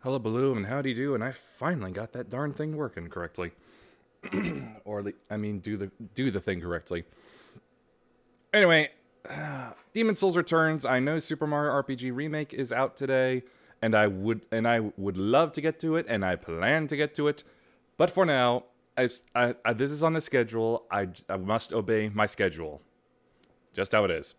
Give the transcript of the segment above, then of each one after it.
Hello, Baloo, and howdy do, and I finally got that darn thing working correctly. I mean, do the thing correctly. Anyway, Demon Souls returns. I know Super Mario RPG Remake is out today, and I would love to get to it, and I plan to get to it, but for now, this is on the schedule. I must obey my schedule, just how it is.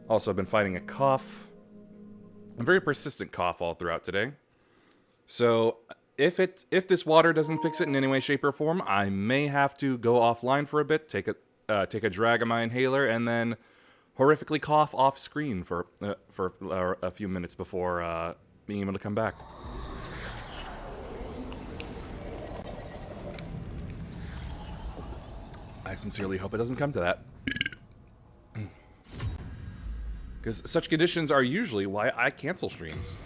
Also, I've been fighting a cough, a very persistent cough all throughout today. So if this water doesn't fix it in any way, shape, or form, I may have to go offline for a bit, take a drag of my inhaler, and then horrifically cough off screen for a few minutes before being able to come back. I sincerely hope it doesn't come to that. Because such conditions are usually why I cancel streams.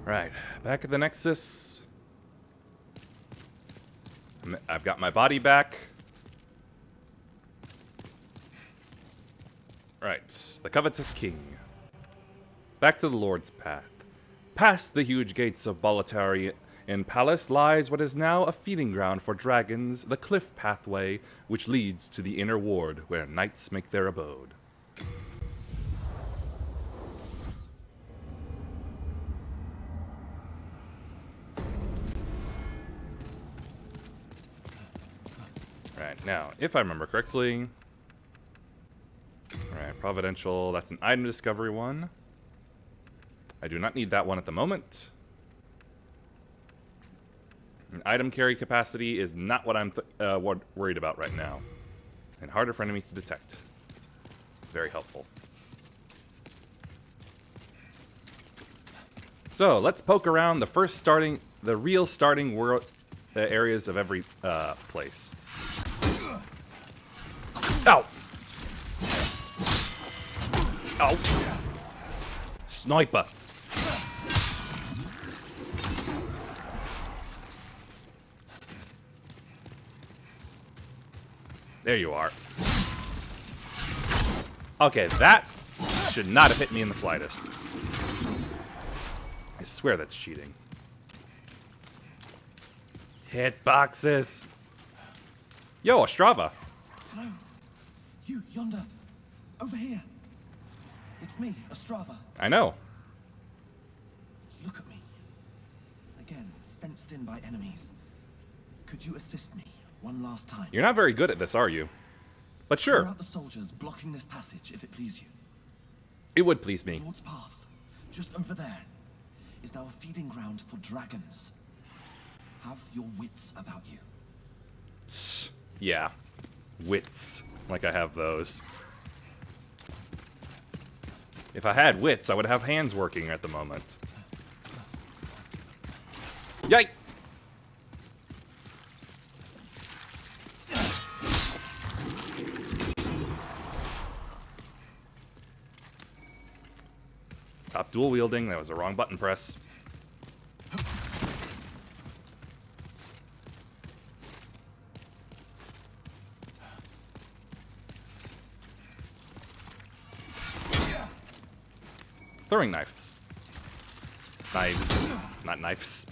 Right, back at the Nexus. I've got my body back. Right, the Covetous King. Back to the Lord's Path. Past the huge gates of Boletari in Palace lies what is now a feeding ground for dragons, the cliff pathway which leads to the inner ward where knights make their abode. Right, now, if I remember correctly... Alright, Providential, that's an item discovery one. I do not need that one at the moment. An item carry capacity is not what I'm worried about right now. And harder for enemies to detect. Very helpful. So, let's poke around the real starting world areas of every place. Ow! Ow! Sniper! There you are. Okay, that should not have hit me in the slightest. I swear that's cheating. Hitboxes! Yo, Ostrava! Hello. You, yonder. Over here. It's me, Ostrava. I know. Look at me. Again, fenced in by enemies. Could you assist me one last time? You're not very good at this, are you? But Clear sure. out the soldiers blocking this passage, if it please you. It would please me. Lord's Path, just over there, is now a feeding ground for dragons. Have your wits about you. Yeah. Wits. Like I have those. If I had wits, I would have hands working at the moment. Yike! Stop dual wielding, that was the wrong button press. Throwing knives. Knives, not knives.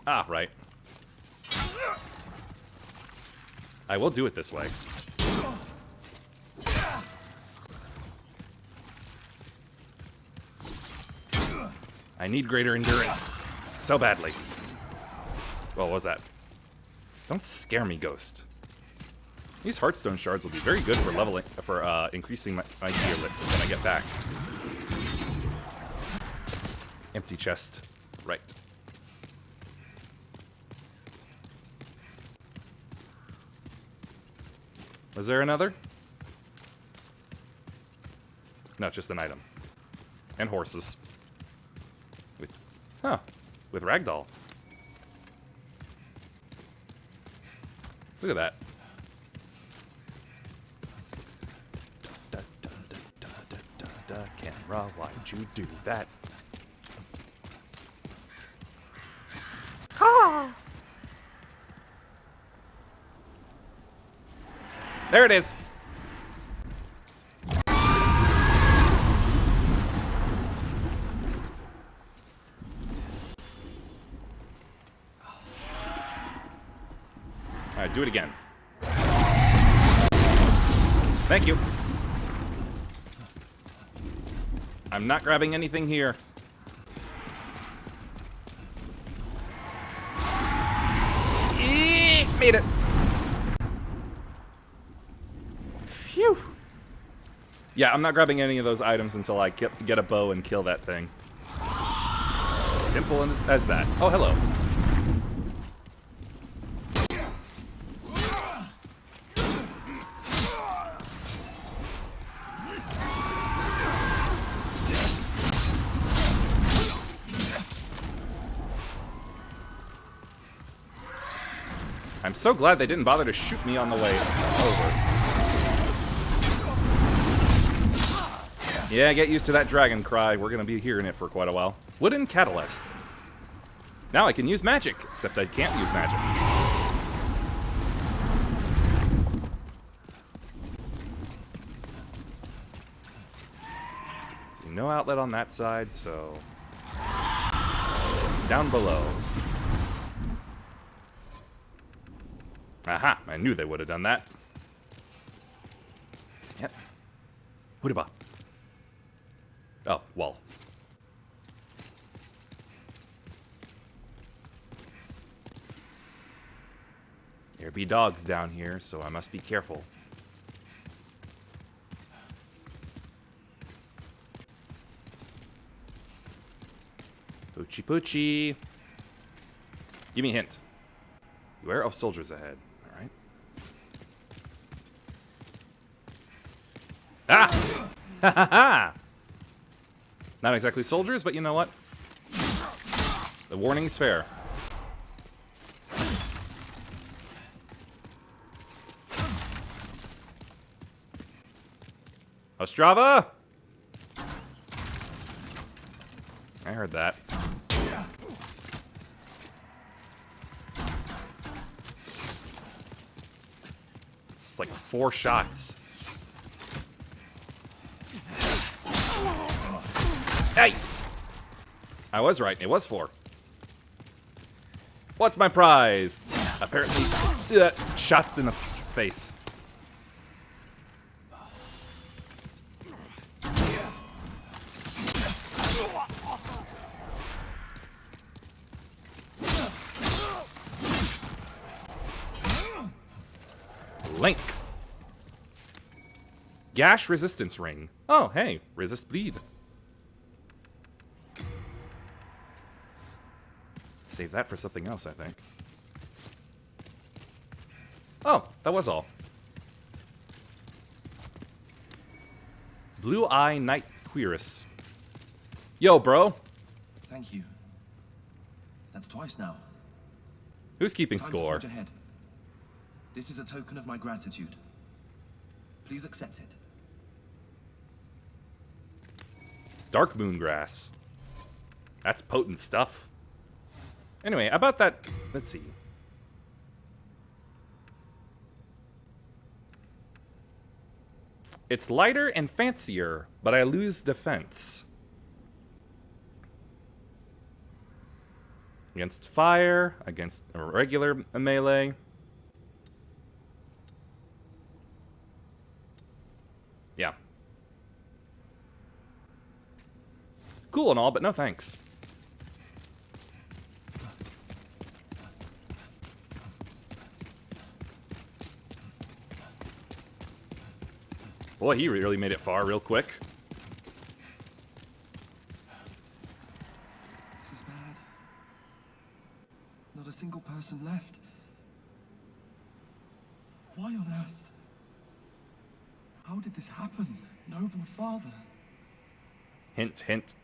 Ah, right. I will do it this way. I need greater endurance. So badly. What was that? Don't scare me, Ghost. These Heartstone shards will be very good for leveling, increasing my gear lit when I get back. Empty chest. Right. Was there another? No, just an item. And horses. With Ragdoll. Look at that. Can't Terra, why'd you do that? There it is. All right, do it again. Thank you. I'm not grabbing anything here. Made it. Phew. Yeah, I'm not grabbing any of those items until I get a bow and kill that thing. Simple as that. Oh, hello. I'm so glad they didn't bother to shoot me on the way over. Yeah, get used to that dragon cry. We're going to be hearing it for quite a while. Wooden catalyst. Now I can use magic, except I can't use magic. See, no outlet on that side, so... down below. Aha, I knew they would have done that. Yep. Hoodiba. Oh, wall. There be dogs down here, so I must be careful. Poochie poochie. Give me a hint. Beware of soldiers ahead. Alright. Ah! Ha ha ha! Not exactly soldiers, but you know what? The warning is fair. Ostrava! I heard that. It's like 4 shots. Hey! I was right. It was 4. What's my prize? Apparently, shots in the face. Link. Gash resistance ring. Oh, hey, resist bleed. Save that for something else, I think. Oh, that was all. Blue Eye Night Queerus. Yo, bro. Thank you. That's twice now. Who's keeping Time score? to forge ahead. This is a token of my gratitude. Please accept it. Dark Moongrass. That's potent stuff. Anyway, about that... Let's see. It's lighter and fancier, but I lose defense. Against fire, against a regular melee. Yeah. Cool and all, but no thanks. Boy, he really made it far real quick. This is bad. Not a single person left. Why on earth? How did this happen, noble father? Hint, hint.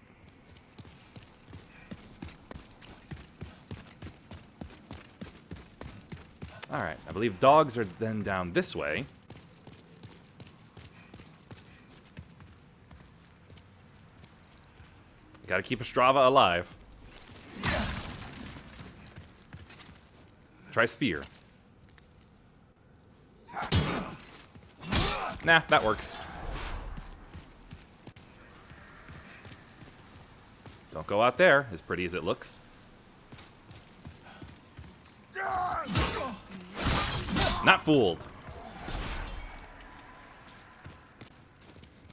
Alright, I believe dogs are then down this way. Gotta keep a Strava alive. Try spear. Nah, that works. Don't go out there, as pretty as it looks. Not fooled.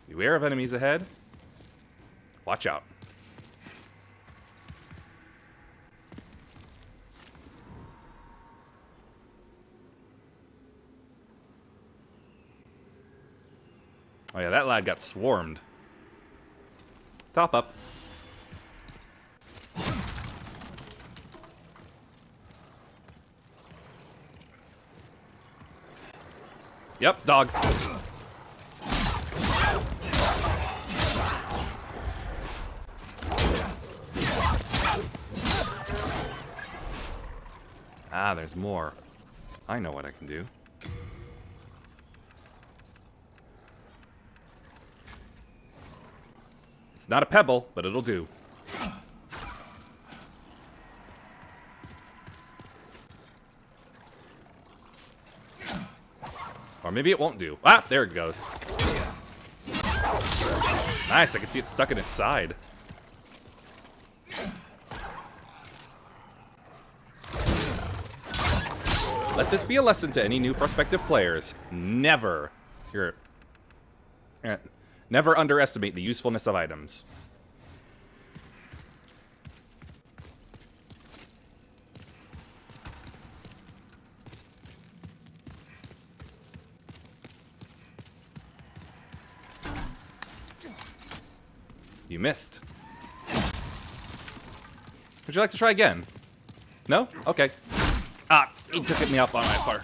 Beware of enemies ahead. Watch out. Oh yeah, that lad got swarmed. Top up. Yep, dogs. Ah, there's more. I know what I can do. It's not a pebble, but it'll do. Or maybe it won't do. Ah, there it goes. Nice, I can see it stuck in its side. Let this be a lesson to any new prospective players. Never underestimate the usefulness of items. You missed. Would you like to try again? No? Okay. Ah, he took me up on my offer.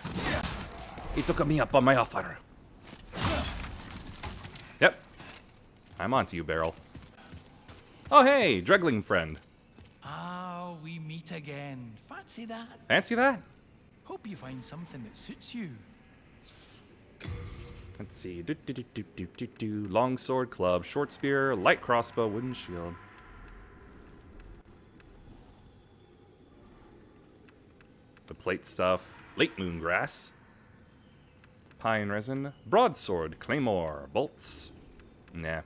He took me up on my offer. Yep. I'm onto you, Beryl. Oh, hey, Dregling friend. Ah, we meet again. Fancy that? Fancy that? Hope you find something that suits you. Let's see. Long sword, club, short spear, light crossbow, wooden shield. The plate stuff. Late moon grass. Pine resin. Broadsword, claymore, bolts. Nah.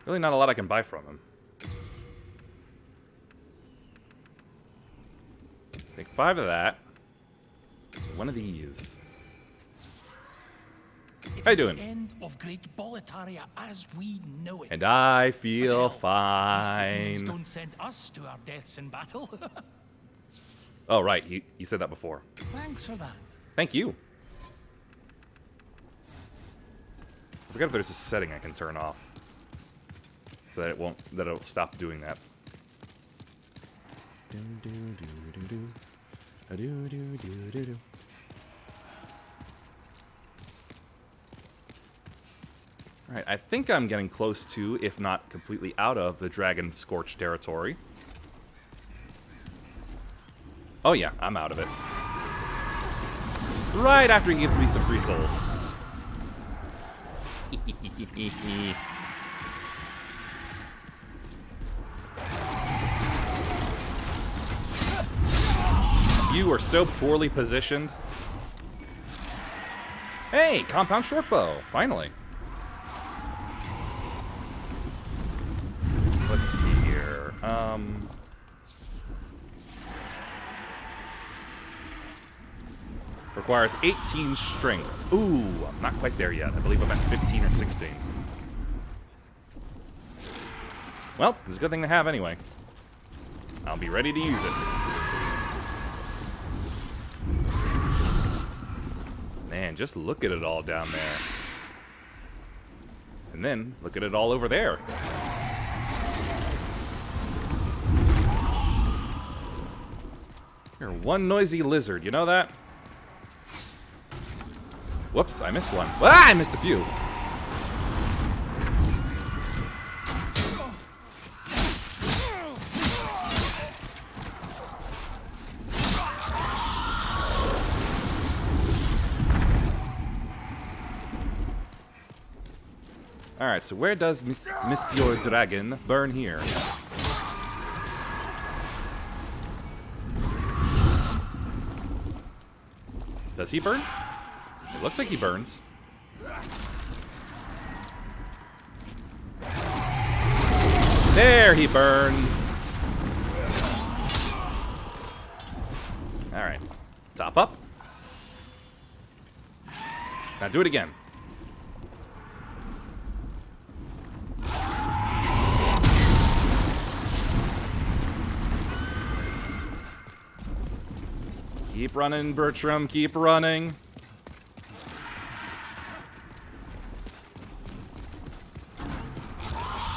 Really not a lot I can buy from him. Take 5 of that. One of these. How you doing? The end of Great Boletaria as we know it. And I feel At least the fine. demons don't send us to our deaths in battle. Oh, right. You said that before. Thanks for that. Thank you. I forget if there's a setting I can turn off. So that it'll stop doing that. Alright, I think I'm getting close to, if not completely out of, the Dragon Scorch territory. Oh yeah, I'm out of it. Right after he gives me some free souls. You are so poorly positioned. Hey, compound shortbow, finally. Let's see here. Requires 18 strength. Ooh, I'm not quite there yet. I believe I'm at 15 or 16. Well, it's a good thing to have anyway. I'll be ready to use it. Man, just look at it all down there. And then, look at it all over there. You're one noisy lizard, you know that? Whoops, I missed one. Ah, I missed a few. Alright, so where does Monsieur Dragon burn here? Does he burn? It looks like he burns. There he burns. Alright. Top up. Now do it again. Keep running, Bertram. Keep running.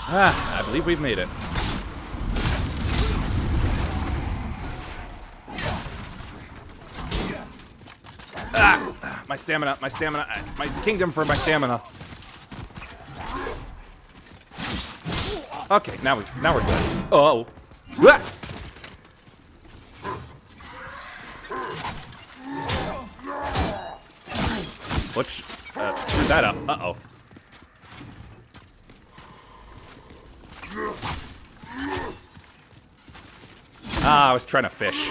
Ah, I believe we've made it. Ah, my stamina, my kingdom for my stamina. Okay, now we're good. Oh. Ah! Which, screw that up. Uh-oh. Ah, I was trying to fish.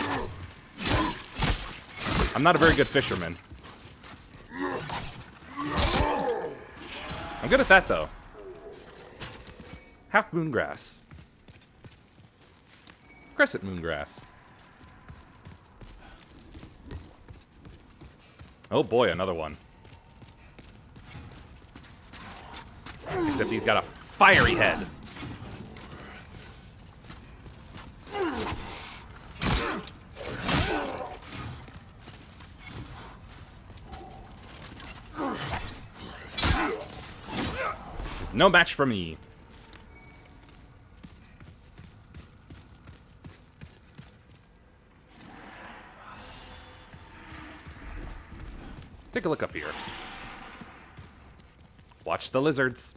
I'm not a very good fisherman. I'm good at that, though. Half moon grass. Crescent moon grass. Oh boy, another one. Except he's got a fiery head. There's no match for me. Take a look up here. Watch the lizards.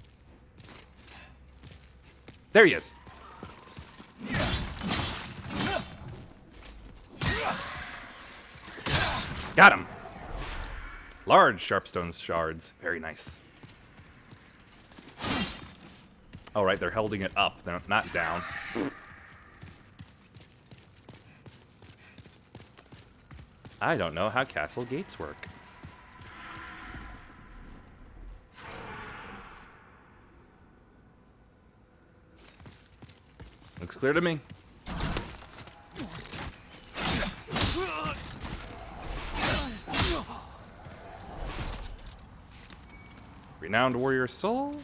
There he is. Got him. Large sharpstone shards. Very nice. All right, they're holding it up. They're not down. I don't know how castle gates work. Looks clear to me. Renowned warrior soul.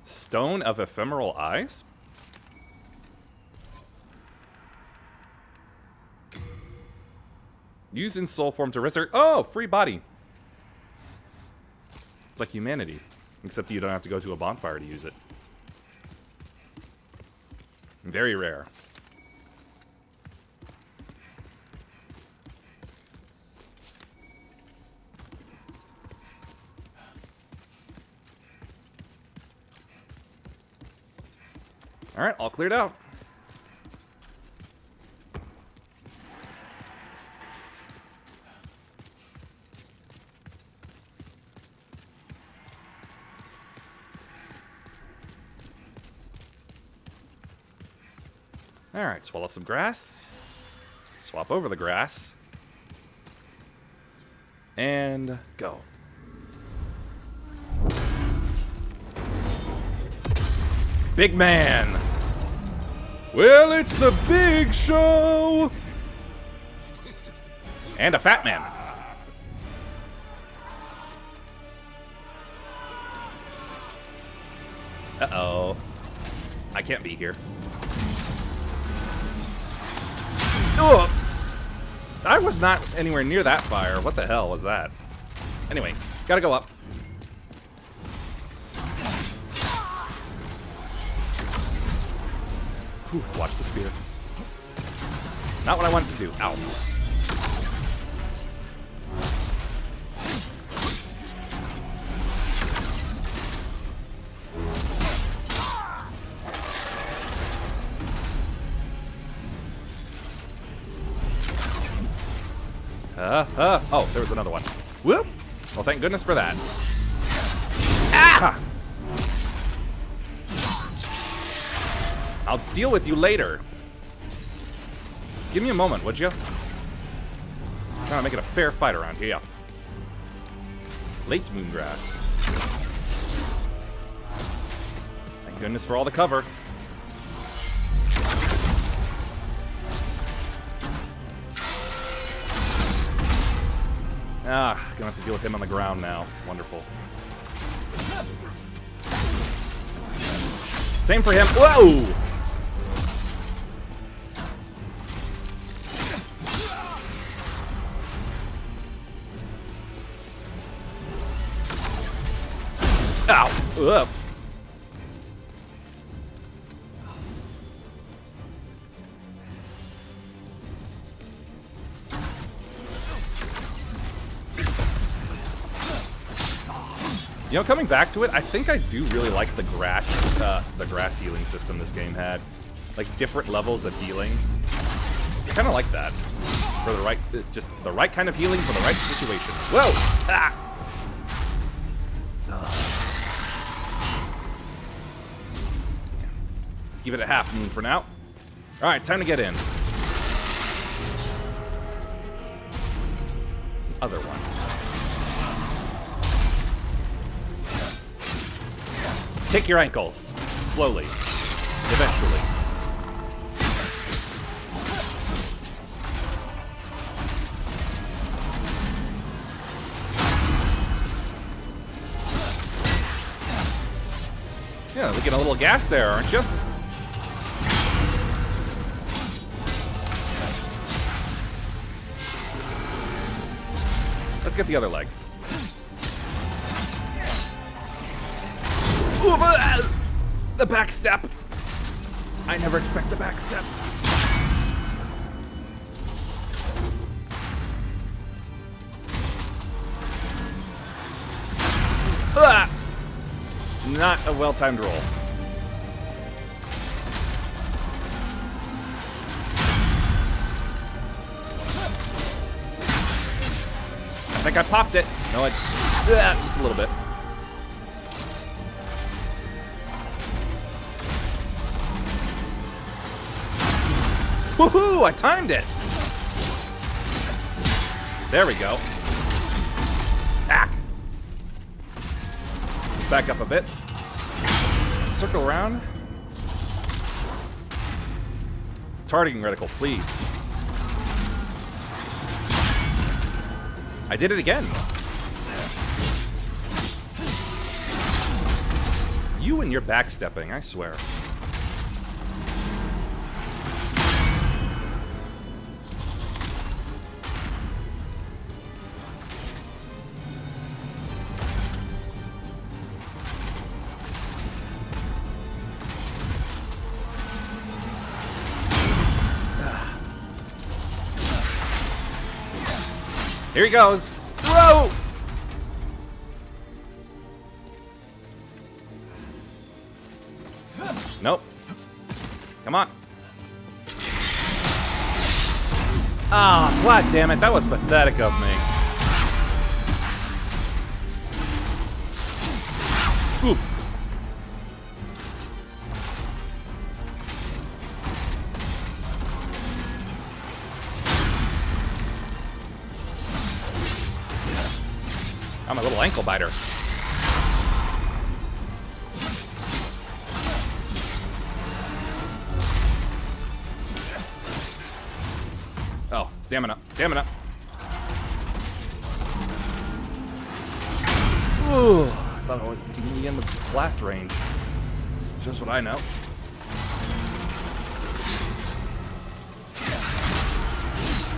Stone of ephemeral eyes. Used in soul form to resurrect. Oh, free body. It's like humanity, except you don't have to go to a bonfire to use it. Very rare. All right, all cleared out. All right, swallow some grass. Swap over the grass. And go. Big man. Well, it's the big show. And a fat man. Uh-oh. I can't be here. Oh! I was not anywhere near that fire. What the hell was that? Anyway, gotta go up. Whew, watch the spear. Not what I wanted to do. Ow. Oh, there was another one. Whoop! Well, thank goodness for that. Ah! I'll deal with you later. Just give me a moment, would you? Trying to make it a fair fight around here. Late moongrass. Thank goodness for all the cover. Ah, gonna have to deal with him on the ground now. Wonderful. Same for him. Whoa! Ow! Ugh. You know, coming back to it, I think I do really like the grass healing system this game had. Like different levels of healing. I kind of like that for the right, just the right kind of healing for the right situation. Whoa! Ah! Let's give it a half moon for now. All right, time to get in. Other one. Take your ankles. Slowly. Eventually. Yeah, we get a little gas there, aren't you? Let's get the other leg. Ooh, the back step. I never expect the back step. Ah! Not a well-timed roll. I think I popped it. No, just a little bit. Woohoo! I timed it! There we go. Ah! Back up a bit. Circle around. Targeting reticle, please. I did it again. You and your backstepping, I swear. Here he goes. Whoa! Nope. Come on. Ah, god damn it. That was pathetic of me. Oof. I'm a little ankle biter. Oh, stamina. Stamina. Ooh, I thought I was in the blast range. Just what I know.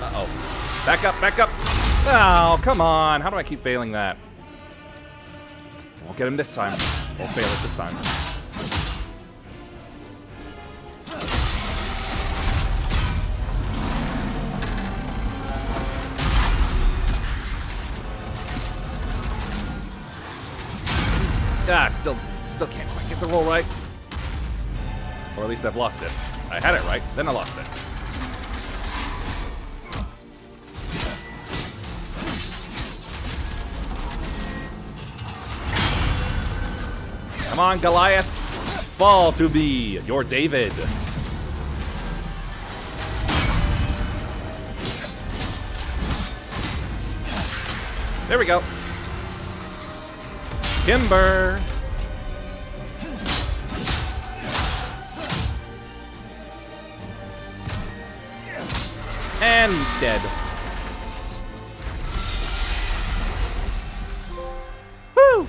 Uh-oh. Back up, back up. Oh, come on. How do I keep failing that? Won't get him this time. Won't fail it this time. Ah, still can't quite get the roll right. Or at least I've lost it. I had it right, then I lost it. Come on, Goliath. Fall to me, your David. There we go. Kimber. And he's dead. Woo!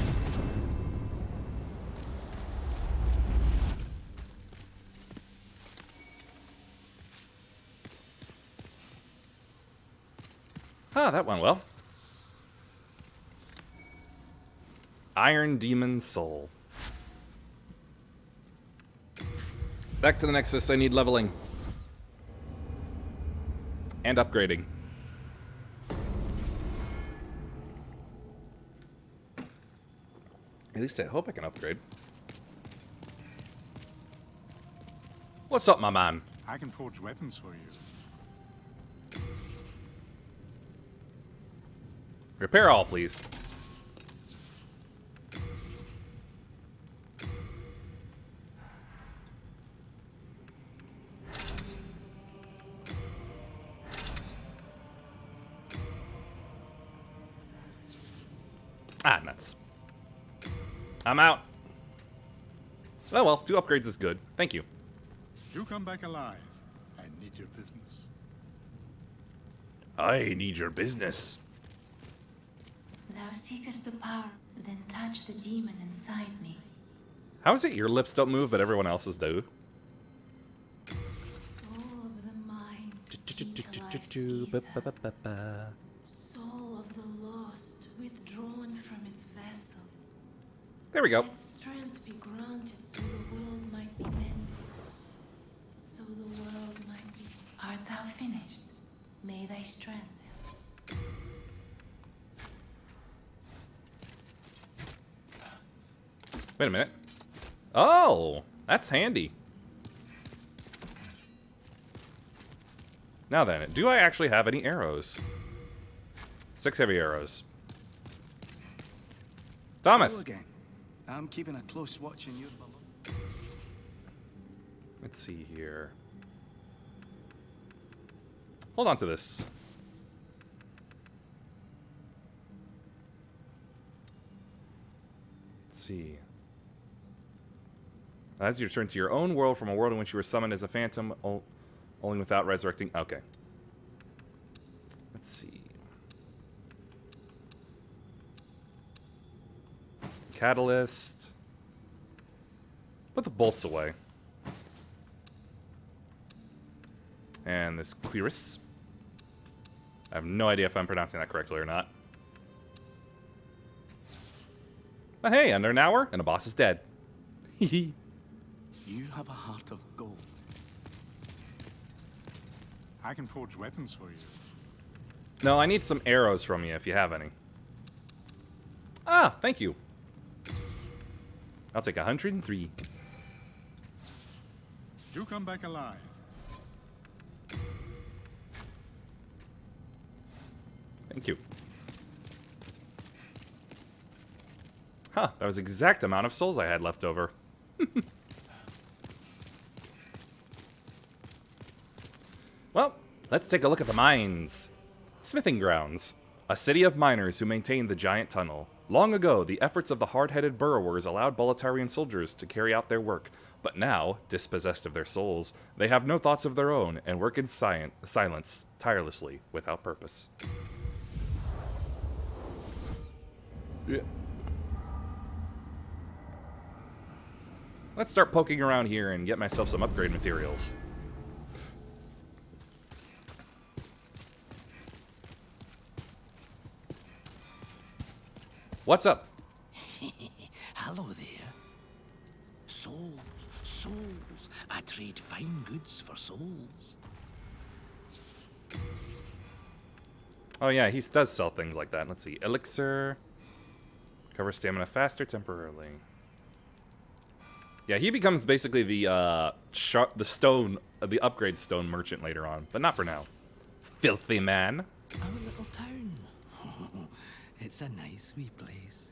Ah, that went well. Iron Demon Soul. Back to the Nexus, I need leveling. And upgrading. At least I hope I can upgrade. What's up, my man? I can forge weapons for you. Repair all, please. Ah, nuts. I'm out. Oh well, 2 upgrades is good. Thank you. You come back alive. I need your business. I need your business. Thou seekest the power, then touch the demon inside me. How is it your lips don't move, but everyone else's do? Soul of the mind, soul of the lost, withdrawn from its vessel. There we go. Let strength be granted so the world might be mended. So the world might be... Art thou finished? May thy strength... Wait a minute. Oh, that's handy. Now then, do I actually have any arrows? 6 heavy arrows. Thomas! Hello again. I'm keeping a close watch on your balloon. Let's see here. Hold on to this. Let's see. As you return to your own world from a world in which you were summoned as a phantom, only without resurrecting. Okay. Let's see. Catalyst. Put the bolts away. And this Quiris. I have no idea if I'm pronouncing that correctly or not. But hey, under an hour, and a boss is dead. Hehe. You have a heart of gold. I can forge weapons for you. No, I need some arrows from you if you have any. Ah, thank you. I'll take 103. You come back alive. Thank you. Huh, that was the exact amount of souls I had left over. Well, let's take a look at the mines. Smithing grounds. A city of miners who maintained the giant tunnel. Long ago, the efforts of the hard-headed burrowers allowed Boletarian soldiers to carry out their work, but now, dispossessed of their souls, they have no thoughts of their own and work in silence, tirelessly, without purpose. Yeah. Let's start poking around here and get myself some upgrade materials. What's up? Hello there. Souls, souls. I trade fine goods for souls. Oh yeah, he does sell things like that. Let's see. Elixir. Cover stamina faster temporarily. Yeah, he becomes basically the the upgrade stone merchant later on, but not for now. Filthy man. Our little town. It's a nice wee place.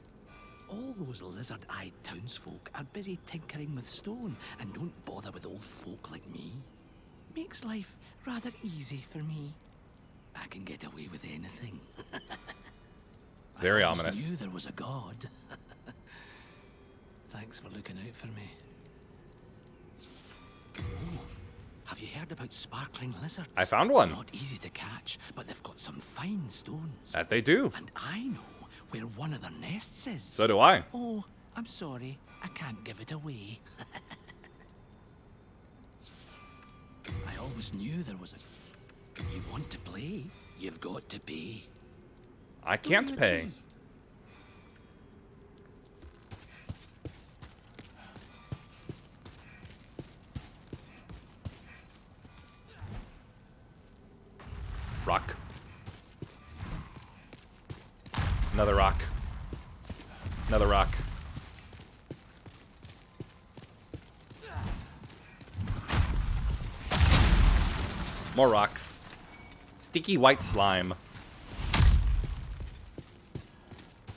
All those lizard-eyed townsfolk are busy tinkering with stone and don't bother with old folk like me. Makes life rather easy for me. I can get away with anything. Very I always ominous. knew there was a god. Thanks for looking out for me. Oh, have you heard about sparkling lizards? I found one. Not easy to catch, but they've got some fine stones. That they do. And I know where one of their nests is. So do I. Oh, I'm sorry. I can't give it away. I always knew there was a... You want to play? You've got to pay. I Don't can't you pay. agree? Rock. Another rock. Another rock. More rocks. Sticky white slime.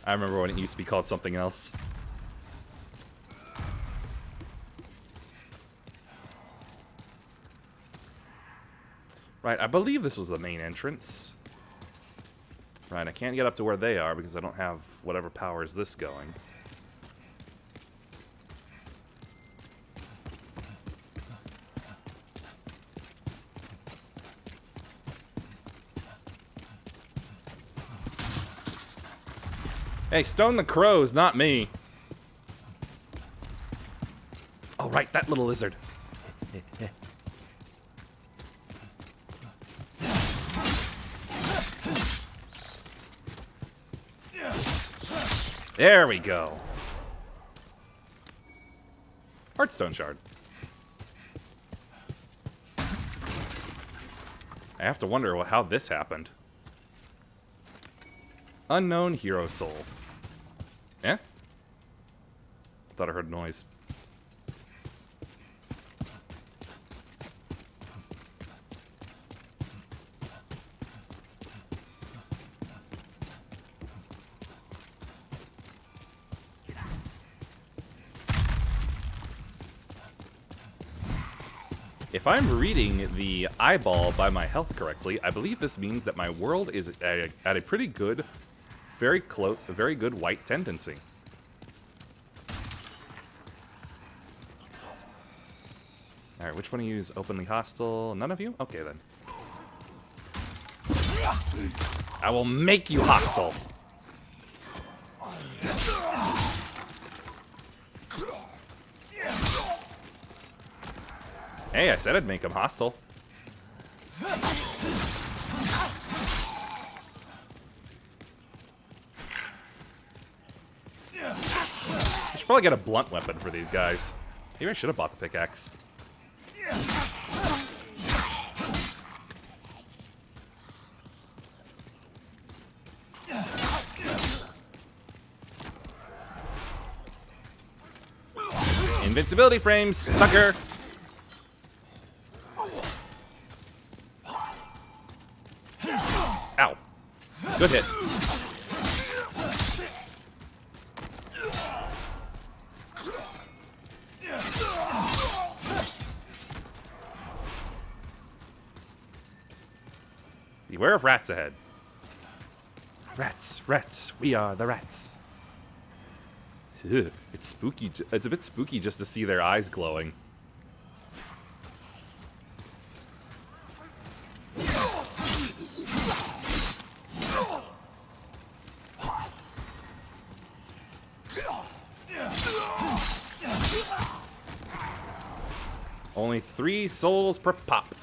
I remember when it used to be called something else. Right, I believe this was the main entrance. Right, I can't get up to where they are because I don't have whatever powers this going. Hey, stone the crows, not me. Oh, right, that little lizard. There we go. Heartstone shard. I have to wonder how this happened. Unknown hero soul. Eh? Thought I heard noise. If I'm reading the eyeball by my health correctly, I believe this means that my world is at a pretty good, very good white tendency. Alright, which one of you is openly hostile? None of you? Okay then. I will make you hostile! Hey, I said I'd make him hostile. I should probably get a blunt weapon for these guys. Maybe I should have bought the pickaxe. Invincibility frames, sucker! Ow. Good hit. Beware of rats ahead. Rats, rats, we are the rats. Ugh, it's spooky. It's a bit spooky just to see their eyes glowing. Only 3 souls per pop.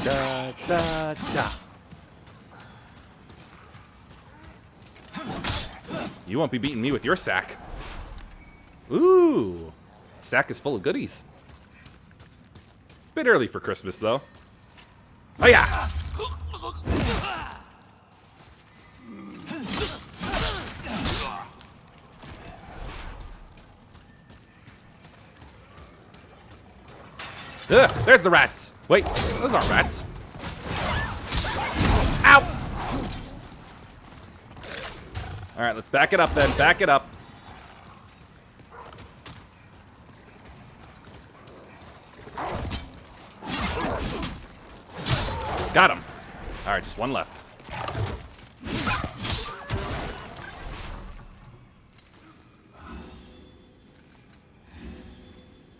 Da, da, da. You won't be beating me with your sack. Ooh. Sack is full of goodies. It's a bit early for Christmas, though. Oh, yeah. Ugh, there's the rats. Wait, those aren't rats. Ow! All right, let's back it up then. Back it up. Got him. All right, just one left.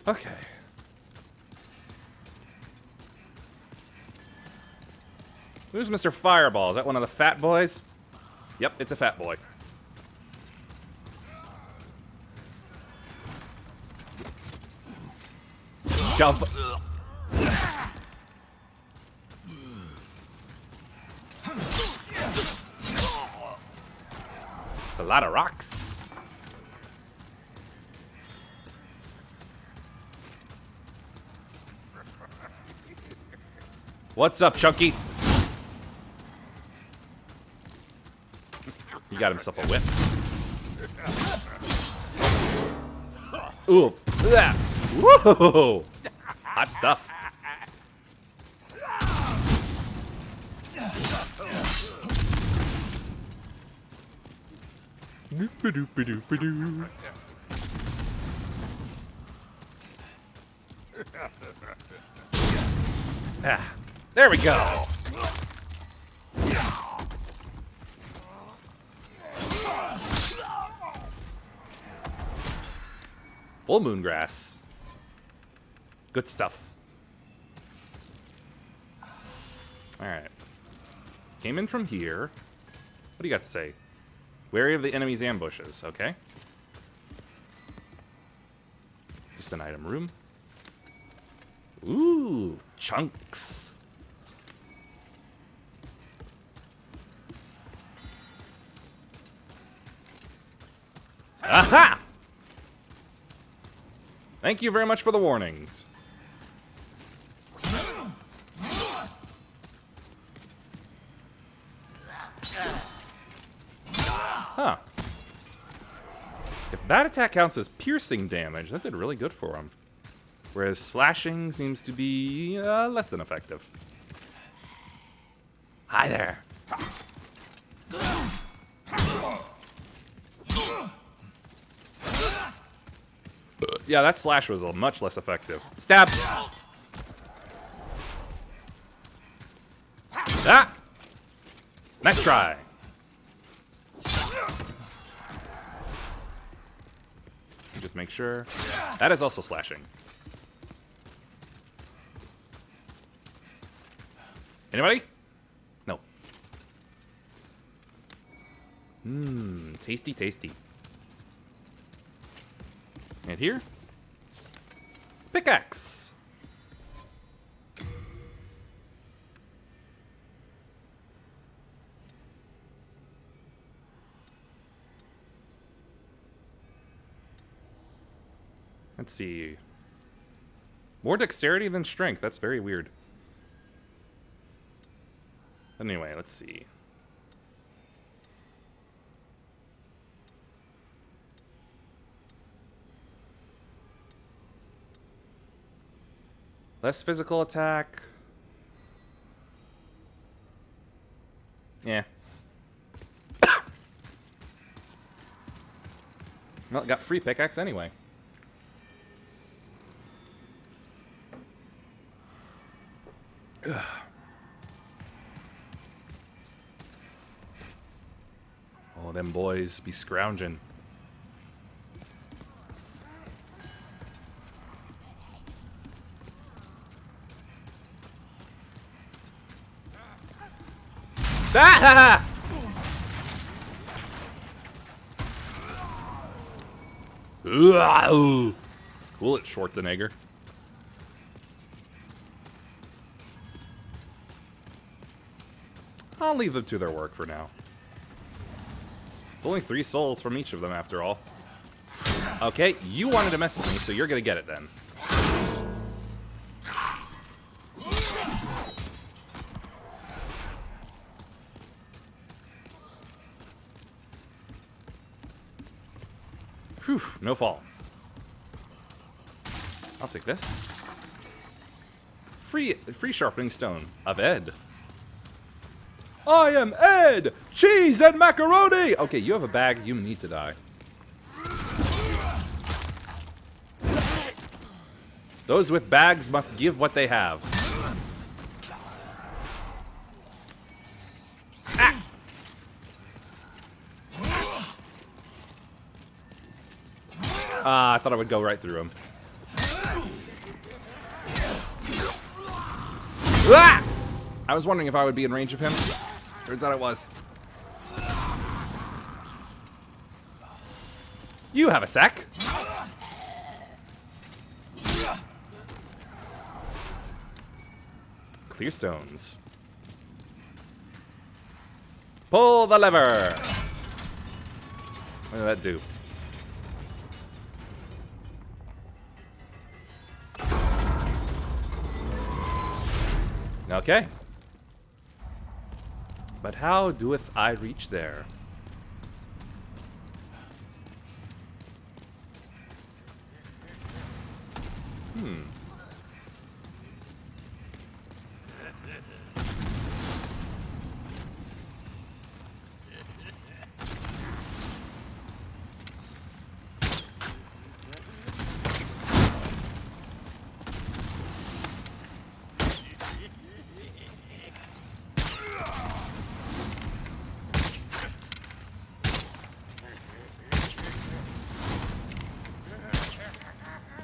Okay. Who's Mr. Fireball? Is that one of the fat boys? Yep, it's a fat boy. Jump. A lot of rocks. What's up, Chunky? He got himself a whip. Ooh. Yeah. Whoa. Hot stuff. Doop-a-doop-a-doop-a-doo. Ah, there we go. Full moon grass. Good stuff. All right. Came in from here. What do you got to say? Wary of the enemy's ambushes. Okay. Just an item room. Ooh, chunks. Aha! Thank you very much for the warnings. Huh. If that attack counts as piercing damage, that did really good for him. Whereas slashing seems to be less than effective. Hi there. Yeah, that slash was much less effective. Stab! Ah! Nice try. Just make sure. That is also slashing. Anybody? No. Mmm, tasty, tasty. And here? Pickaxe! Let's see. More dexterity than strength. That's very weird. Anyway, let's see. Less physical attack. Yeah. Well, got free pickaxe anyway. Ugh. Oh, them boys be scrounging. Ah! Ooh, cool it, Schwarzenegger. I'll leave them to their work for now. It's only 3 souls from each of them, after all. Okay, you wanted to mess with me, so you're gonna get it then. Whew, no fall. I'll take this. Free sharpening stone of Ed. I am Ed! Cheese and macaroni! Okay, you have a bag, you need to die. Those with bags must give what they have. Ah! I thought I would go right through him. Ah! I was wondering if I would be in range of him. Turns out I was. You have a sack. Clear stones. Pull the lever. What did that do? Okay. But how doeth I reach there?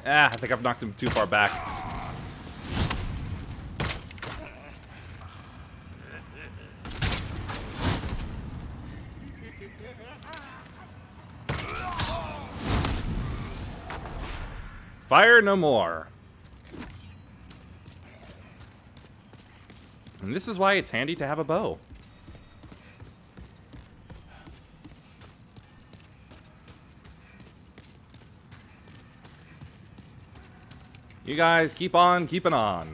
Ah, I think I've knocked him too far back. Fire no more. And this is why it's handy to have a bow. You guys keep on keeping on.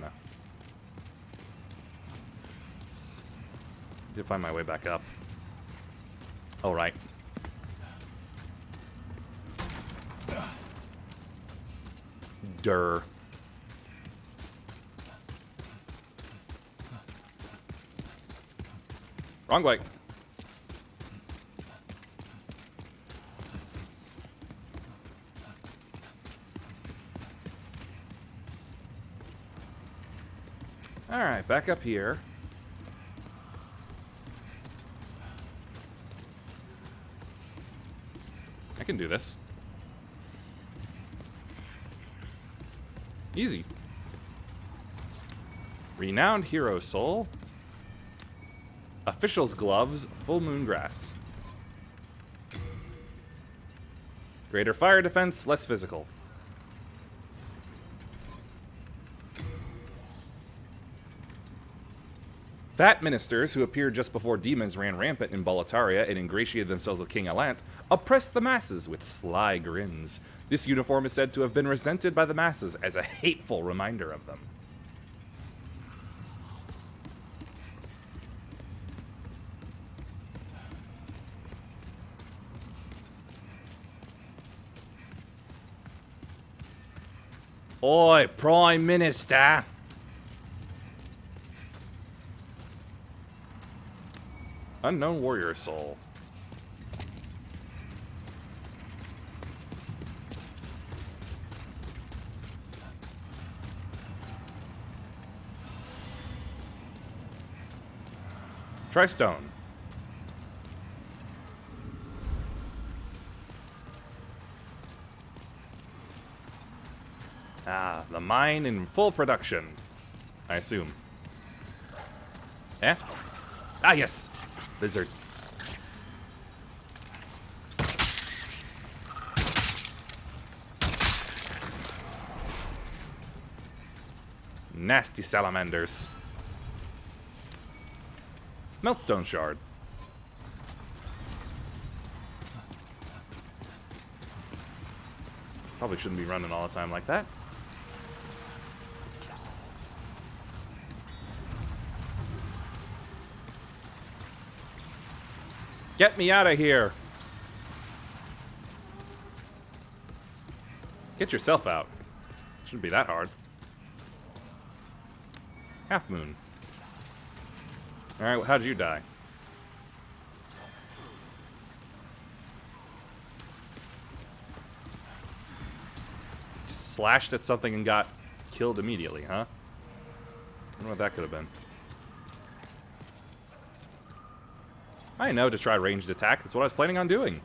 Need to find my way back up. All right. Durr. Wrong way. Alright, back up here. I can do this. Easy. Renowned hero soul. Official's gloves, full moon grass. Greater fire defense, less physical. Fat ministers who appeared just before demons ran rampant in Boletaria and ingratiated themselves with King Alant oppressed the masses with sly grins. This uniform is said to have been resented by the masses as a hateful reminder of them. Oi, Prime Minister! Unknown warrior soul. Try stone. Ah, the mine in full production. I assume. Eh? Ah, yes! Lizard. Nasty salamanders. Meltstone shard. Probably shouldn't be running all the time like that. Get me out of here! Get yourself out. Shouldn't be that hard. Half Moon. Alright, how did you die? Just slashed at something and got killed immediately, huh? I wonder what that could have been. I know to try ranged attack. That's what I was planning on doing.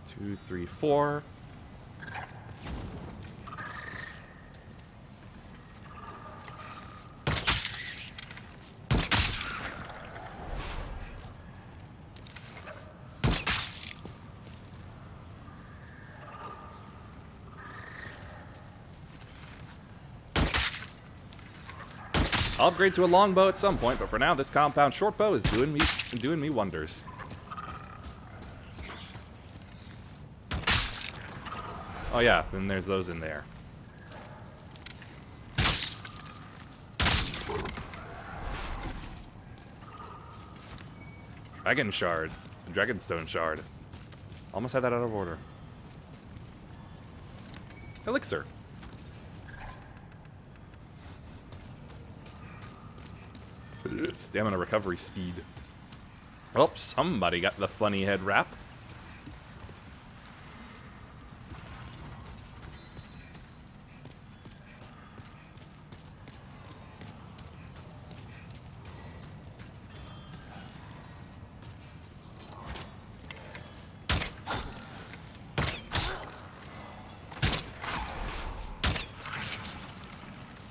Two, three, four. I'll upgrade to a longbow at some point, but for now, this compound shortbow is doing me wonders. Oh yeah, then there's those in there. Dragon shards. Dragonstone shard. Almost had that out of order. Elixir. Stamina recovery speed. Oh, somebody got the funny head wrap.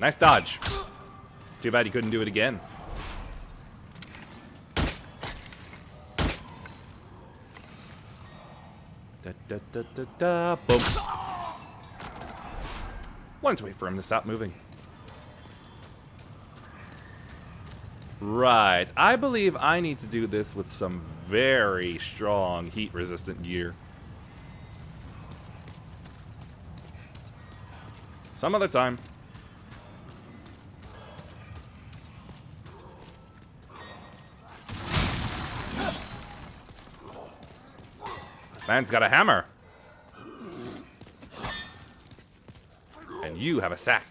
Nice dodge. Too bad you couldn't do it again. Da, da, da, da, da. Boom. Wanted to wait for him to stop moving. Right. I believe I need to do this with some very strong heat-resistant gear. Some other time. Man's got a hammer. And you have a sack.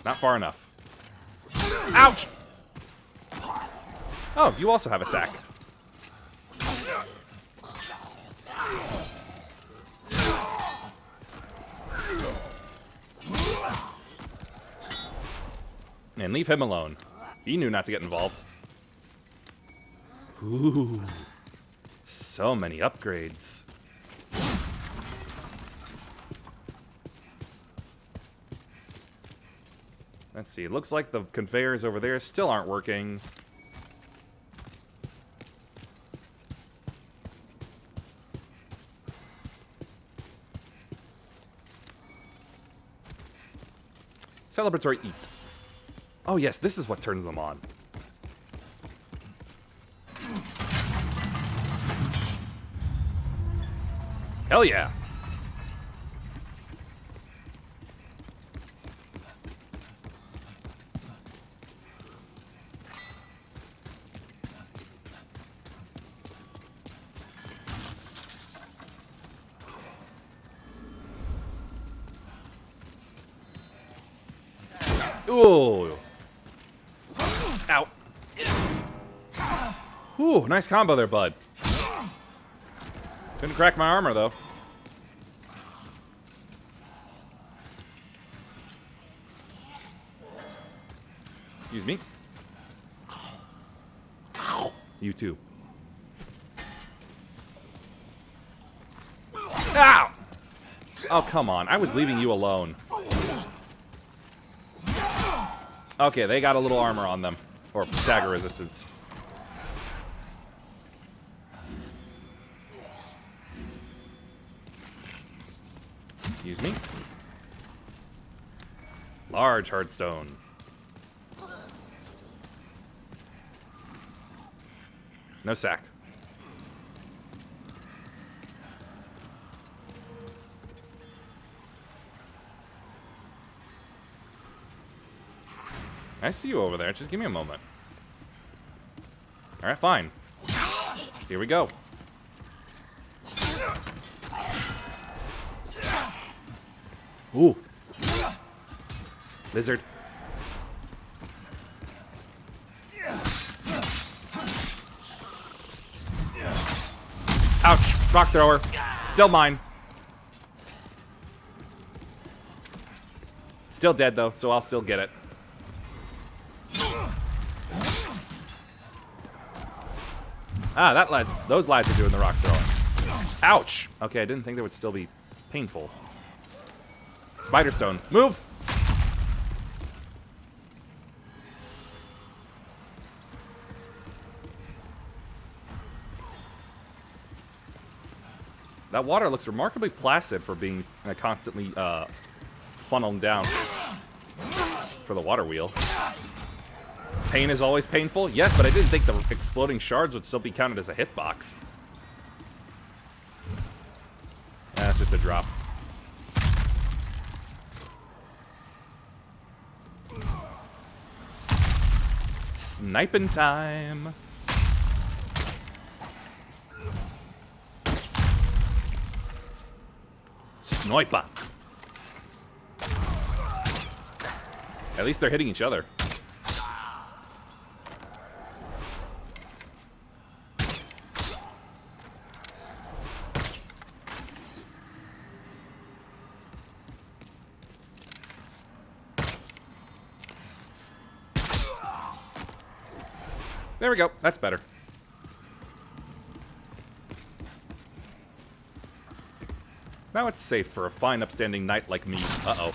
Not far enough. Ouch! Oh, you also have a sack. And leave him alone. He knew not to get involved. Ooh. So many upgrades. Let's see. It looks like the conveyors over there still aren't working. Celebratory eat. Oh yes, this is what turns them on. Hell yeah. Ooh. Ow. Ooh, nice combo there, bud. Couldn't crack my armor, though. Excuse me. You too. Ow! Oh, come on. I was leaving you alone. Okay, they got a little armor on them. Or stagger resistance. Excuse me. Large hardstone. No sack. I see you over there. Just give me a moment. Alright, fine. Here we go. Ooh. Lizard. Ouch. Rock thrower. Still mine. Still dead, though, so I'll still get it. Ah, that lad. Those lads are doing the rock throwing. Ouch. Okay, I didn't think they would still be painful. Spider stone. Move! That water looks remarkably placid for being constantly funneled down for the water wheel. Pain is always painful? Yes, but I didn't think the exploding shards would still be counted as a hitbox. That's just a drop. Sniping time. Sniper. At least they're hitting each other. There we go. That's better. Now it's safe for a fine, upstanding knight like me. Uh-oh.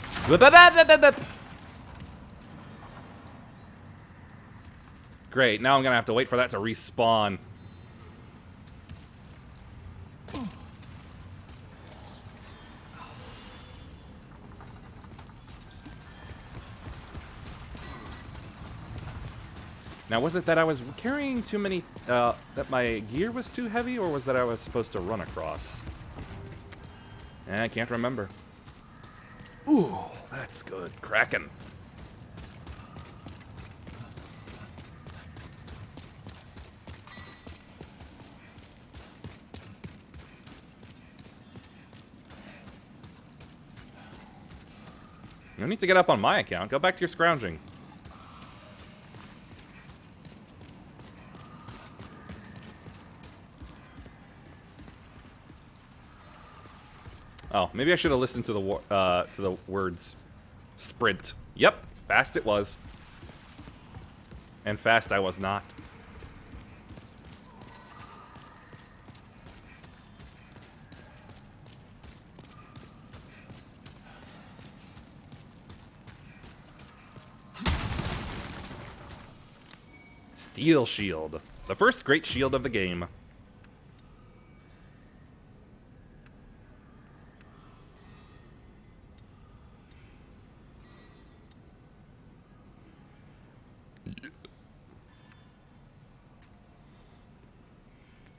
Great. Now I'm going to have to wait for that to respawn. Now, was it that I was carrying too many, that my gear was too heavy, or was that I was supposed to run across? I can't remember. Ooh, that's good. Kraken. No need to get up on my account. Go back to your scrounging. Oh, maybe I should have listened to the words. Sprint. Yep, fast it was. And fast I was not. Steel shield. The first great shield of the game.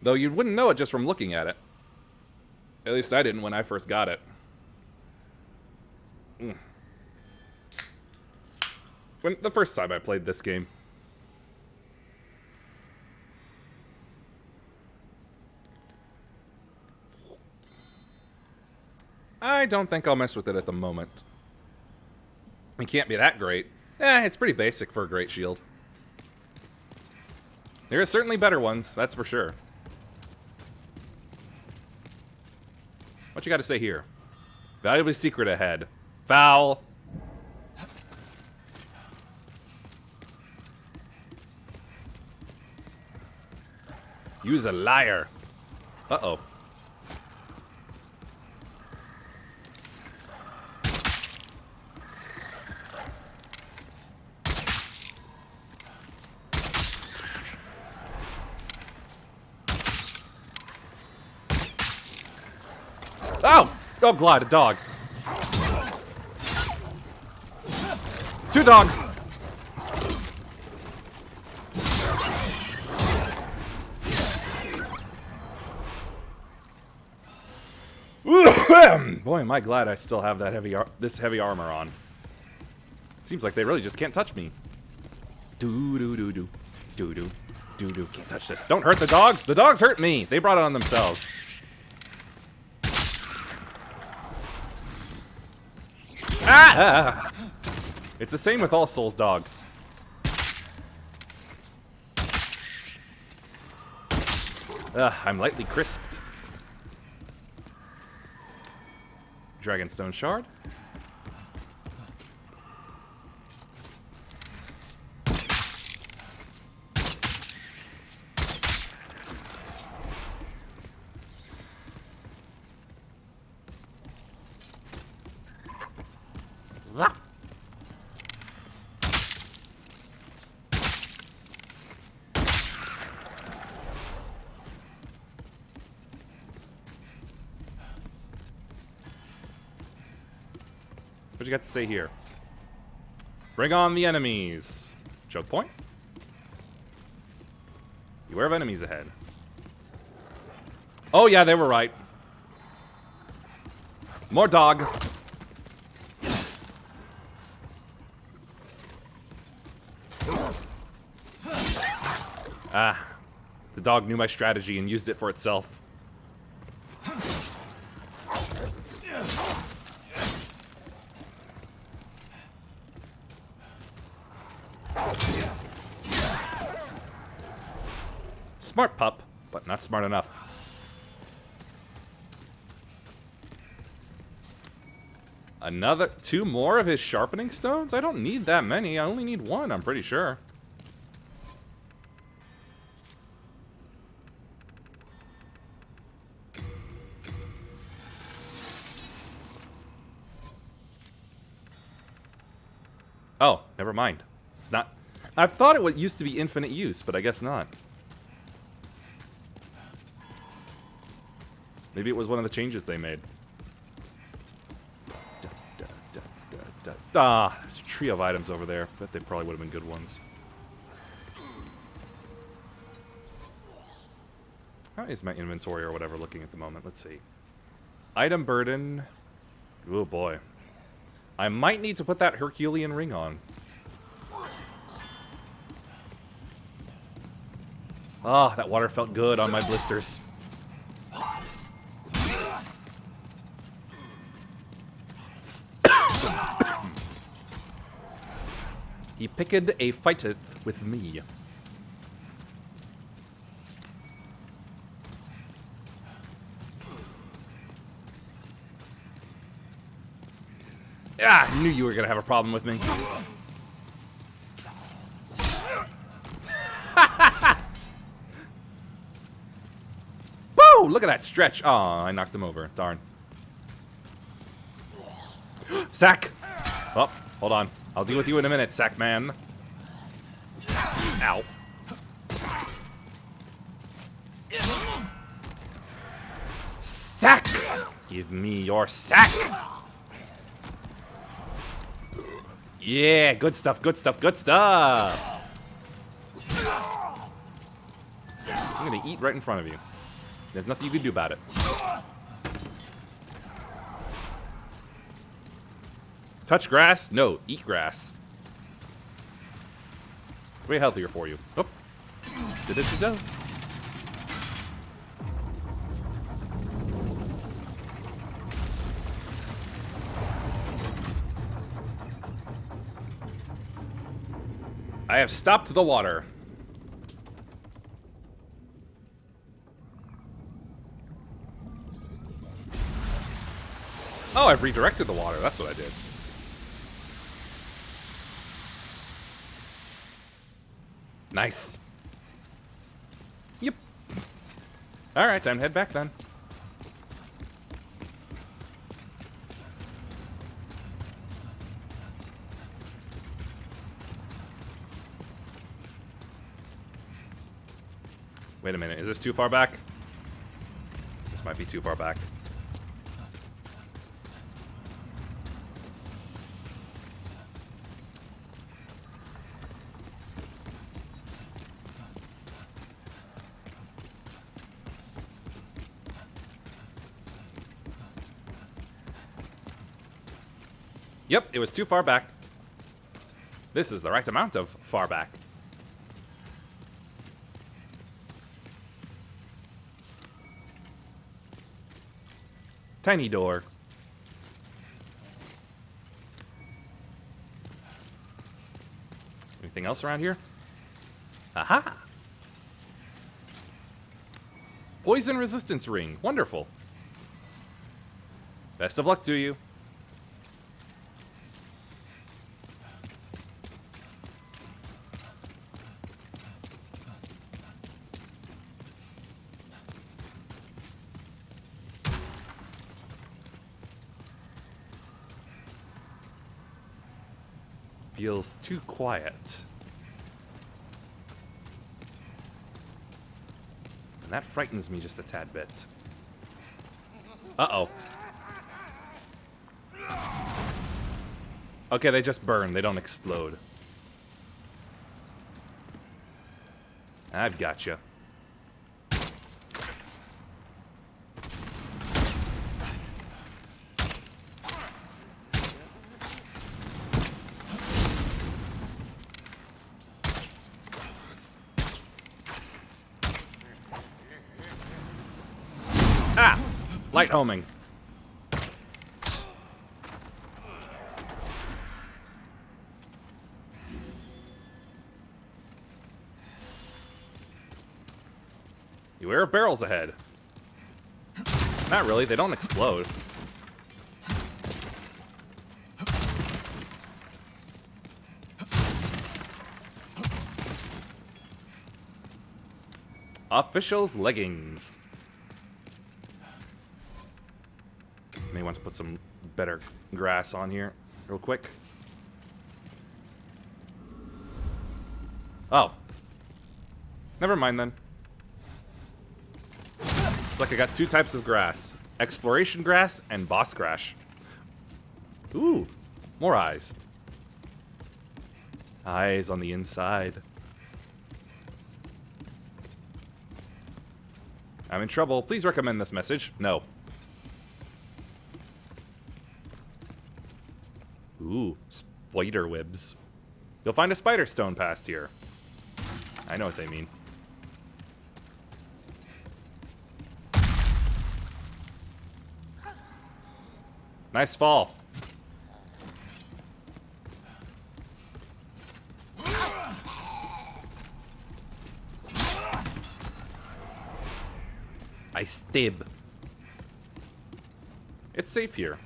Though you wouldn't know it just from looking at it. At least I didn't when I first got it. When the first time I played this game. I don't think I'll mess with it at the moment. It can't be that great. It's pretty basic for a great shield. There are certainly better ones, that's for sure. What you got to say here? Valuable secret ahead. Foul. Use a liar. Uh-oh. Oh! Oh, glide, a dog. 2 dogs. Boy, am I glad I still have that this heavy armor on. Seems like they really just can't touch me. Do do do do do do do do. Can't touch this. Don't hurt the dogs. The dogs hurt me. They brought it on themselves. Ah! It's the same with all Souls dogs. I'm lightly crisped. Dragonstone shard. What you got to say here? Bring on the enemies. Choke point. Beware of enemies ahead. Oh yeah, they were right. More dog. Ah, the dog knew my strategy and used it for itself. Smart pup, but not smart enough. Another 2 more of his sharpening stones? I don't need that many. I only need 1, I'm pretty sure. Oh, never mind. It's not. I thought it used to be infinite use, but I guess not. Maybe it was one of the changes they made. Ah, there's a trio of items over there. Bet they probably would have been good ones. How is my inventory or whatever looking at the moment? Let's see. Item burden. Oh boy. I might need to put that Herculean ring on. Ah, that water felt good on my blisters. He picked a fighteth with me. Ah, I knew you were gonna have a problem with me. Woo! Look at that stretch. Oh, I knocked him over. Darn. Sack! Oh, hold on. I'll deal with you in a minute, sack man. Ow. Sack! Give me your sack! Yeah, good stuff, good stuff, good stuff! I'm gonna eat right in front of you. There's nothing you can do about it. Touch grass? No, eat grass. Way healthier for you. Oh. Da-da-da-da. I have stopped the water. Oh, I've redirected the water. That's what I did. Nice. Yep. Alright, time to head back then. Wait a minute, is this too far back? This might be too far back. Yep, it was too far back. This is the right amount of far back. Tiny door. Anything else around here? Aha! Poison resistance ring. Wonderful. Best of luck to you. Feels too quiet. And that frightens me just a tad bit. Uh-oh. Okay, they just burn. They don't explode. I've got you. Ah! Light homing. Beware of barrels ahead. Not really, they don't explode. Official's leggings. May want to put some better grass on here real quick. Oh. Never mind then. It's like I got two types of grass. Exploration grass and boss grass. Ooh, more eyes. Eyes on the inside. I'm in trouble. Please recommend this message. No. Ooh, spider webs. You'll find a spider stone past here. I know what they mean. Nice fall. I stab. It's safe here.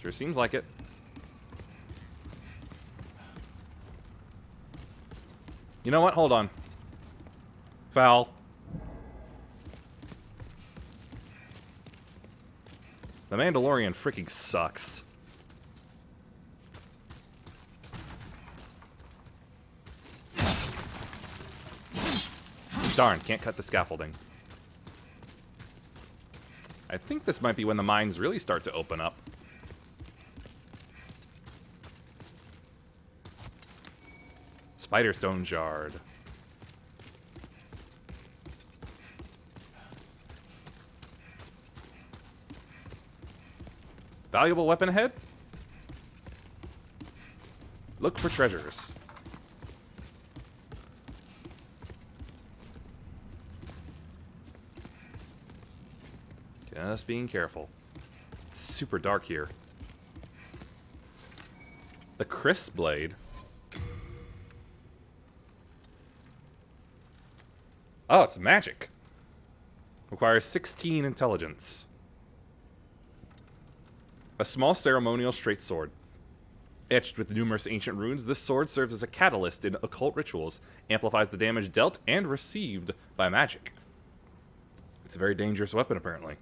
Sure seems like it. You know what? Hold on. Foul. The Mandalorian freaking sucks. Darn, can't cut the scaffolding. I think this might be when the mines really start to open up. Spider stone shard. Valuable weapon ahead? Look for treasures. Just being careful. It's super dark here. The Chris blade. Oh, it's magic. Requires 16 intelligence. A small ceremonial straight sword. Etched with numerous ancient runes, this sword serves as a catalyst in occult rituals, amplifies the damage dealt and received by magic. It's a very dangerous weapon, apparently.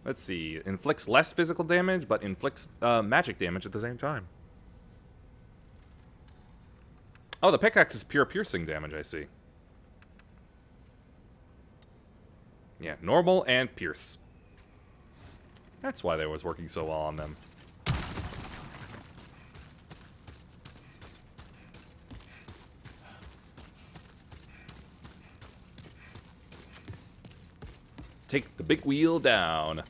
Let's see. Inflicts less physical damage, but inflicts magic damage at the same time. Oh, the pickaxe is pure piercing damage, I see. Yeah, normal and pierce. That's why they was working so well on them. Take the big wheel down.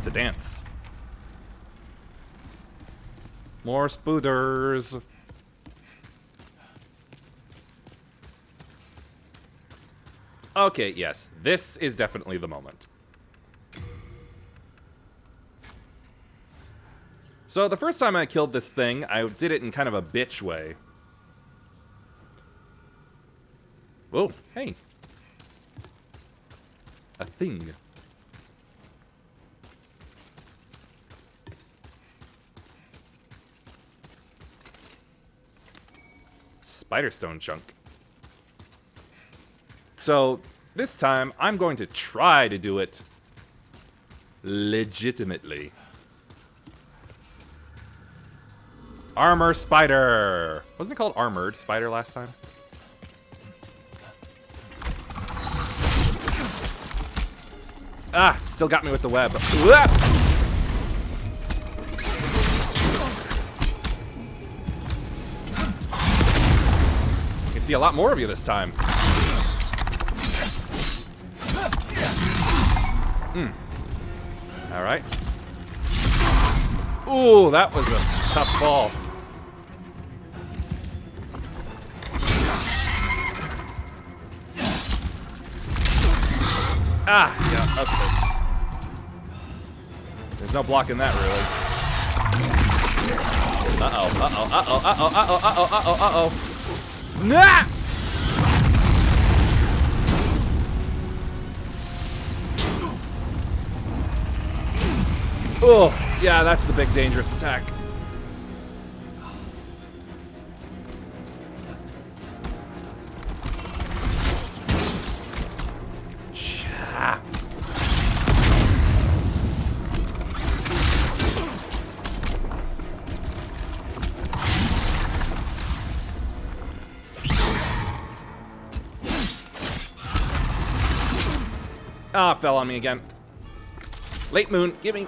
to dance. More spooters. Okay, yes. This is definitely the moment. So the first time I killed this thing, I did it in kind of a bitch way. Whoa, hey. A thing. Spiderstone chunk. So, this time, I'm going to try to do it legitimately. Armor spider! Wasn't it called armored spider last time? Ah, still got me with the web. Uah! I can see a lot more of you this time. All right. Ooh, that was a tough fall. Ah, yeah, okay. There's no blocking that, really. Uh-oh, uh-oh, uh-oh, uh-oh, uh-oh, uh-oh, uh-oh, uh-oh. Nah! Oh, yeah, that's the big dangerous attack. Ah, fell on me again. Late moon, give me.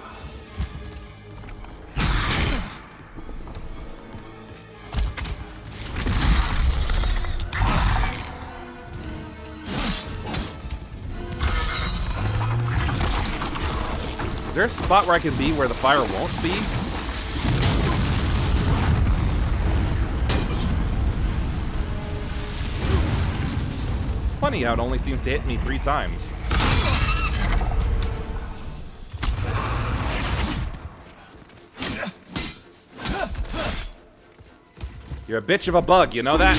Is there a spot where I can be where the fire won't be? Funny how it only seems to hit me 3 times. You're a bitch of a bug, you know that?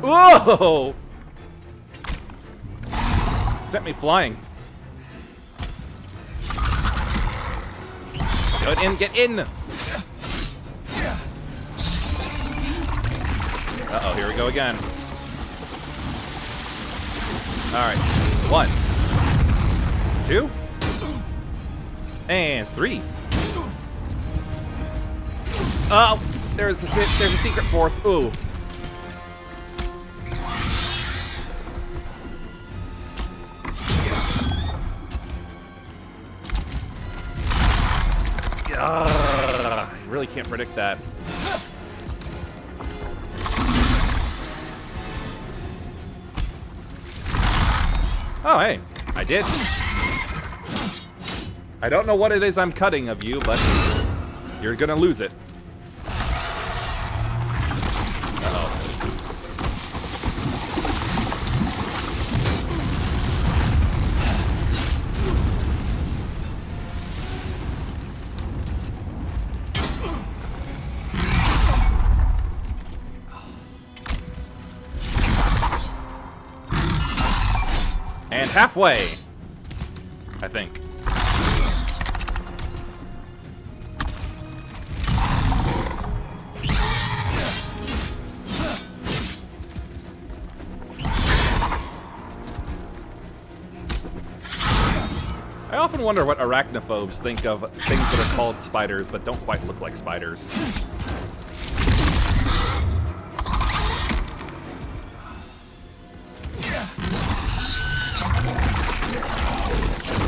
Whoa! Sent me flying. Get in, get in! Uh-oh, here we go again. Alright. 1, 2, and 3. Oh, there's a secret 4th. Ooh. I really can't predict that. Oh, hey, I did. I don't know what it is I'm cutting of you, but you're gonna lose it. Uh-oh. And halfway, I think. I often wonder what arachnophobes think of things that are called spiders but don't quite look like spiders.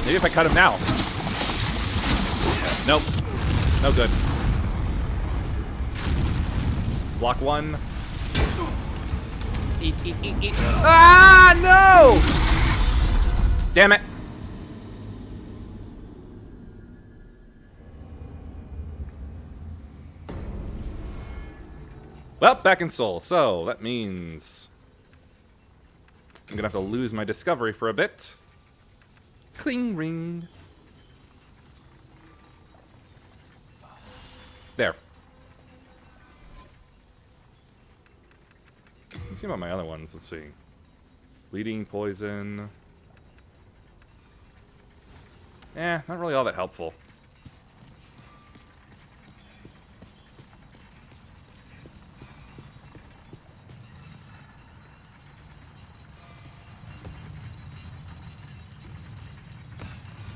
Maybe if I cut him now. Nope. No good. Block one. Eat, eat, eat, eat. Ah, no! Damn it. Well, back in Soul. So, that means I'm gonna have to lose my discovery for a bit. Cling ring. There. Let's see about my other ones. Let's see. Bleeding, poison. Not really all that helpful.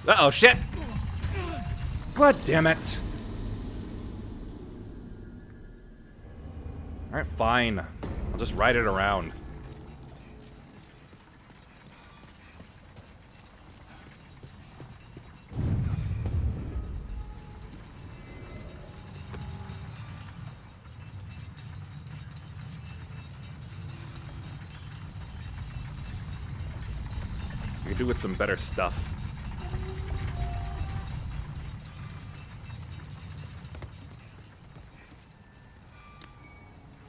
Uh-oh, shit! God damn it. Alright, fine. I'll just ride it around. We could do with some better stuff.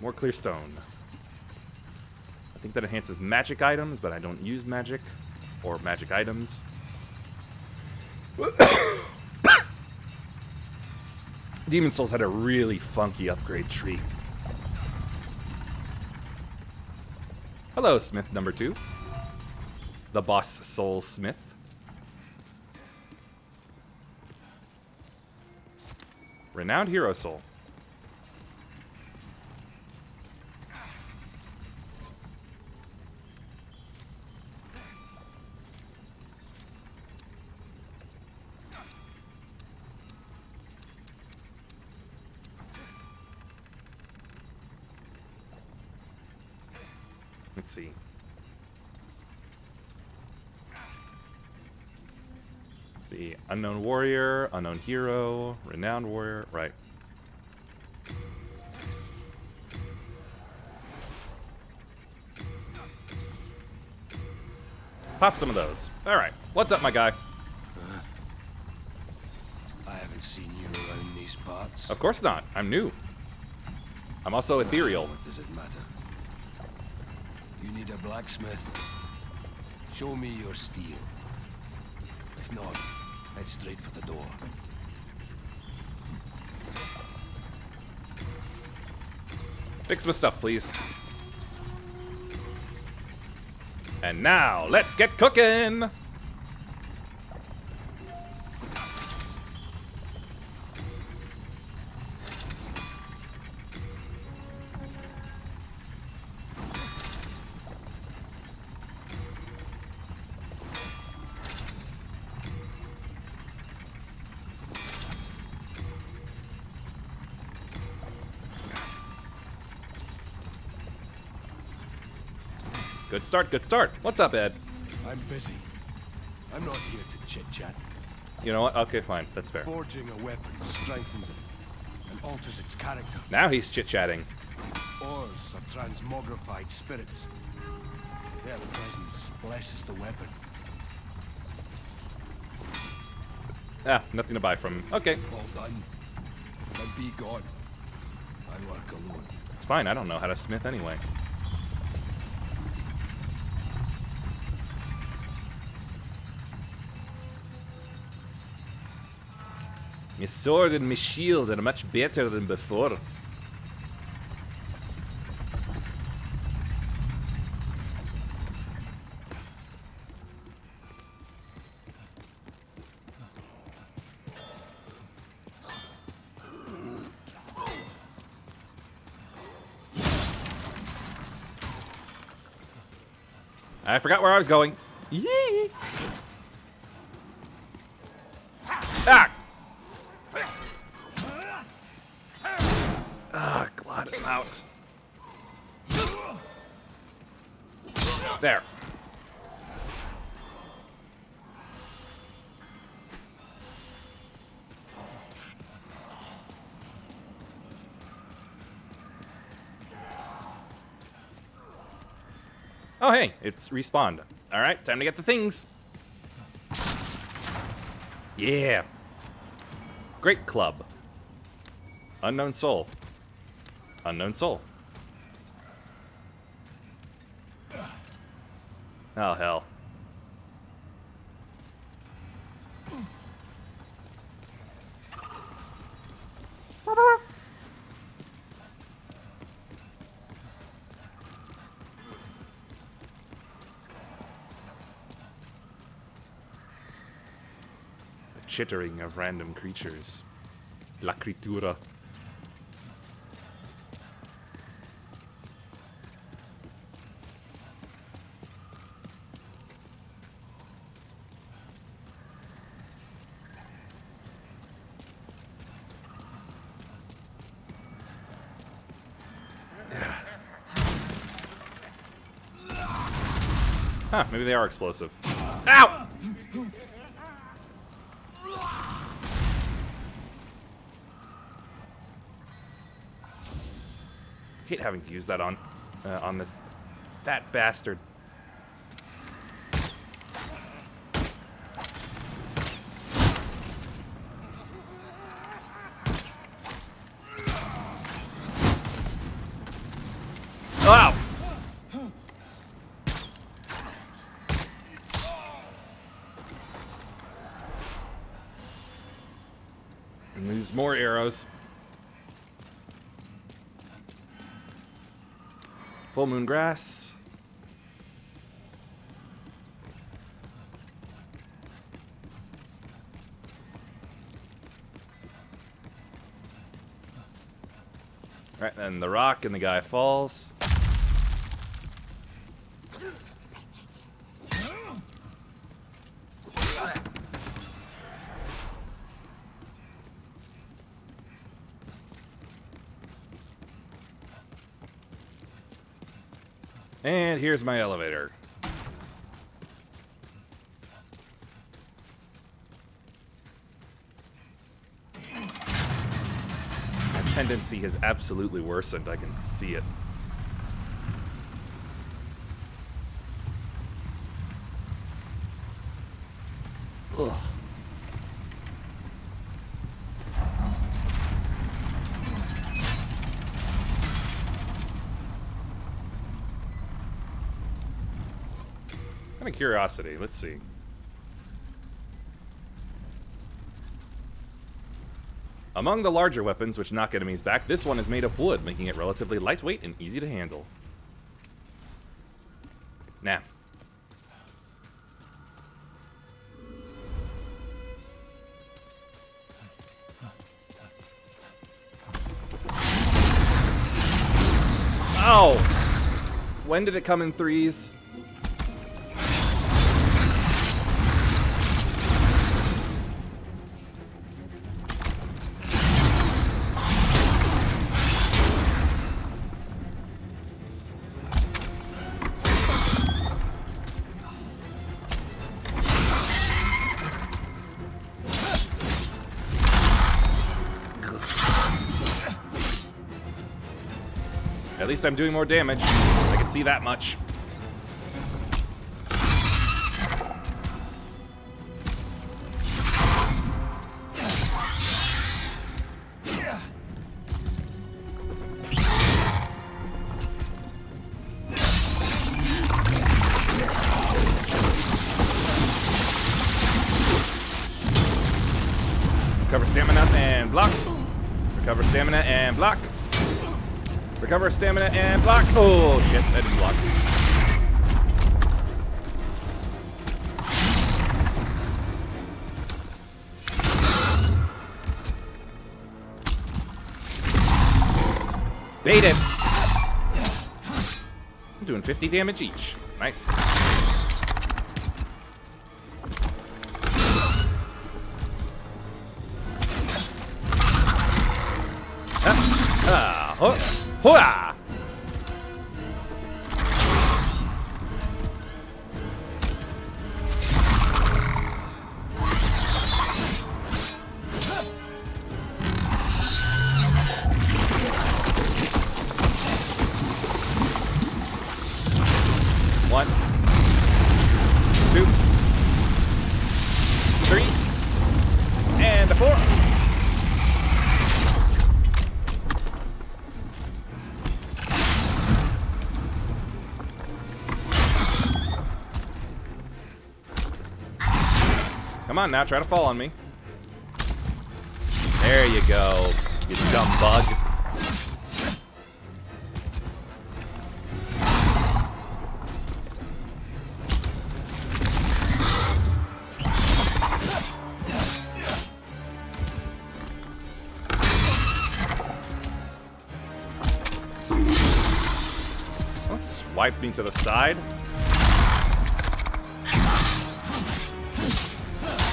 More clear stone. I think that enhances magic items, but I don't use magic or magic items. Demon Souls had a really funky upgrade tree. Hello, Smith number 2. The boss soul smith. Renowned hero soul. Let's see. Let's see. Unknown warrior, unknown hero, renowned warrior. Right. Pop some of those. All right. What's up, my guy? I haven't seen you around these parts. Of course not. I'm new. I'm also ethereal. What does it matter? You need a blacksmith. Show me your steel. If not, head straight for the door. Fix my stuff, please. And now, let's get cooking! Good start, good start. What's up, Ed? I'm busy. I'm not here to chit-chat. You know what? Okay, fine. That's fair. Forging a weapon strengthens it and alters its character. Now he's chit-chatting. Ores are transmogrified spirits. Their presence blesses the weapon. Ah, nothing to buy from him. Okay, All done. Now be gone. I work alone. it's fine. I don't know how to smith anyway. My sword and my shield are much better than before. I forgot where I was going. Yee! Ah! Ah, glad I'm out. There. Oh, hey, it's respawned. All right, time to get the things. Yeah. Great club. Unknown soul. Unknown soul. Oh, hell. The chittering of random creatures. La critura. Huh, maybe they are explosive. Ow! Hate having to use that on this fat bastard. Ow! And these more arrows. Full moon grass. Right, then the rock and the guy falls. And here's my elevator. My tendency has absolutely worsened. I can see it. Ugh. Kind of curiosity. Let's see. Among the larger weapons which knock enemies back, this one is made of wood, making it relatively lightweight and easy to handle. Nah. Oh! When did it come in threes? At least I'm doing more damage. I can see that much. Recover stamina and block. Recover stamina and block. Recover stamina and block. Oh shit, that didn't block. Bait it. I'm doing 50 damage each. Nice. Hooah! One. 3. And a 4. Come on now, try to fall on me. There you go, you dumb bug. Don't swipe me to the side.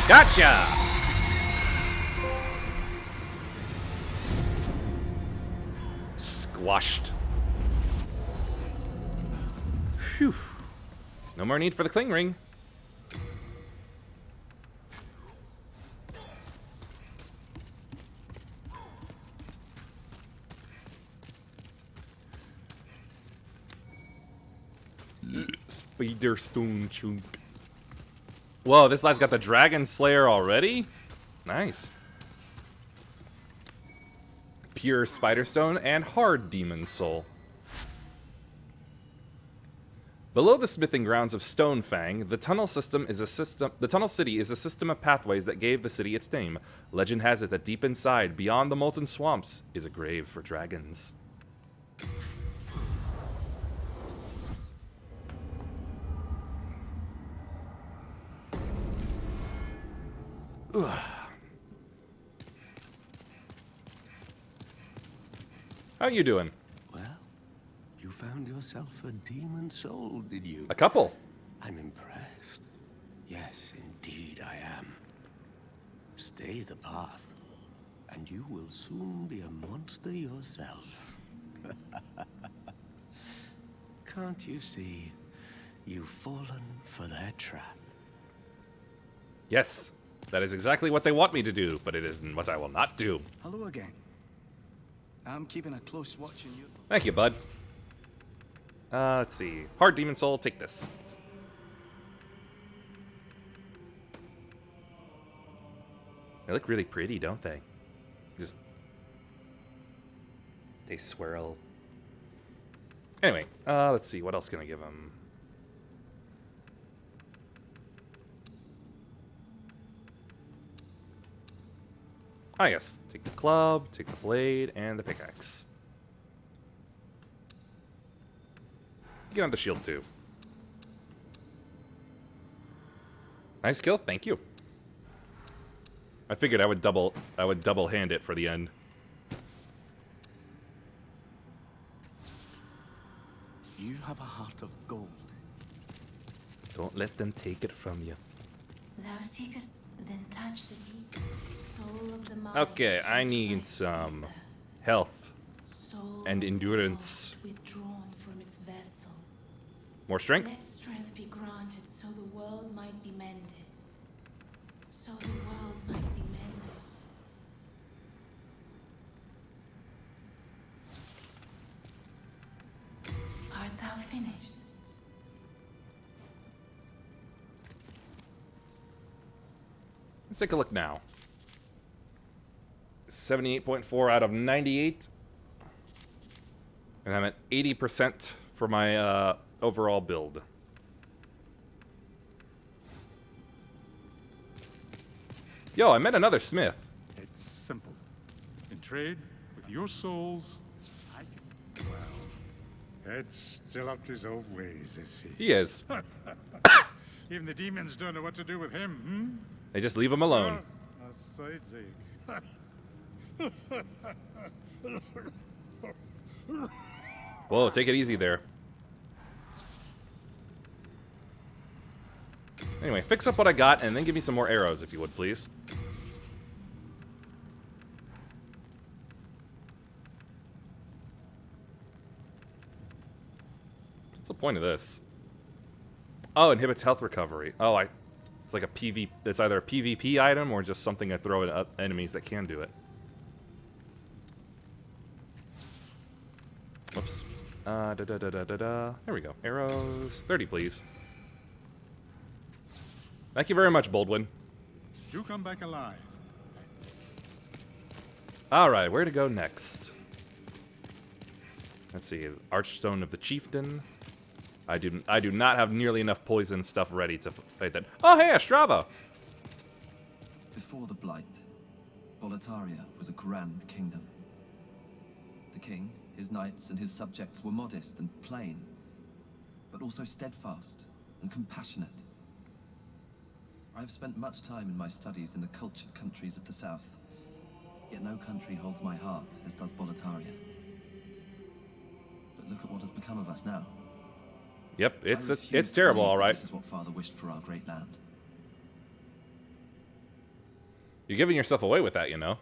Gotcha! Squashed. Phew. No more need for the cling ring. Spider stone chunk. Whoa, this lad's got the Dragon Slayer already? Nice. Pure Spider Stone and Hard Demon Soul. Below the smithing grounds of Stonefang, the tunnel city is a system of pathways that gave the city its name. Legend has it that deep inside, beyond the molten swamps, is a grave for dragons. Ugh. How you doing? Well, you found yourself a demon soul, did you? A couple. I'm impressed. Yes, indeed I am. Stay the path, and you will soon be a monster yourself. Can't you see? You've fallen for their trap. Yes, that is exactly what they want me to do, but it isn't what I will not do. Hello again. I'm keeping a close watch on you. Thank you, bud. Let's see. Hard Demon Soul, take this. They look really pretty, don't they? Just... they swirl. Anyway, let's see. What else can I give them? Ah, yes. Take the club, take the blade, and the pickaxe. Get on the shield, too. Nice kill, thank you. I figured I would double hand it for the end. You have a heart of gold. Don't let them take it from you. Thou seekest, then touch the deep soul of the mind. Okay, I need some health Soul and endurance. withdrawn from its vessel. More strength? Let strength be granted so the world might be mended. So the world might be mended. Art thou finished? Let's take a look now. 78.4 out of 98. And I'm at 80% for my overall build. Yo, I met another smith. It's simple. In trade, with your souls, I can... Well, Ed's still up to his old ways, is he? He is. Even the demons don't know what to do with him, They just leave him alone. A side zig. Whoa, take it easy there. Anyway, fix up what I got and then give me some more arrows if you would, please. What's the point of this? Oh, inhibits health recovery. Oh, it's like a PV. It's either a PvP item or just something I throw at enemies that can do it. Whoops. There we go. Arrows. 30, please. Thank you very much, Boldwin. you come back alive, Alright, where to go next? Let's see. Archstone of the Chieftain. I do not have nearly enough poison stuff ready to fight that. Oh, hey, Astrava! Before the Blight, Boletaria was a grand kingdom. The king, his knights, and his subjects were modest and plain, but also steadfast and compassionate. I have spent much time in my studies in the cultured countries of the south, yet no country holds my heart as does Boletaria. But look at what has become of us now. Yep, I refuse it's to terrible, believe that alright. This is what Father wished for our great land. You're giving yourself away with that, you know.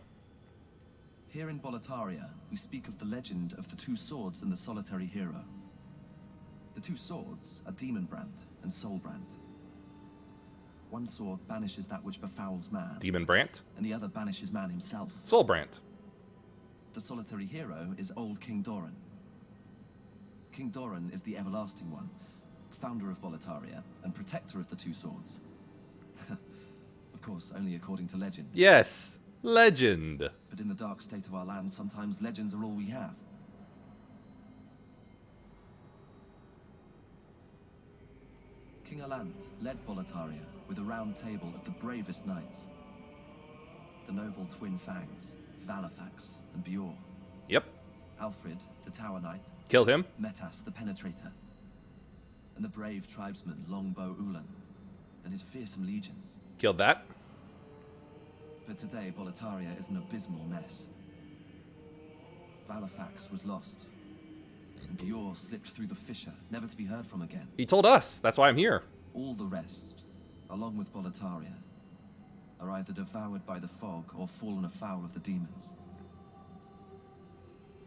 Here in Boletaria, we speak of the legend of the two swords and the solitary hero. The two swords are Demonbrand and Soulbrand. One sword banishes that which befouls man, Demon Brant. and the other banishes man himself. Soul Brant. The solitary hero is old King Doran. King Doran is the everlasting one, founder of Boletaria and protector of the two swords. Of course, only according to legend. Yes, legend. But in the dark state of our land, sometimes legends are all we have. King Alant led Boletaria with a round table of the bravest knights. The noble twin Fangs, Valifax and Bjor. Yep, Alfred, the Tower Knight. killed him. Metas, the Penetrator. And the brave tribesman Longbow Ulan and his fearsome legions. Killed that. But today, Boletaria is an abysmal mess. Valifax was lost, and Bjor slipped through the fissure, never to be heard from again. He told us. That's why I'm here. All the rest, along with Boletaria, are either devoured by the fog or fallen afoul of the demons.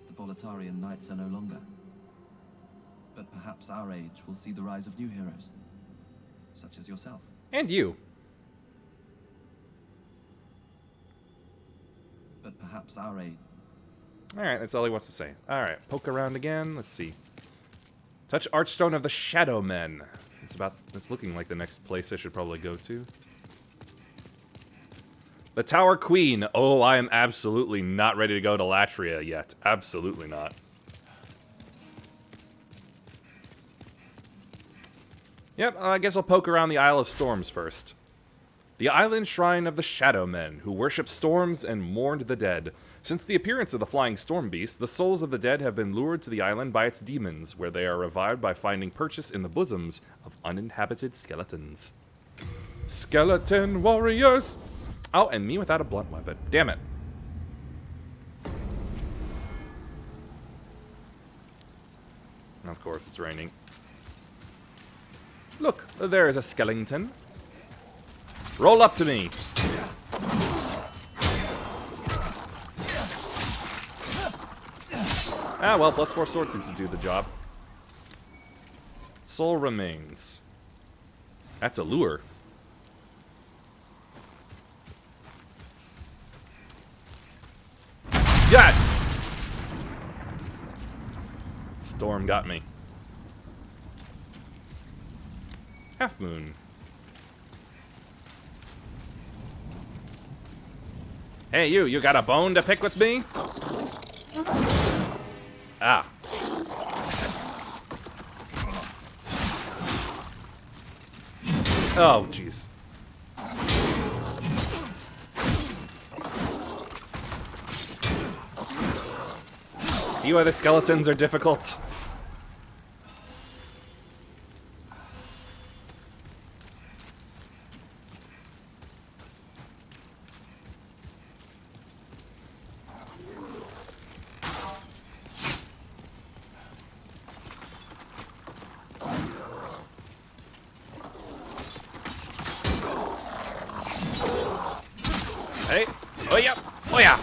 The Boletarian knights are no longer. But perhaps our age will see the rise of new heroes, such as yourself. And you. But perhaps our age... Alright, that's all he wants to say. Alright, poke around again. Let's see. Touch Archstone of the Shadow Men. It's looking like the next place I should probably go to. The Tower Queen. Oh, I am absolutely not ready to go to Latria yet. Absolutely not. Yep, I guess I'll poke around the Isle of Storms first. The island shrine of the Shadow Men, who worship storms and mourned the dead. Since the appearance of the flying storm beast, the souls of the dead have been lured to the island by its demons, where they are revived by finding purchase in the bosoms of uninhabited skeletons. Skeleton warriors! Oh, and me without a blunt weapon. Damn it. And of course, it's raining. Look, there is a skeleton. Roll up to me. Ah, well, +4 sword seems to do the job. Soul remains. That's a lure. God! Storm got me. Half Moon. Hey, you got a bone to pick with me? Ah. Oh, jeez. See why the skeletons are difficult? Hey, oh yeah, oh yeah.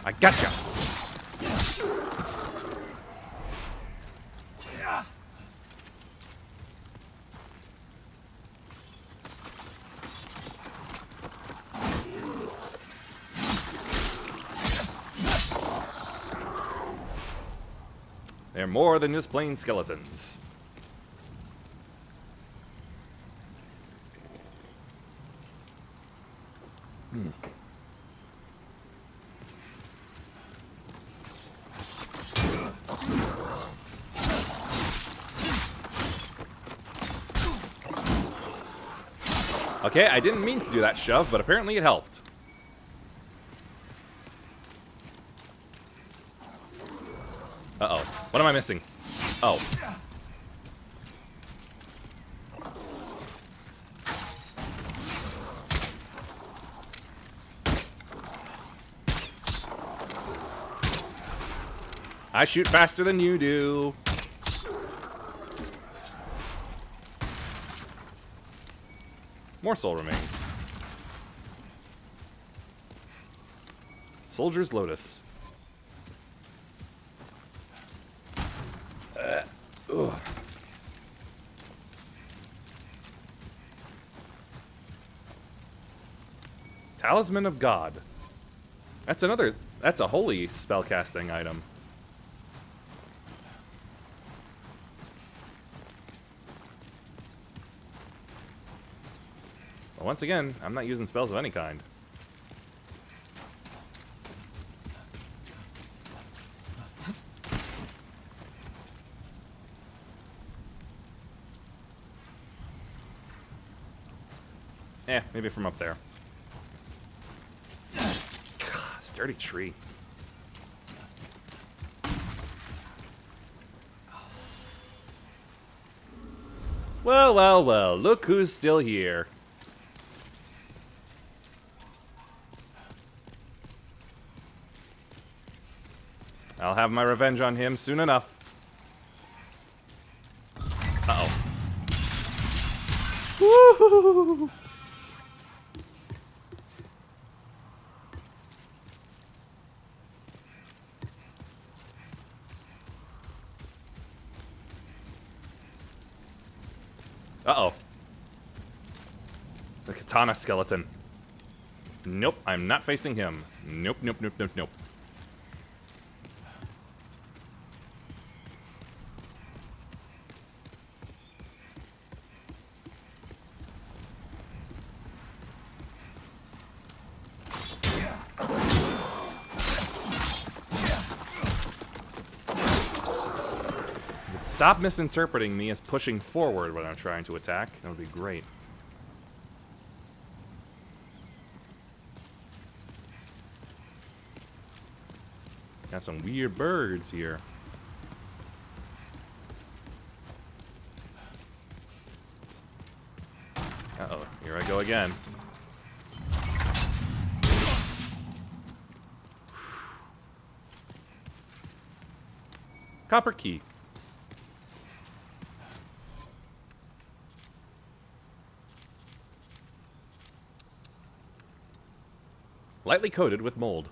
I gotcha. They're more than just plain skeletons. Okay, I didn't mean to do that shove, but apparently it helped. Uh-oh. What am I missing? Oh. I shoot faster than you do. More soul remains. Soldier's Lotus. Ugh. Talisman of God. That's a holy spellcasting item. But once again, I'm not using spells of any kind. Maybe from up there. Sturdy tree. Well, well, well. Look who's still here. I'll have my revenge on him soon enough. Uh-oh. Woo-hoo-hoo-hoo. Uh-oh. The katana skeleton. Nope, I'm not facing him. Nope, nope, nope, nope, nope. Stop misinterpreting me as pushing forward when I'm trying to attack. That would be great. Got some weird birds here. Uh-oh, here I go again. Copper key. Lightly coated with mold.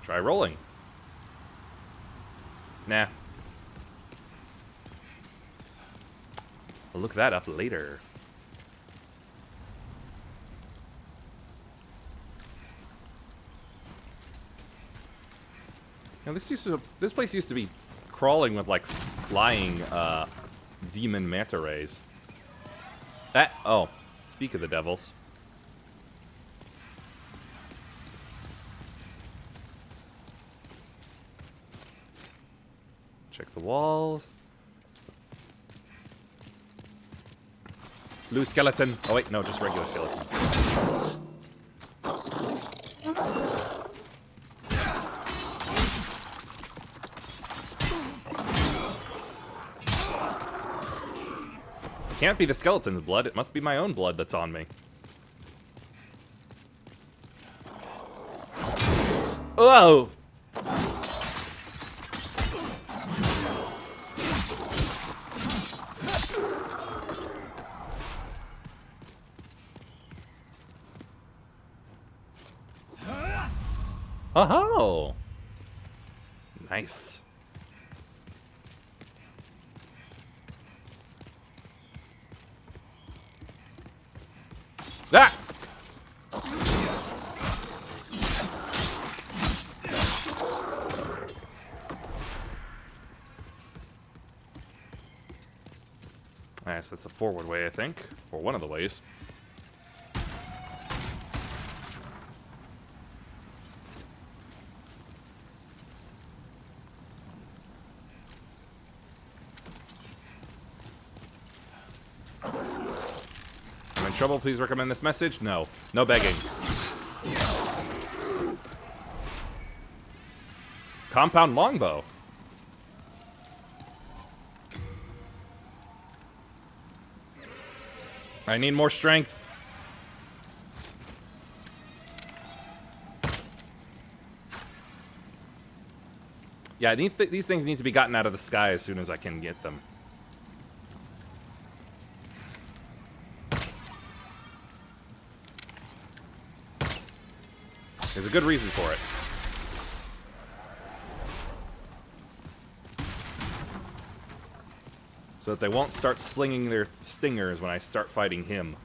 Try rolling. Nah. I'll look that up later. Now this place used to be crawling with like flying demon manta rays. Oh, speak of the devils. Check the walls. Blue skeleton. Oh wait, no, just regular skeleton. Can't be the skeleton's blood. It must be my own blood that's on me. Whoa! Oh! Nice. Ah! Nice, that's the forward way, I think. Or one of the ways. I'm in trouble, please recommend this message? No. No begging. Compound longbow. I need more strength. Yeah, these things need to be gotten out of the sky as soon as I can get them. There's a good reason for it. So that they won't start slinging their stingers when I start fighting him.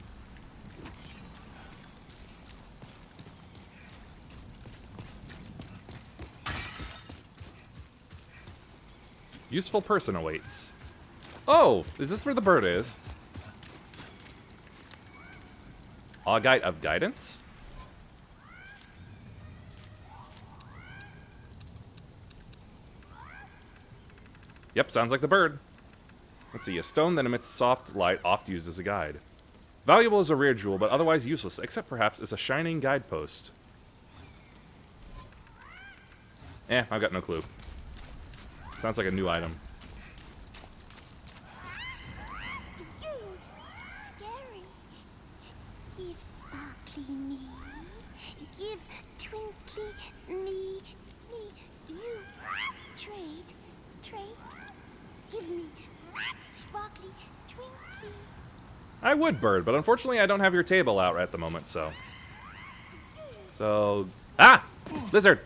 Useful person awaits. Oh, is this where the bird is? Augite of Guidance? Yep, sounds like the bird. Let's see, a stone that emits soft light, oft used as a guide. Valuable as a rare jewel, but otherwise useless, except perhaps as a shining guidepost. I've got no clue. Sounds like a new item. Scary. Give sparkly me. Give twinkly me. You. Trade. Give me sparkly, twinkly. I would, bird, but unfortunately I don't have your table out at the moment, so... Ah! Lizard!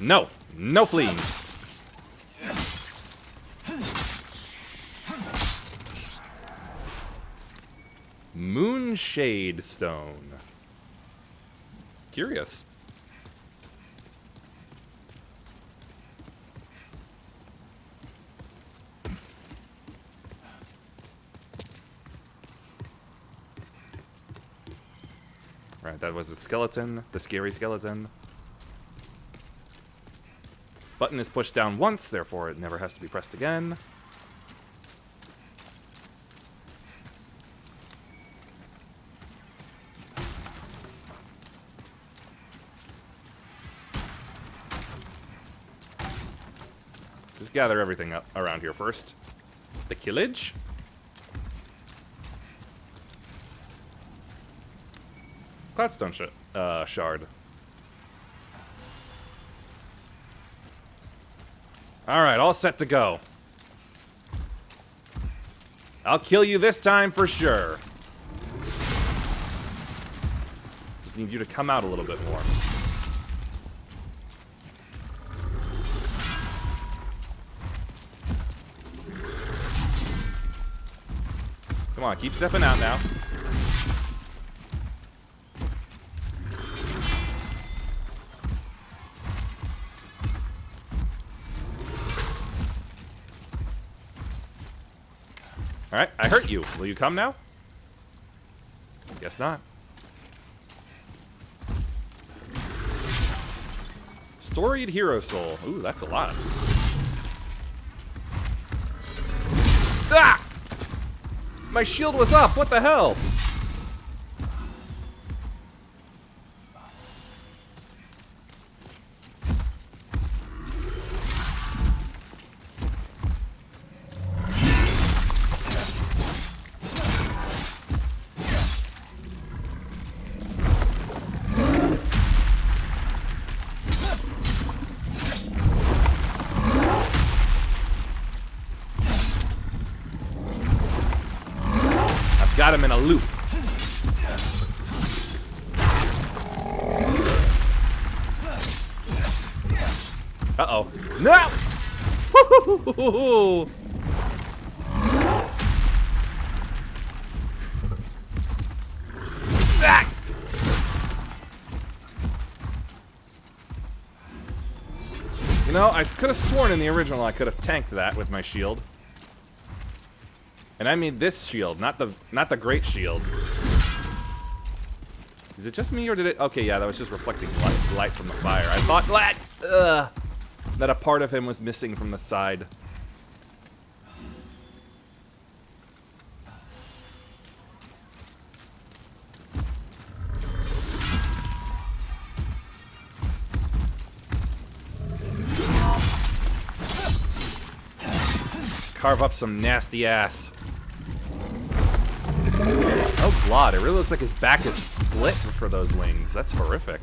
No! No fleeing! Moonshade Stone. Curious. Right, that was the skeleton, the scary skeleton. Button is pushed down once, therefore it never has to be pressed again. Just gather everything up around here first. The killage? Cloudstone shard. Alright, all set to go. I'll kill you this time for sure. Just need you to come out a little bit more. Come on, keep stepping out now. Alright, I hurt you. Will you come now? Guess not. Storied Hero Soul. Ooh, that's a lot. Ah! My shield was up! What the hell? Got him in a loop. Uh-oh. No! You know, I could have sworn in the original I could have tanked that with my shield. And I mean this shield, not the great shield. Is it just me, or did it... Okay, yeah, that was just reflecting light from the fire. I thought that a part of him was missing from the side. Carve up some nasty ass. Oh god, it really looks like his back is split for those wings. That's horrific.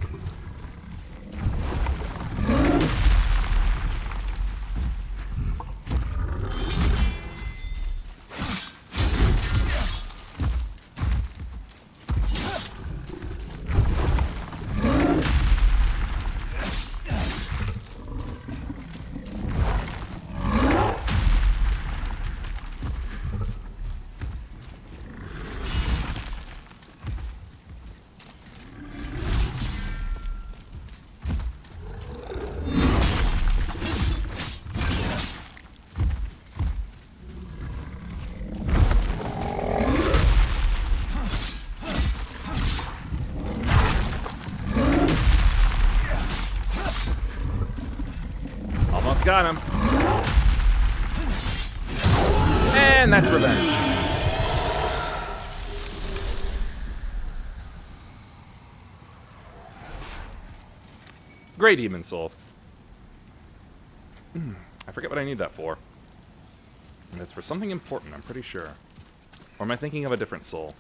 Got him. And that's revenge. Great Demon Soul. I forget what I need that for. And it's for something important, I'm pretty sure. Or am I thinking of a different soul?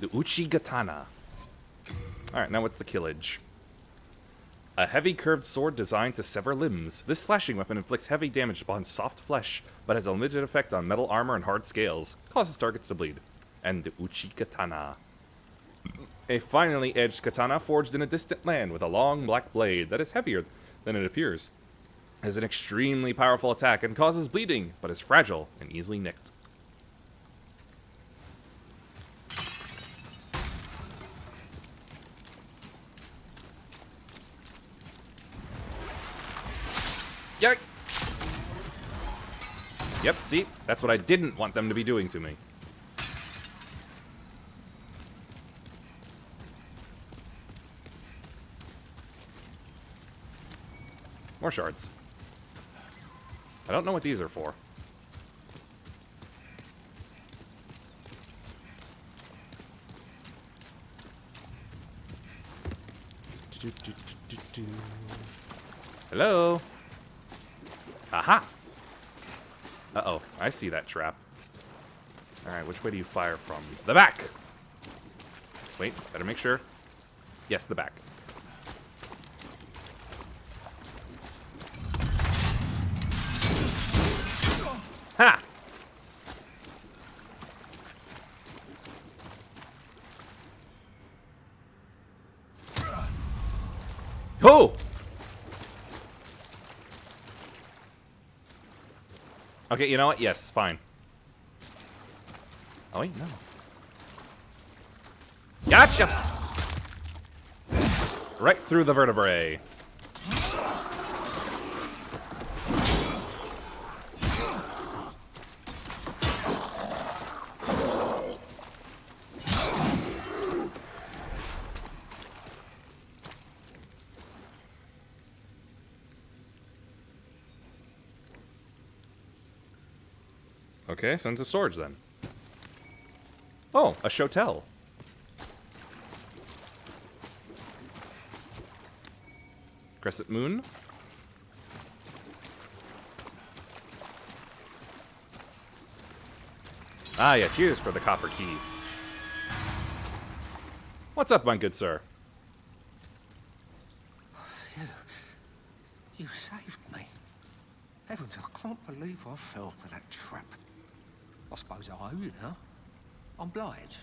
The Uchigatana. Alright, now what's the killage? A heavy curved sword designed to sever limbs. This slashing weapon inflicts heavy damage upon soft flesh, but has a limited effect on metal armor and hard scales. Causes targets to bleed. And the Uchigatana. A finely edged katana forged in a distant land with a long black blade that is heavier than it appears. Has an extremely powerful attack and causes bleeding, but is fragile and easily nicked. Yikes! Yep, see? That's what I didn't want them to be doing to me. More shards. I don't know what these are for. Hello? Aha! Uh-oh, I see that trap. Alright, which way do you fire from? The back! Wait, better make sure. Yes, the back. Ha! Oh! Okay, you know what? Yes, fine. Oh, wait, no. Gotcha! Right through the vertebrae. Okay, send to storage then. Oh, a shotel. Crescent moon. Ah, yes, here's for the copper key. What's up, my good sir? You saved me. Heavens, I can't believe I fell for that trap. I suppose I owe you now. I'm Blige,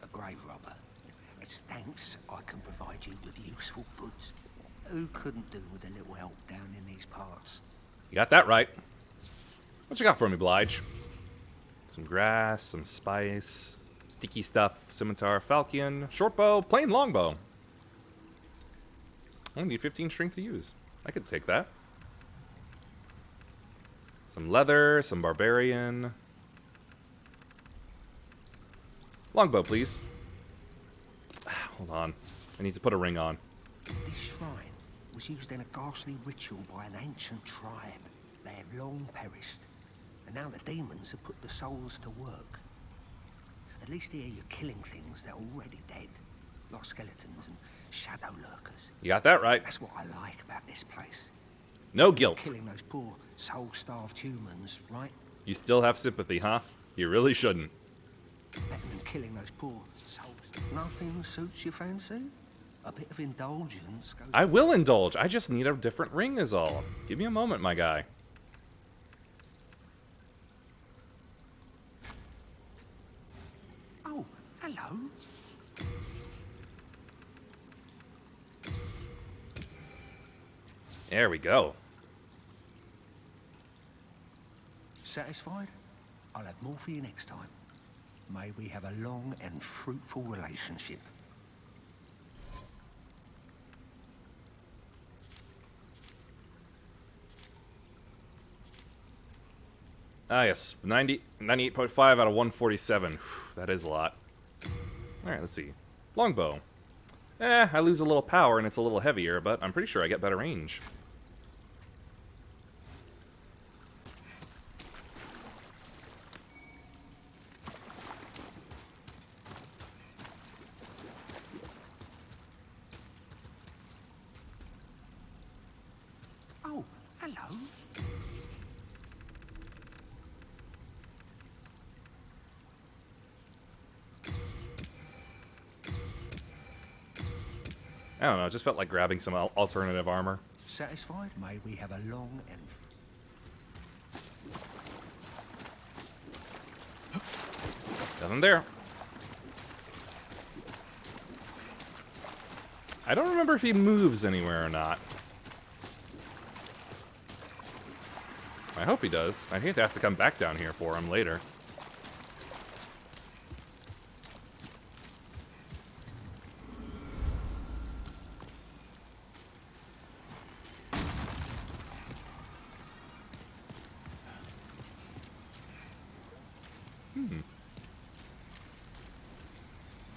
a grave robber. It's thanks I can provide you with useful goods. Who couldn't do with a little help down in these parts? You got that right. What you got for me, Blige? Some grass, some spice, sticky stuff, scimitar, falchion, short bow, plain longbow. I only need 15 strength to use. I could take that. Some leather, some barbarian. Longbow, please. Hold on. I need to put a ring on. This shrine was used in a ghastly ritual by an ancient tribe. They had long perished, and now the demons have put the souls to work. At least here you're killing things that are already dead, like skeletons and shadow lurkers. You got that right. That's what I like about this place. No guilt. Killing those poor, soul-starved humans, right? You still have sympathy, huh? You really shouldn't. Better than killing those poor souls. Nothing suits your fancy? A bit of indulgence goes... I will indulge. I just need a different ring is all. Give me a moment, my guy. Oh, hello. There we go. Satisfied? I'll have more for you next time. May we have a long and fruitful relationship. Ah, yes. 98.5 out of 147. Whew, that is a lot. Alright, let's see. Longbow. I lose a little power and it's a little heavier, but I'm pretty sure I get better range. Oh, hello. I don't know, it just felt like grabbing some alternative armor. Satisfied? May we have a long and... Nothing there. I don't remember if he moves anywhere or not. I hope he does. I hate to have to come back down here for him later.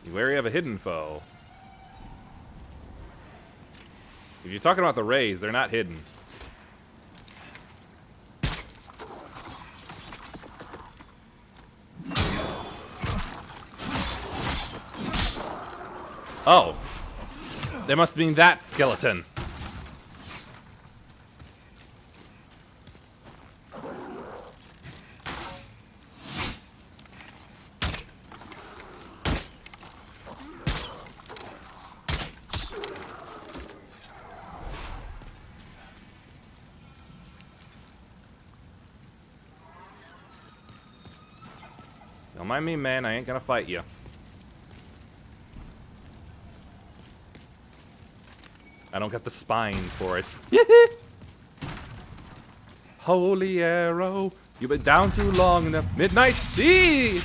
Be wary of a hidden foe. If you're talking about the rays, they're not hidden. Oh. They must mean that skeleton. Don't mind me, man. I ain't gonna fight you. I don't get the spine for it. Holy arrow, you've been down too long in the midnight sea!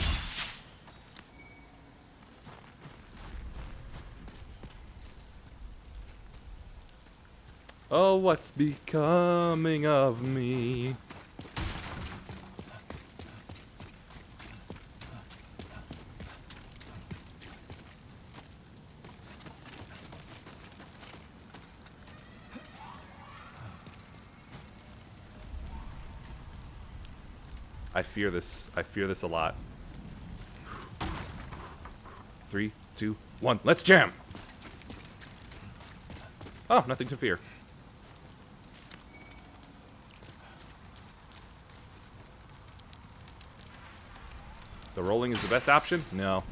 Oh, what's becoming of me? I fear this. I fear this a lot. 3, 2, 1. Let's jam! Oh, nothing to fear. The rolling is the best option? No.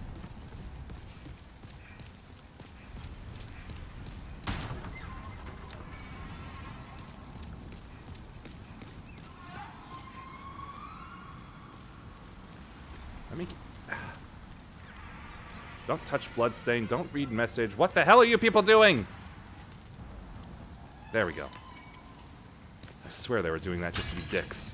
Let me... Don't touch bloodstain. Don't read message. What the hell are you people doing? There we go. I swear they were doing that just to be dicks.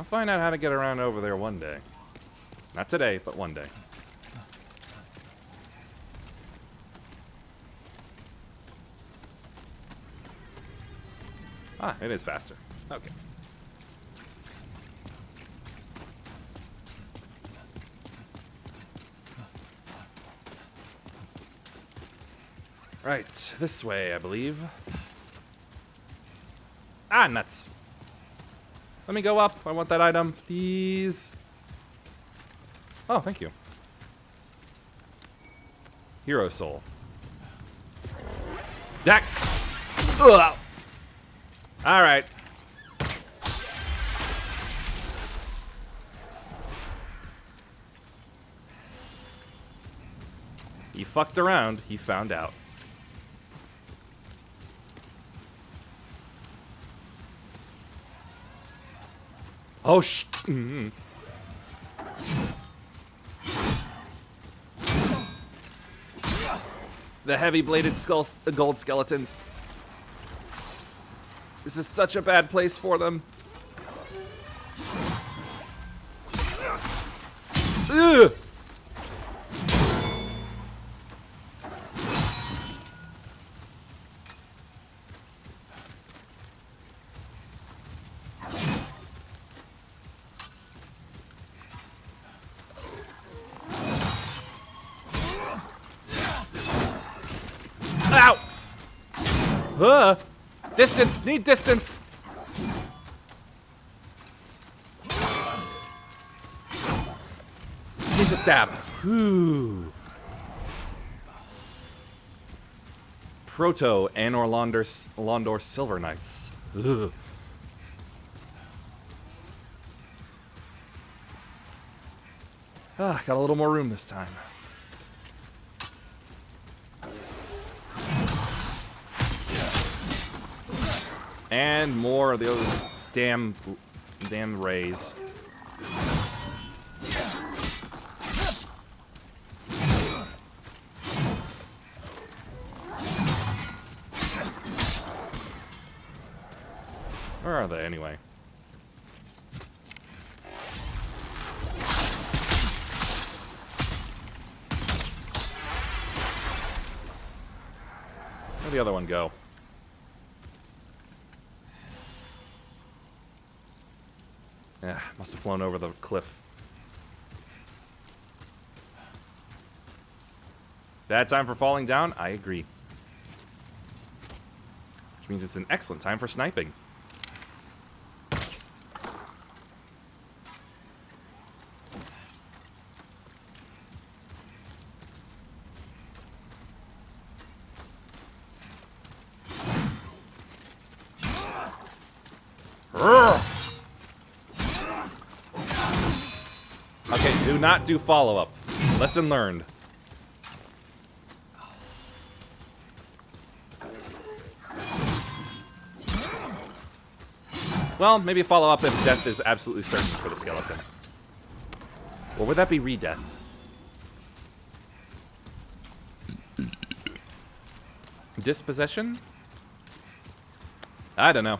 I'll find out how to get around over there one day. Not today, but one day. Ah, it is faster. Okay. Right, this way, I believe. Ah, nuts. Let me go up. I want that item, please. Oh, thank you. Hero soul. That. Ugh. All right. He fucked around. He found out. Oh, The heavy-bladed gold skeletons. This is such a bad place for them. Ugh! Ow! Distance! Need distance! Needs a stab. Whew. Proto Anor Londor Silver Knights. Ugh. Ah, got a little more room this time. And more of those damn rays. Where are they anyway? Where'd the other one go? Yeah, must have flown over the cliff. Bad time for falling down? I agree. Which means it's an excellent time for sniping. Okay, do not do follow-up. Lesson learned. Well, maybe follow up if death is absolutely certain for the skeleton. Or would that be re-death? Dispossession? I don't know.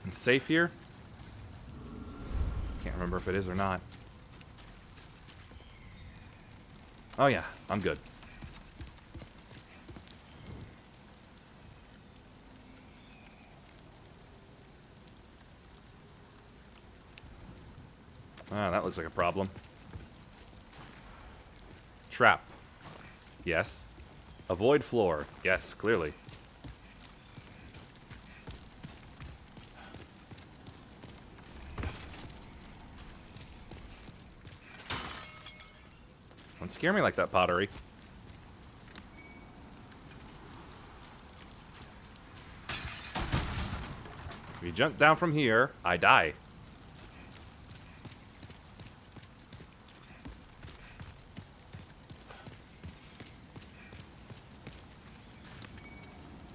And safe here? Can't remember if it is or not. Oh yeah, I'm good. Ah, that looks like a problem. Trap. Yes. Avoid floor. Yes, clearly. Don't scare me like that, pottery. If you jump down from here, I die.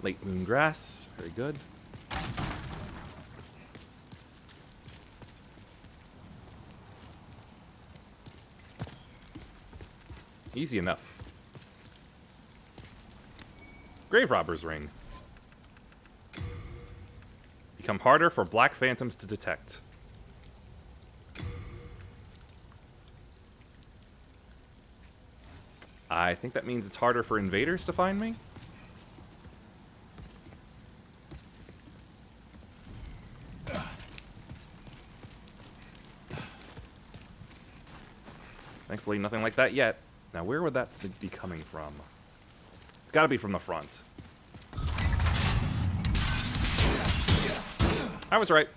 Late moon grass, very good. Easy enough. Grave robber's ring. Become harder for black phantoms to detect. I think that means it's harder for invaders to find me. Thankfully, nothing like that yet. Now, where would that be coming from? It's got to be from the front. I was right.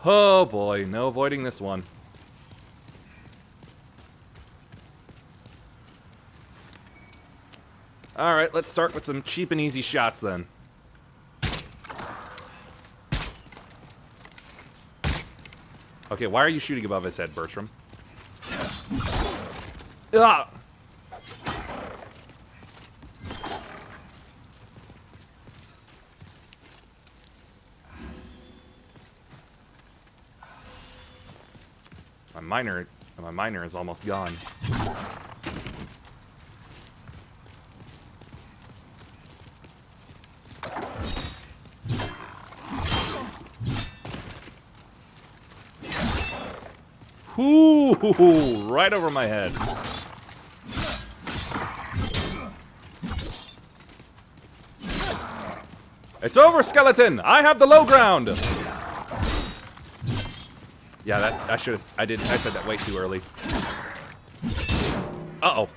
Oh boy, no avoiding this one. Alright, let's start with some cheap and easy shots then. Okay, why are you shooting above his head, Bertram? Ah! My miner is almost gone. Ooh, right over my head. It's over, skeleton! I have the low ground! Yeah, I said that way too early. Uh-oh.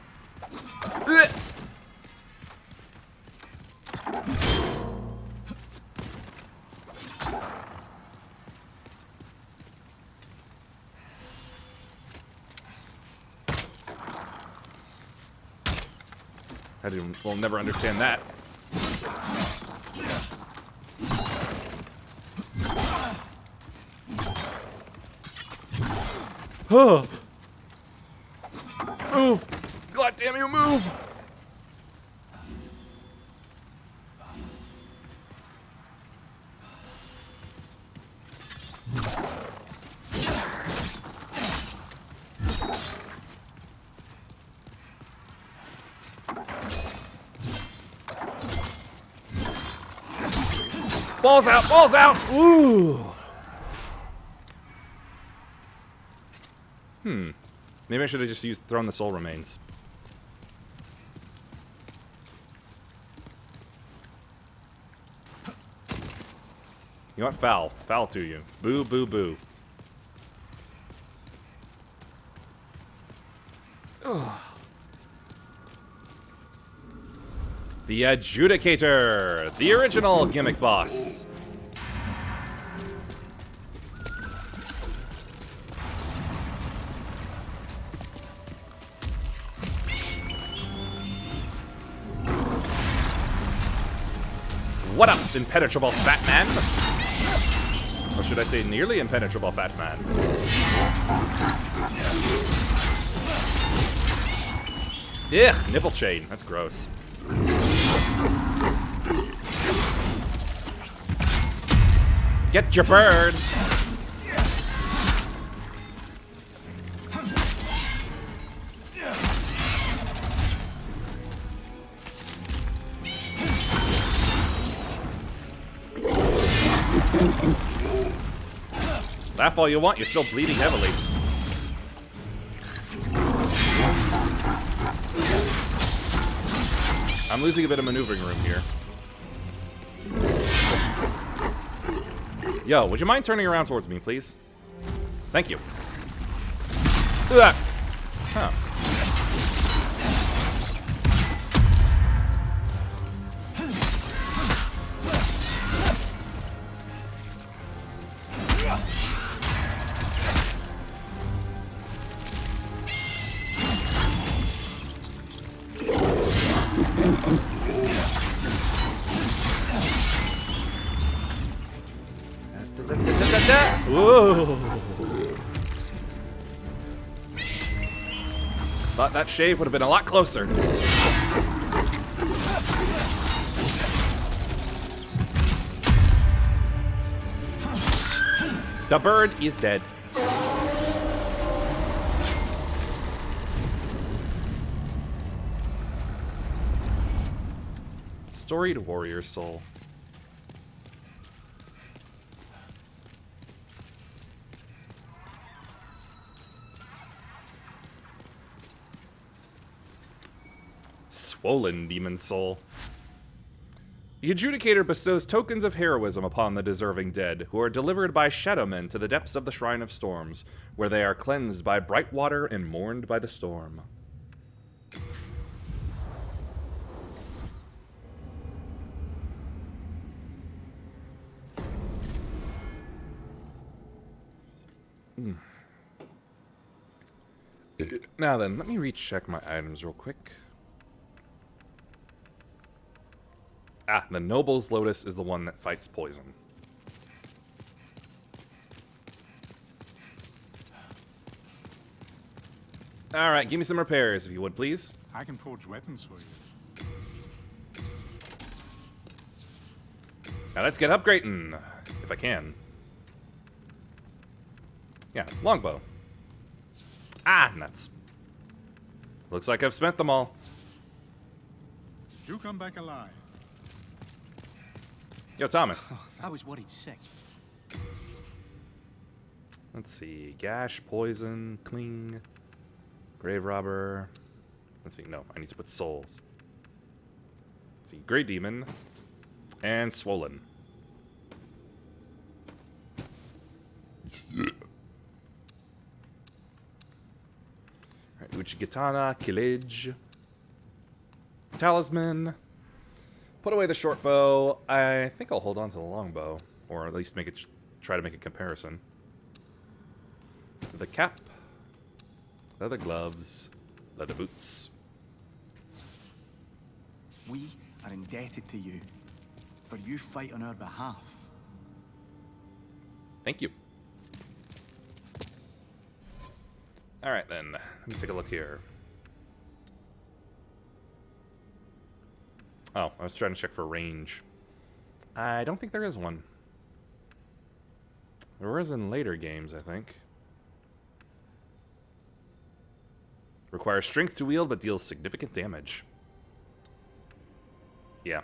We'll never understand that. Huh. Move! God damn you, move! Balls out! Balls out! Ooh! Maybe I should have just thrown the soul remains. You know what? Foul. Foul to you. Boo, boo, boo. Ugh. The Adjudicator! The original gimmick boss. What up, impenetrable fat man? Or should I say nearly impenetrable fat man? Ugh, nipple chain. That's gross. Get your bird! Laugh all you want, you're still bleeding heavily. I'm losing a bit of maneuvering room here. Yo, would you mind turning around towards me, please? Thank you. Ugh. Huh. Whoa. Thought that shave would have been a lot closer. The bird is dead. Storied warrior soul. Swollen demon soul. The adjudicator bestows tokens of heroism upon the deserving dead, who are delivered by shadowmen to the depths of the Shrine of Storms, where they are cleansed by bright water and mourned by the storm. Now then, let me recheck my items real quick. Ah, the Noble's Lotus is the one that fights poison. Alright, give me some repairs, if you would, please. I can forge weapons for you. Now let's get upgrading, if I can. Yeah, longbow. Ah, nuts. Looks like I've spent them all. You come back alive. Yo, Thomas. I was worried sick. Let's see. Gash, poison, cling, grave robber. Let's see. No, I need to put souls. Let's see. Grey demon and swollen. Alright, Uchigitana, Killage, Talisman. Put away the short bow. I think I'll hold on to the longbow, or at least make it try to make a comparison. The cap, leather gloves, leather boots. We are indebted to you, for you fight on our behalf. Thank you. All right then, let me take a look here. Oh, I was trying to check for range. I don't think there is one. There was in later games, I think. Requires strength to wield, but deals significant damage. Yeah.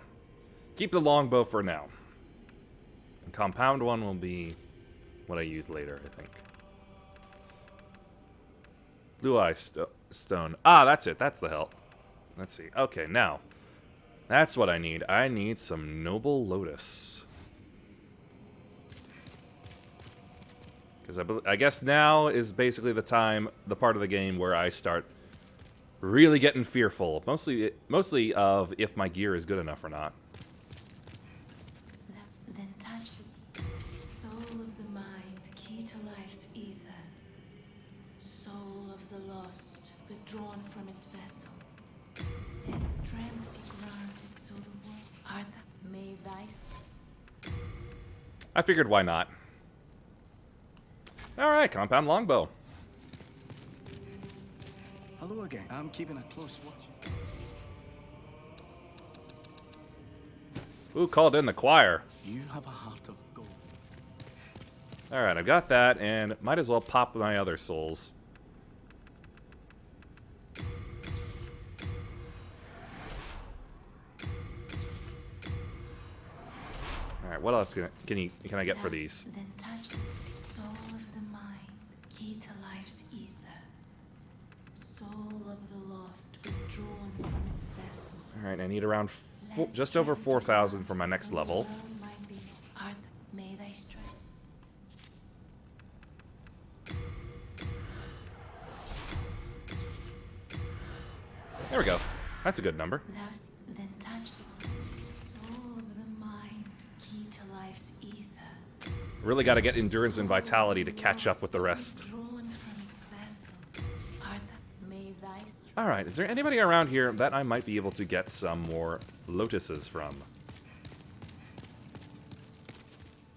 Keep the longbow for now. And compound one will be what I use later, I think. Blue eye stone. Ah, that's it. That's the help. Let's see. Okay, now. That's what I need. I need some Noble Lotus. Because I guess now is basically the part of the game where I start really getting fearful. Mostly of if my gear is good enough or not. Then touch the soul of the mind, key to life's ether. Soul of the lost, withdrawn from its vessel. Let strength be granted, so the world art thou, may thy. I figured why not. Alright, compound longbow. Hello again. I'm keeping a close watch. Who called in the choir? You have a heart of gold. Alright, I've got that, and might as well pop my other souls. Alright, what else can I get for these? Then touch the soul of the mind, key to life's ether. Soul of the lost, withdrawn from its vessel. Alright, I need around just over 4,000 for my next level. May thy strength. There we go. That's a good number. Then touch the soul of the mind, key to life's ether. Really got to get endurance and vitality to catch up with the rest. Drawn from its vessel. May thy strength. Alright, is there anybody around here that I might be able to get some more lotuses from?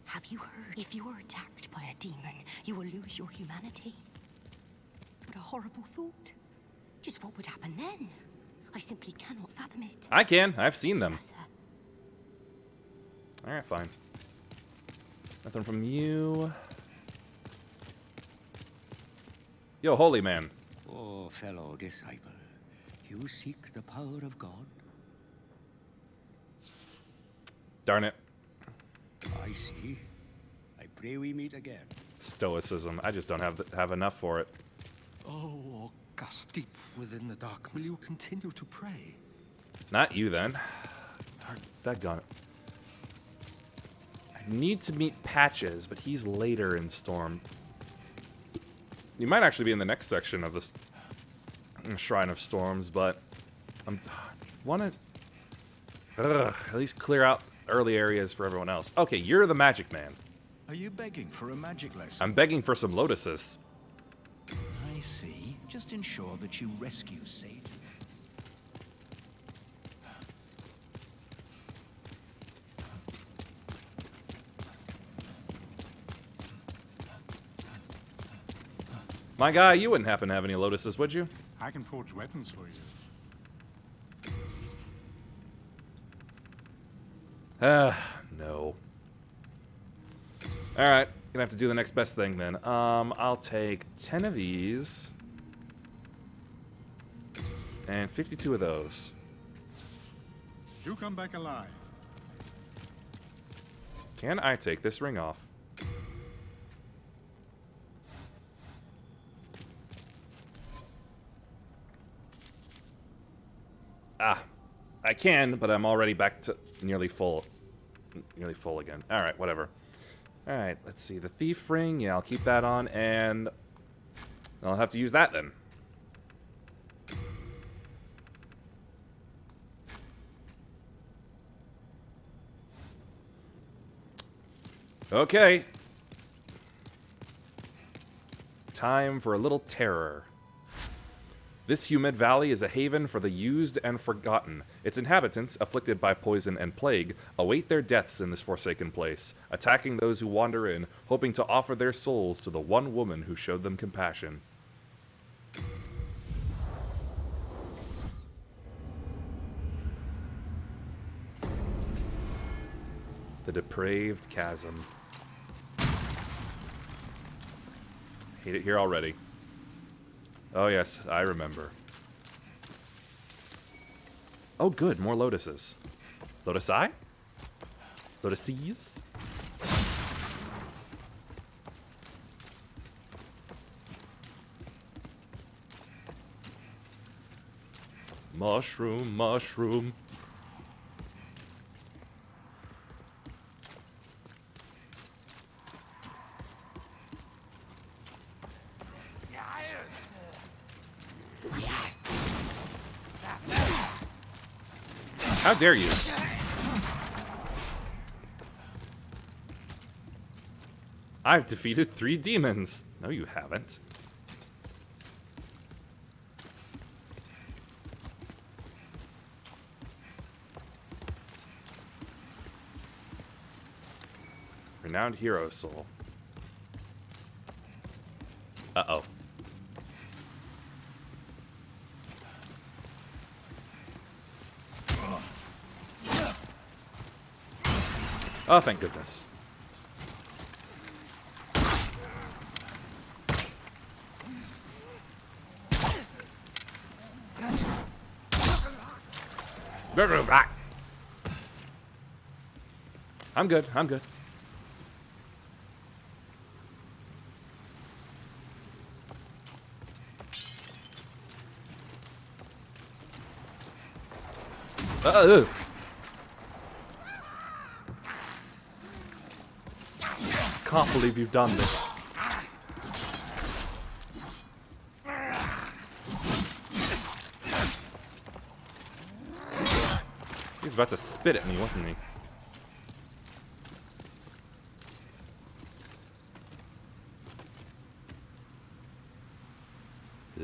Have you heard? If you are attacked by a demon, you will lose your humanity. What a horrible thought. Just what would happen then? I simply cannot fathom it. I can. I've seen them. Yes, sir. Alright, fine. Nothing from you. Yo, holy man. Oh, fellow disciple, you seek the power of God? Darn it. I see. I pray we meet again. Stoicism. I just don't have enough for it. Oh, August, deep within the dark, will you continue to pray? Not you, then. Daggone it. I need to meet Patches, but he's later in Storm. You might actually be in the next section of this Shrine of Storms, but I want to at least clear out early areas for everyone else. Okay, you're the magic man. Are you begging for a magic lesson? I'm begging for some lotuses. I see. Just ensure that you rescue safely. My guy, you wouldn't happen to have any lotuses, would you? I can forge weapons for you. No. Alright, gonna have to do the next best thing then. I'll take 10 of these. And 52 of those. You come back alive. Can I take this ring off? Ah, I can, but I'm already back to nearly full. Nearly full again. Alright, whatever. Alright, let's see. The thief ring, yeah, I'll keep that on, and I'll have to use that then. Okay. Time for a little terror. This humid valley is a haven for the used and forgotten. Its inhabitants, afflicted by poison and plague, await their deaths in this forsaken place, attacking those who wander in, hoping to offer their souls to the one woman who showed them compassion. The depraved chasm. Hate it here already. Oh yes, I remember. Oh good, more lotuses. Lotusi? Lotuses? Mushroom, mushroom. How dare you? I've defeated 3 demons. No, you haven't. Renowned hero soul. Uh-oh. Oh, thank goodness. I'm good, I'm good. Can't believe you've done this. He was about to spit at me, wasn't he?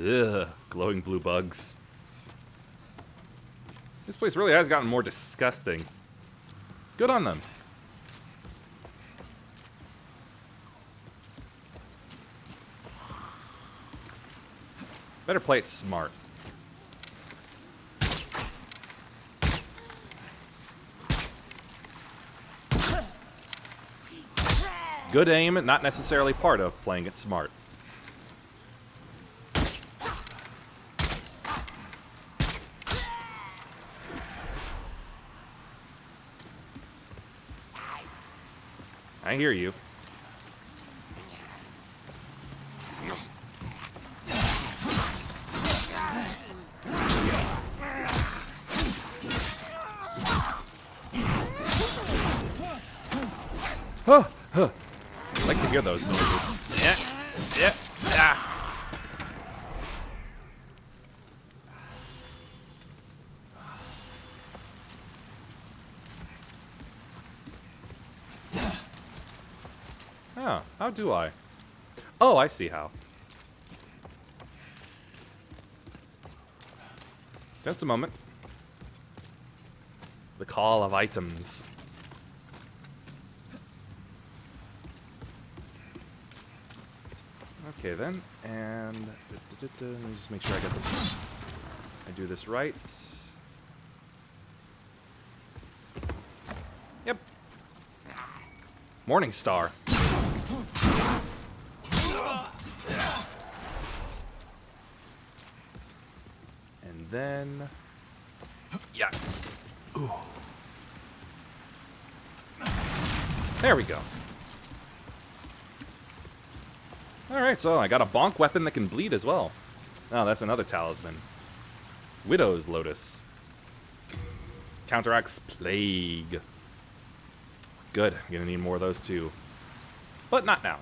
Ugh, glowing blue bugs. This place really has gotten more disgusting. Good on them. Better play it smart. Good aim, not necessarily part of playing it smart. I hear you. Huh, huh. I like to hear those noises. Yeah, yeah, ah. Oh, how do I? Oh, I see how. Just a moment. The call of items. Okay then, and let me just make sure I get this. I do this right. Yep. Morning Star. And then, yeah. Ooh. There we go. Alright, so I got a bonk weapon that can bleed as well. Oh, that's another talisman. Widow's Lotus. Counteracts Plague. Good, I'm gonna need more of those too. But not now.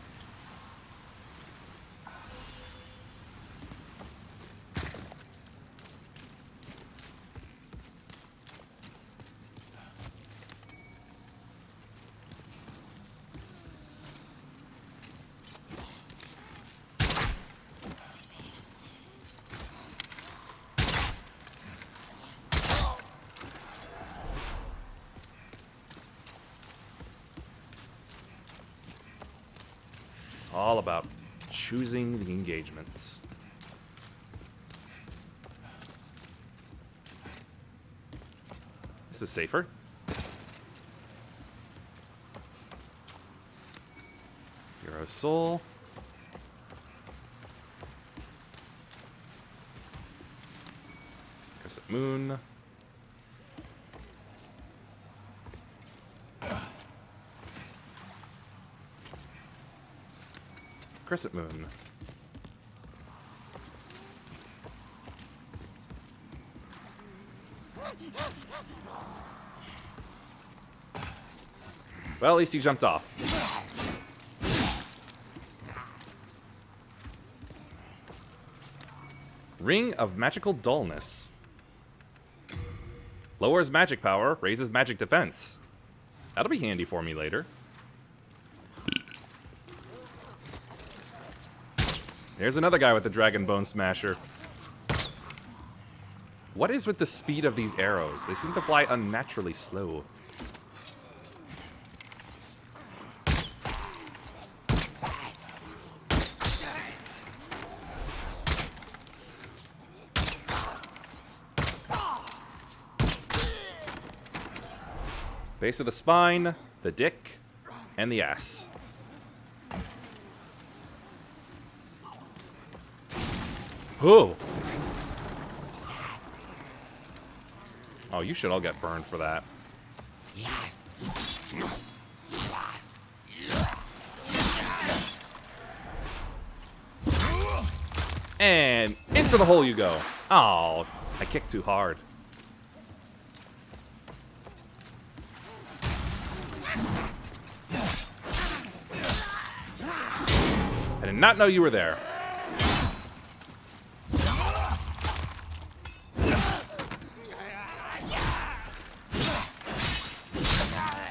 All about choosing the engagements. This is safer. Hero Soul. Crescent Moon. Crescent Moon. Well, at least he jumped off. Ring of Magical Dullness. Lowers magic power, raises magic defense. That'll be handy for me later. There's another guy with the Dragon Bone Smasher. What is with the speed of these arrows? They seem to fly unnaturally slow. Base of the spine, the dick, and the ass. Whoa! Oh, you should all get burned for that. And into the hole you go. Oh, I kicked too hard. I did not know you were there.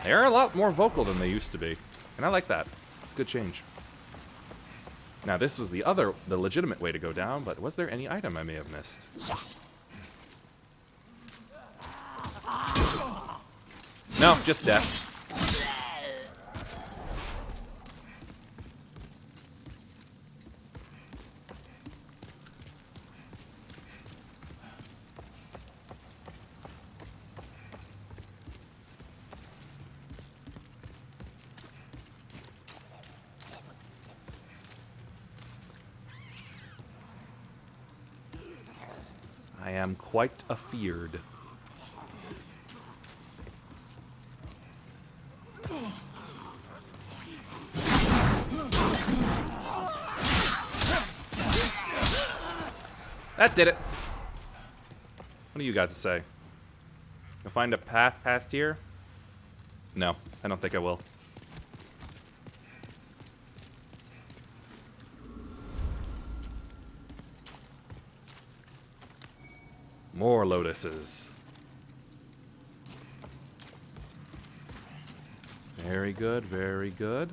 They're a lot more vocal than they used to be. And I like that. It's a good change. Now, this was the legitimate way to go down, but was there any item I may have missed? No, just death. I am quite afeared. That did it. What do you got to say? You'll find a path past here? No, I don't think I will. More lotuses. Very good, very good.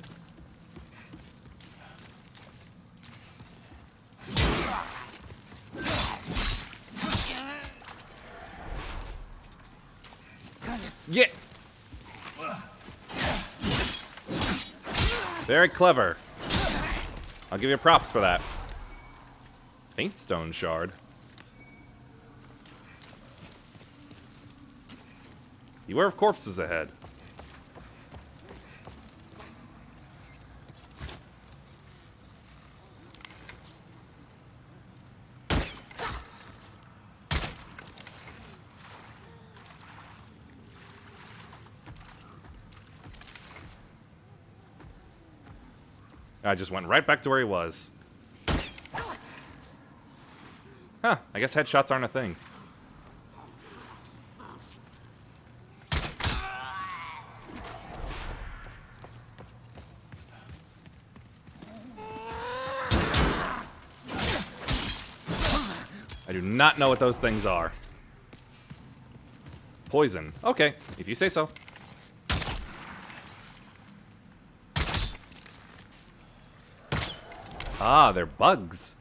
Yeah. Very clever. I'll give you props for that. Faint stone shard. Beware of corpses ahead. I just went right back to where he was. Huh, I guess headshots aren't a thing. I do not know what those things are. Poison. Okay, if you say so. Ah, they're bugs.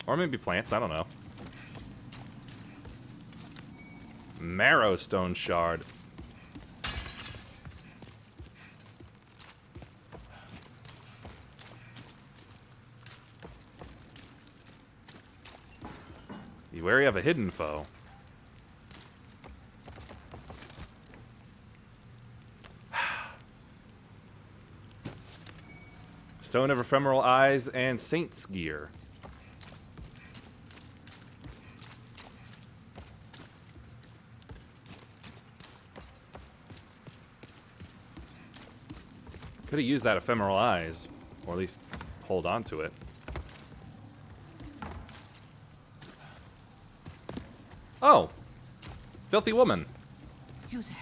Or maybe plants, I don't know. Marrow stone shard. Be wary of a hidden foe. Stone of Ephemeral Eyes and Saint's Gear. Could have used that Ephemeral Eyes, or at least hold on to it. Oh! Filthy woman. You there.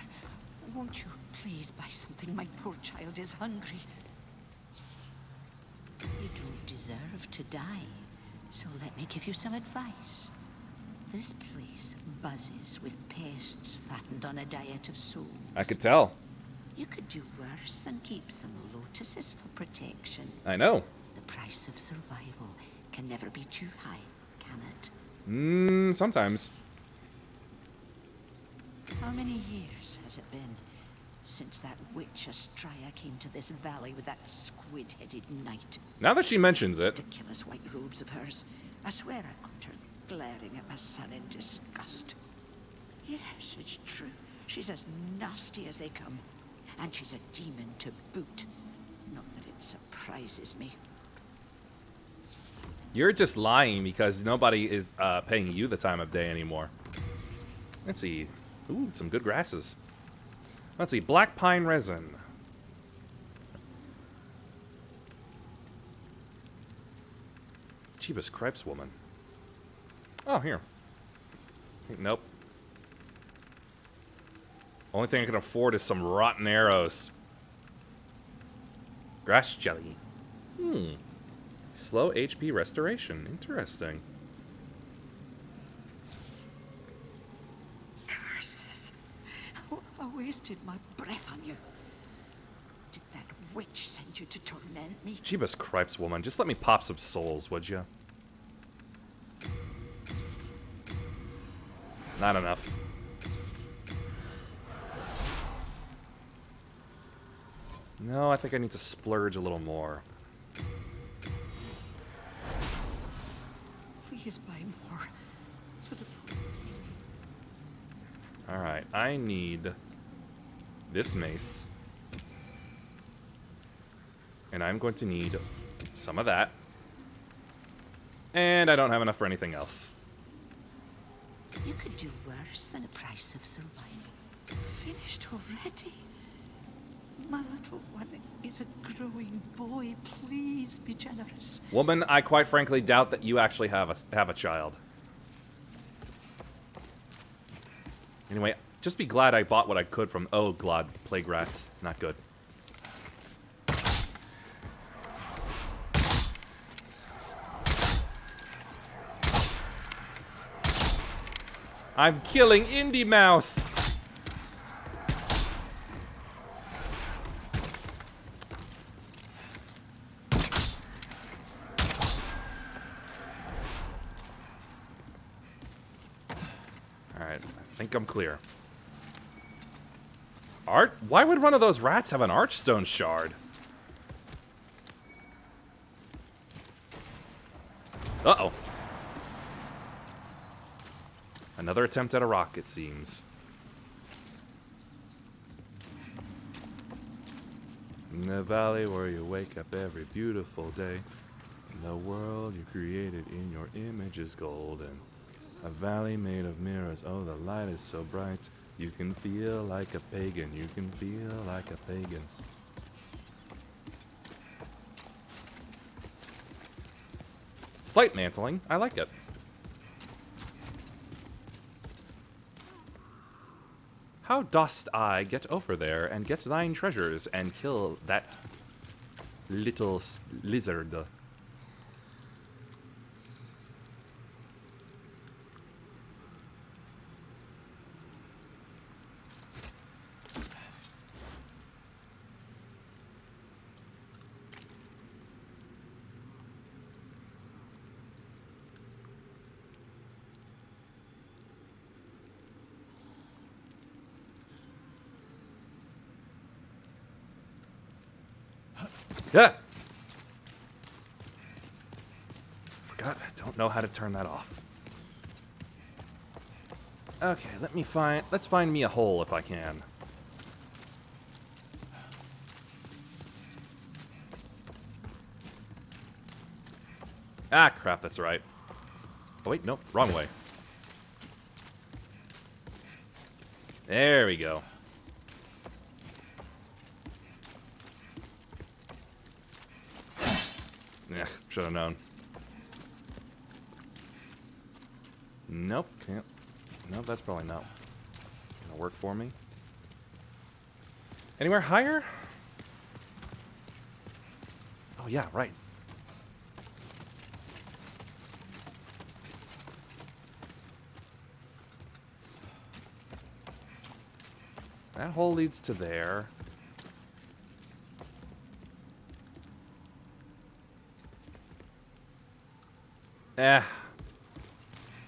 Won't you please buy something? My poor child is hungry. You don't deserve to die, so let me give you some advice. This place buzzes with pests fattened on a diet of souls. I could tell. You could do worse than keep some lotuses for protection. I know. The price of survival can never be too high, can it? Sometimes. How many years has it been since that witch Astraya came to this valley with that squid-headed knight? Now that she mentions it. Ridiculous white robes of hers. I swear I caught her glaring at my son in disgust. Yes, it's true. She's as nasty as they come. And she's a demon to boot. Not that it surprises me. You're just lying because nobody is paying you the time of day anymore. Let's see. Ooh, some good grasses. Let's see. Black pine resin. Jeebus cripes, woman. Oh, here. Nope. Only thing I can afford is some rotten arrows. Grass jelly. Slow HP restoration. Interesting. Curses. I wasted my breath on you. Did that witch send you to torment me? Jeebus cripes, woman. Just let me pop some souls, would you? Not enough. No, I think I need to splurge a little more. Please buy more. Alright, I need this mace. And I'm going to need some of that. And I don't have enough for anything else. You could do worse than the price of survival. Finished already? My little one is a growing boy. Please be generous. Woman, I quite frankly doubt that you actually have a child. Anyway, just be glad I bought what I could from... Oh, glad. Plague rats. Not good. I'm killing Indie Mouse! Alright, I think I'm clear. Art? Why would one of those rats have an archstone shard? Uh-oh. Another attempt at a rock, it seems. In the valley where you wake up every beautiful day, in the world you created in your image is golden. A valley made of mirrors, oh the light is so bright. You can feel like a pagan, you can feel like a pagan. Slight mantling, I like it. How dost I get over there and get thine treasures and kill that little lizard? Yeah. Forgot, I don't know how to turn that off. Okay, let's find me a hole if I can. Ah, crap, that's right. Oh, wait, nope, wrong way. There we go. Yeah, should have known. Nope, can't. Nope, that's probably not gonna work for me. Anywhere higher? Oh yeah, right. That hole leads to there.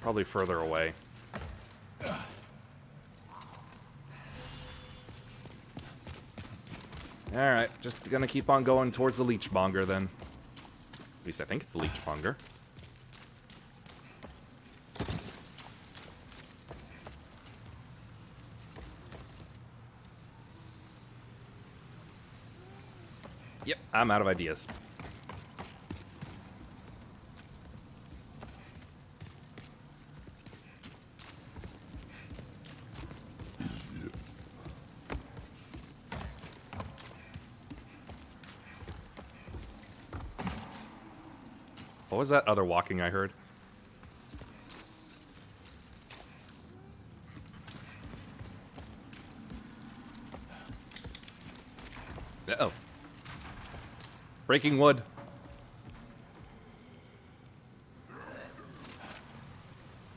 Probably further away. Alright, just gonna keep on going towards the leechmonger then. At least I think it's the leechmonger. Yep, I'm out of ideas. What was that other walking I heard? Uh-oh. Breaking wood.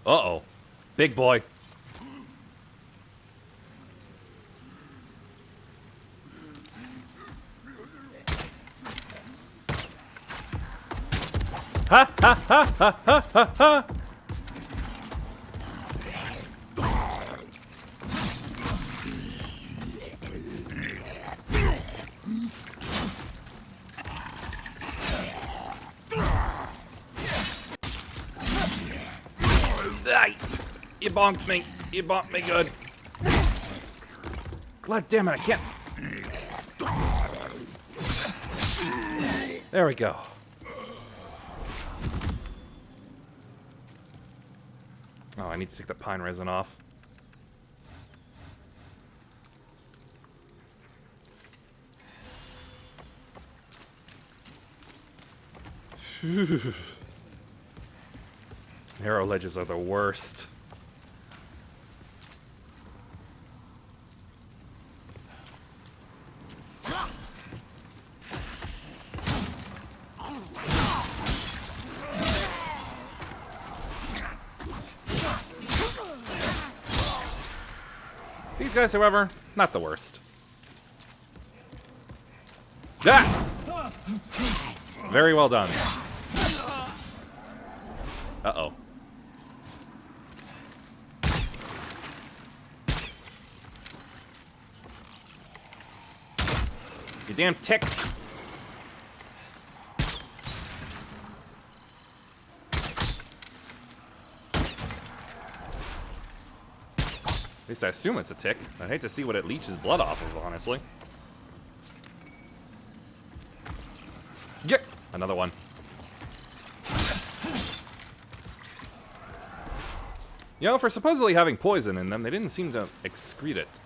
Uh-oh. Big boy. Ha ha ha ha ha ha ha! You bonked me. You bonked me good. God damn it, I can't. There we go. Oh, I need to take the pine resin off. Narrow ledges are the worst. These guys, however, not the worst. Ah! Very well done. Uh-oh. You damn tick. At least I assume it's a tick. I'd hate to see what it leeches blood off of, honestly. Yeah, another one. You know, for supposedly having poison in them, they didn't seem to excrete it.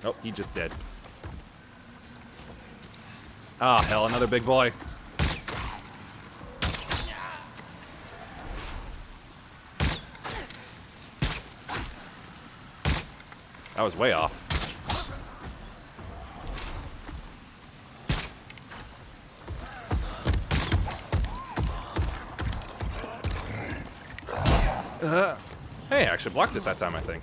Oh, he just dead. Ah, hell, another big boy. That was way off. Hey, I actually blocked it that time, I think.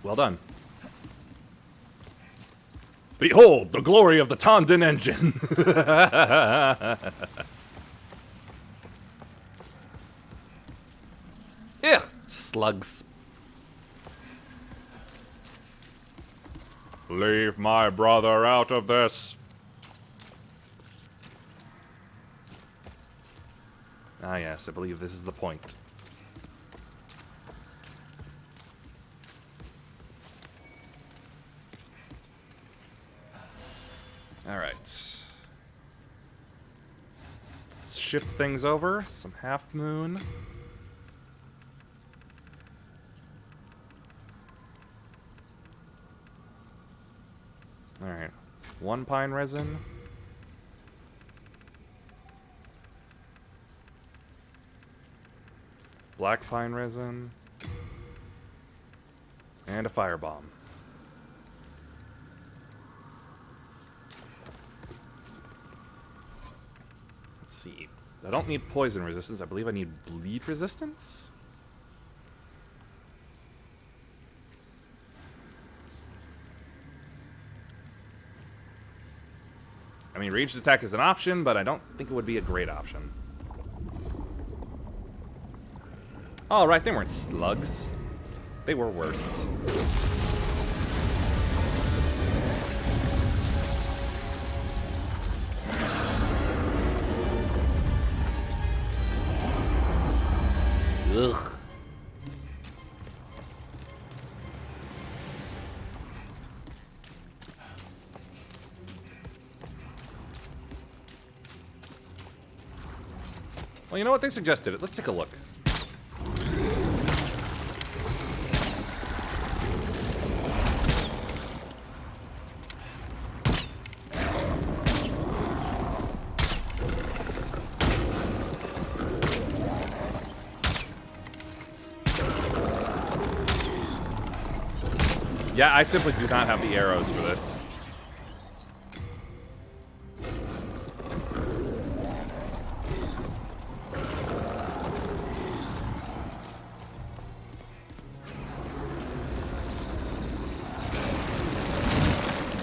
Well done. Behold the glory of the Tondon engine. Yeah, slugs. Leave my brother out of this. Ah, yes, I believe this is the point. Alright. Let's shift things over. Some half moon. Alright. 1 pine resin. Black pine resin. And a firebomb. Let's see. I don't need poison resistance. I believe I need bleed resistance? I mean, ranged attack is an option, but I don't think it would be a great option. Oh, right, they weren't slugs. They were worse. Ugh. Well, you know what? They suggested it. Let's take a look. Yeah, I simply do not have the arrows for this.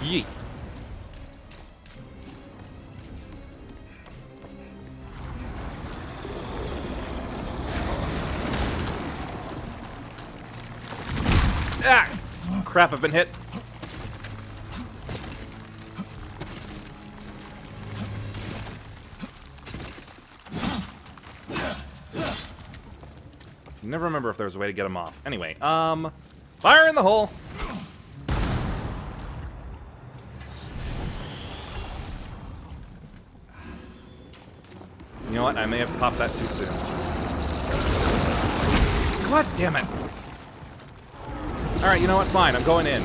Yeet. Ah! Crap, I've been hit. Never remember if there was a way to get him off. Anyway, fire in the hole. You know what? I may have popped that too soon. God damn it! Alright, you know what? Fine, I'm going in.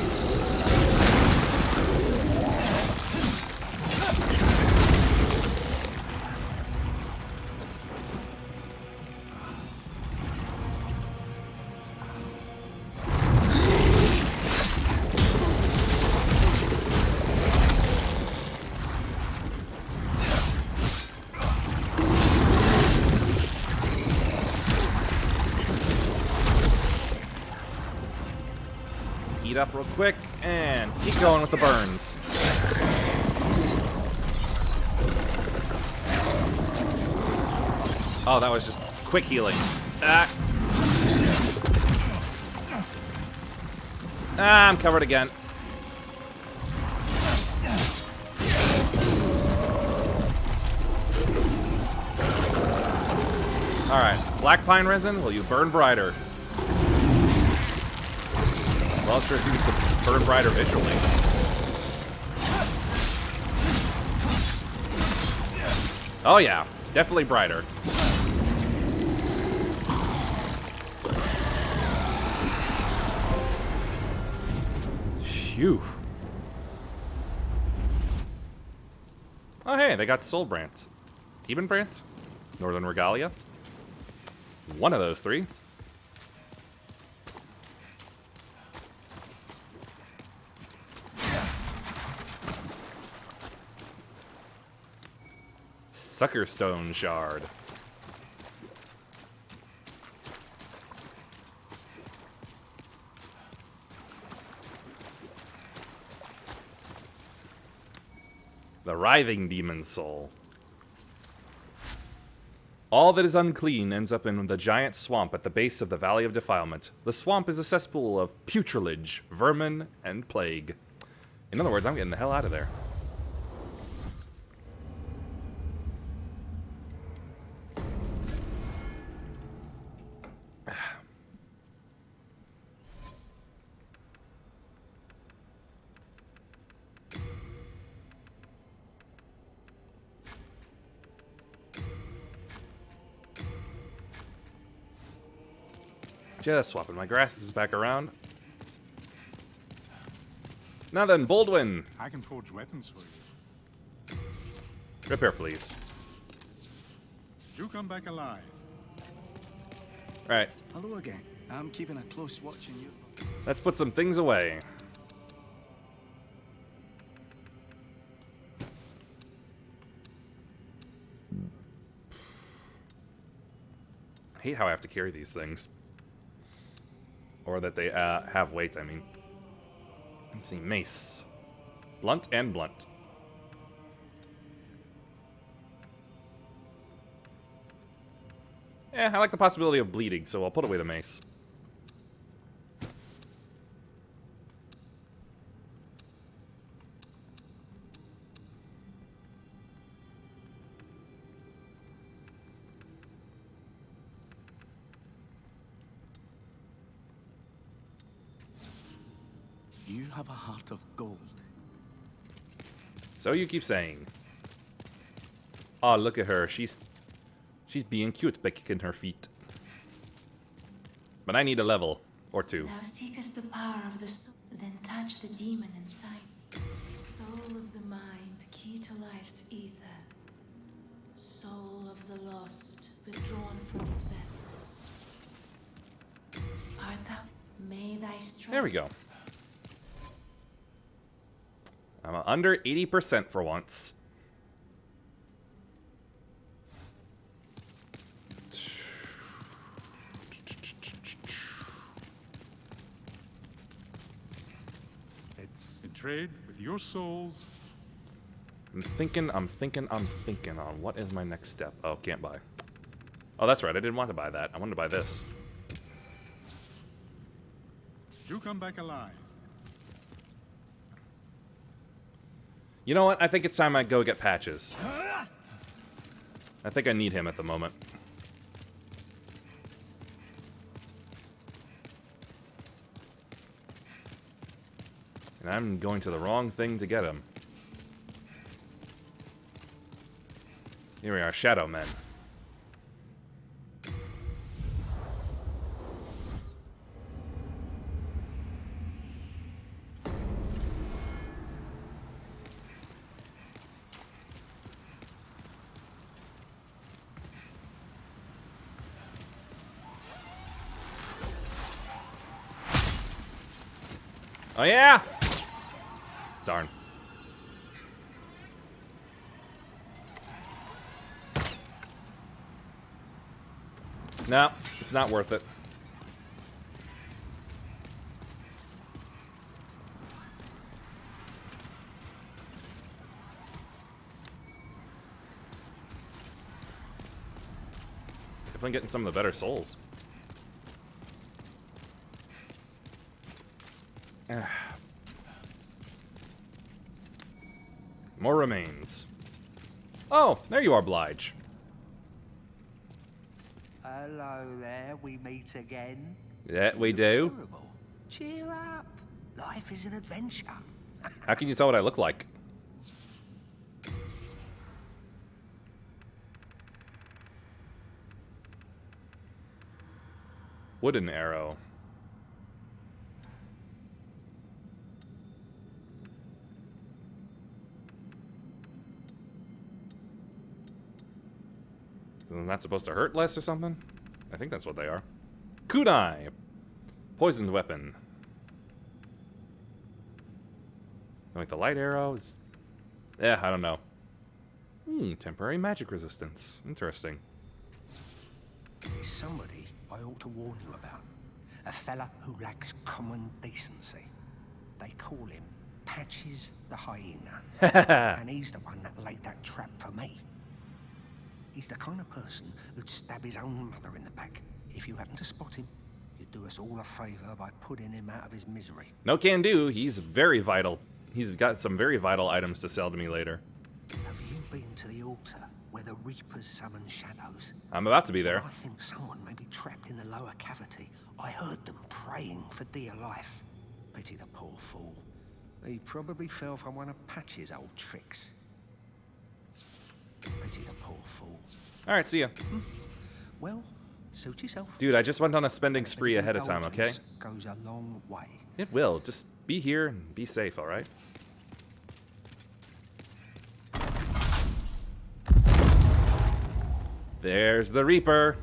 Heat up real quick, and keep going with the burns. Oh, that was just quick healing. Ah, I'm covered again. Alright, black pine resin, will you burn brighter? Well, it sure seems to burn brighter visually. Oh yeah, definitely brighter. Phew. Oh hey, they got Soul Brant. Demon Brant? Northern Regalia? One of those three. Sucker Stone Shard. The Writhing Demon Soul. All that is unclean ends up in the giant swamp at the base of the Valley of Defilement. The swamp is a cesspool of putrilage, vermin, and plague. In other words, I'm getting the hell out of there. Just swapping my grasses back around. Now then, Baldwin. I can forge weapons for you. Repair, please. You come back alive. Right. Hello again. I'm keeping a close watch on you. Let's put some things away. I hate how I have to carry these things. Or that they have weight, I mean. Let's see, mace. Blunt and blunt. I like the possibility of bleeding, so I'll put away the mace. You have a heart of gold. So you keep saying. Oh, look at her. She's being cute by kicking her feet. But I need a level or two. Thou seekest the power of the soul, then touch the demon inside. Soul of the mind, key to life's ether. Soul of the lost, withdrawn from its vessel. Art thou? May thy strength. There we go. I'm under 80% for once. It's in trade with your souls. I'm thinking on what is my next step. Oh, can't buy. Oh, that's right. I didn't want to buy that. I wanted to buy this. You come back alive. You know what? I think it's time I go get Patches. I think I need him at the moment. And I'm going to the wrong thing to get him. Here we are, Shadow Men. Oh, yeah! Darn. No, it's not worth it. Definitely getting some of the better souls. More remains. Oh, there you are, Blige. Hello there, we meet again. Yeah, we You look do. terrible. Cheer up. Life is an adventure. How can you tell what I look like? Wooden arrow. Isn't that supposed to hurt less or something? I think that's what they are. Kunai! Poisoned weapon. Like the light arrows. Yeah, I don't know. Temporary magic resistance. Interesting. There's somebody I ought to warn you about. A fella who lacks common decency. They call him Patches the Hyena. And he's the one that laid that trap for me. He's the kind of person who'd stab his own mother in the back. If you happen to spot him, you'd do us all a favor by putting him out of his misery. No can do. He's very vital. He's got some very vital items to sell to me later. Have you been to the altar where the Reapers summon shadows? I'm about to be there. I think someone may be trapped in the lower cavity. I heard them praying for dear life. Pity the poor fool. He probably fell for one of Patch's old tricks. Pity the poor fool. Alright, see ya. Well, suit yourself. Dude, I just went on a spending spree ahead of time, okay? Goes a long way. It will. Just be here and be safe, alright? There's the Reaper.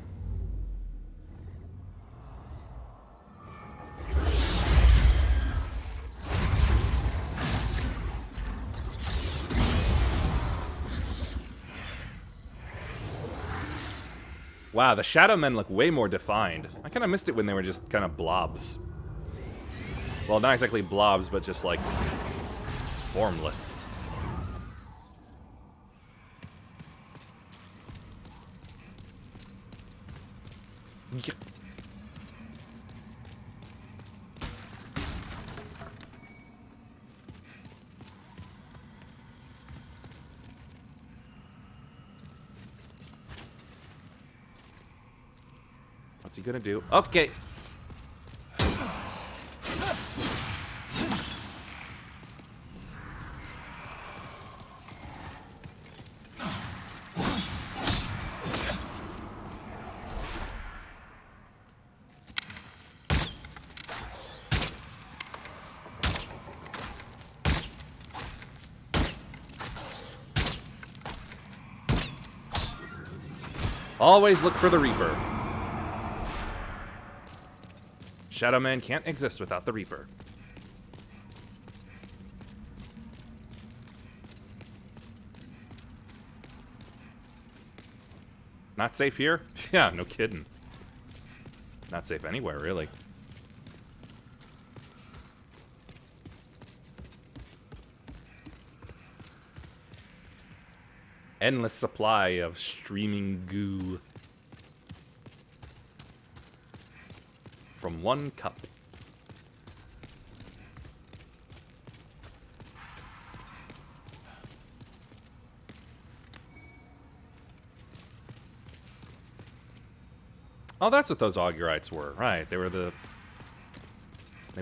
Wow, the Shadow Men look way more defined. I kind of missed it when they were just kind of blobs. Well, not exactly blobs, but just like formless. Yeah. What's he gonna do? Okay. Always look for the Reaper. Shadow Man can't exist without the Reaper. Not safe here? Yeah, no kidding. Not safe anywhere, really. Endless supply of streaming goo. From one cup. Oh, that's what those augurites were. Right, they were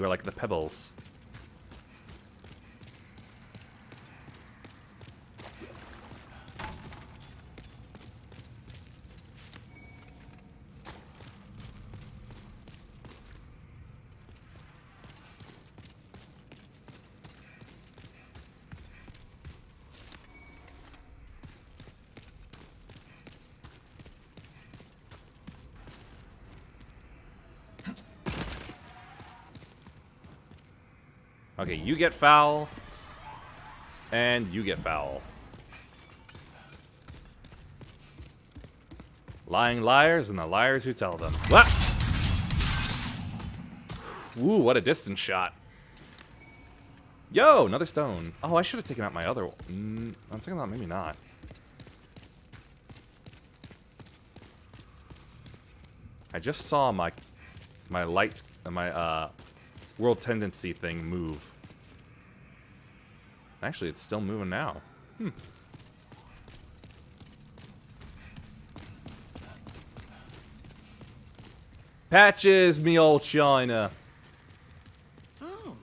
like the pebbles. Okay, you get foul. And you get foul. Lying liars and the liars who tell them. What? Ooh, what a distance shot. Yo, another stone. Oh, I should have taken out my other one. I'm thinking that maybe not. I just saw my world tendency thing move. Actually, it's still moving now. Patches, me old China. Oh,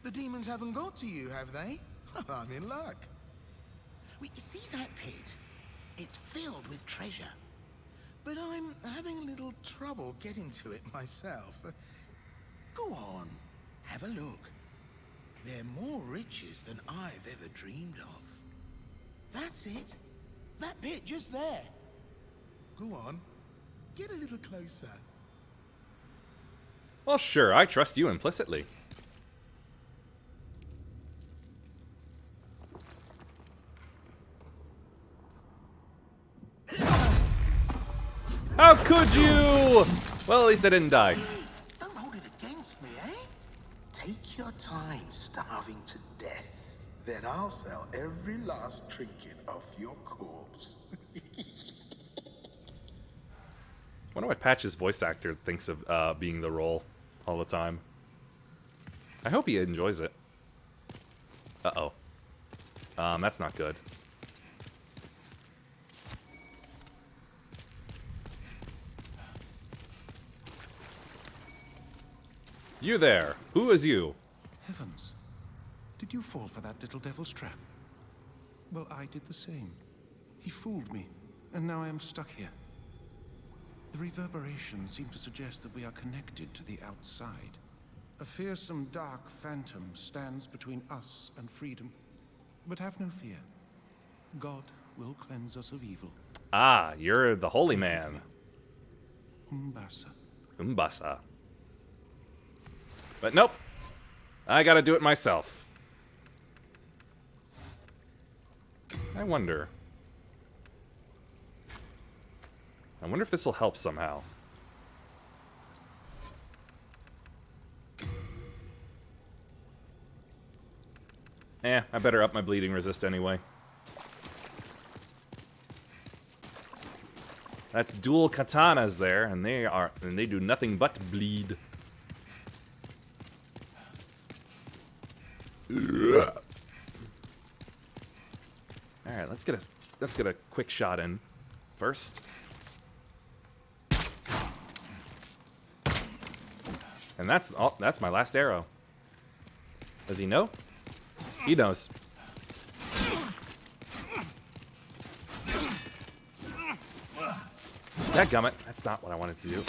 the demons haven't got to you, have they? I'm in luck. Wait, you see that pit? It's filled with treasure. But I'm having a little trouble getting to it myself. Go on, have a look. They're more riches than I've ever dreamed of. That's it. That bit just there. Go on, get a little closer. Well, sure, I trust you implicitly. How could you? Well, at least I didn't die. Don't hold it against me, eh? Take your time starving to death. Then I'll sell every last trinket off your corpse. Wonder what Patch's voice actor thinks of being the role all the time. I hope he enjoys it. Uh-oh. That's not good. You there. Who is you? Heavens. Did you fall for that little devil's trap? Well, I did the same. He fooled me, and now I am stuck here. The reverberations seem to suggest that we are connected to the outside. A fearsome dark phantom stands between us and freedom. But have no fear. God will cleanse us of evil. Ah, you're the holy man. Umbasa. Umbasa. But nope. I gotta do it myself. I wonder if this will help somehow. I better up my bleeding resist anyway. That's dual katanas there, and they do nothing but bleed. All right, let's get a quick shot in first. And that's my last arrow. Does he know? He knows. Dadgummit, that's not what I wanted to do.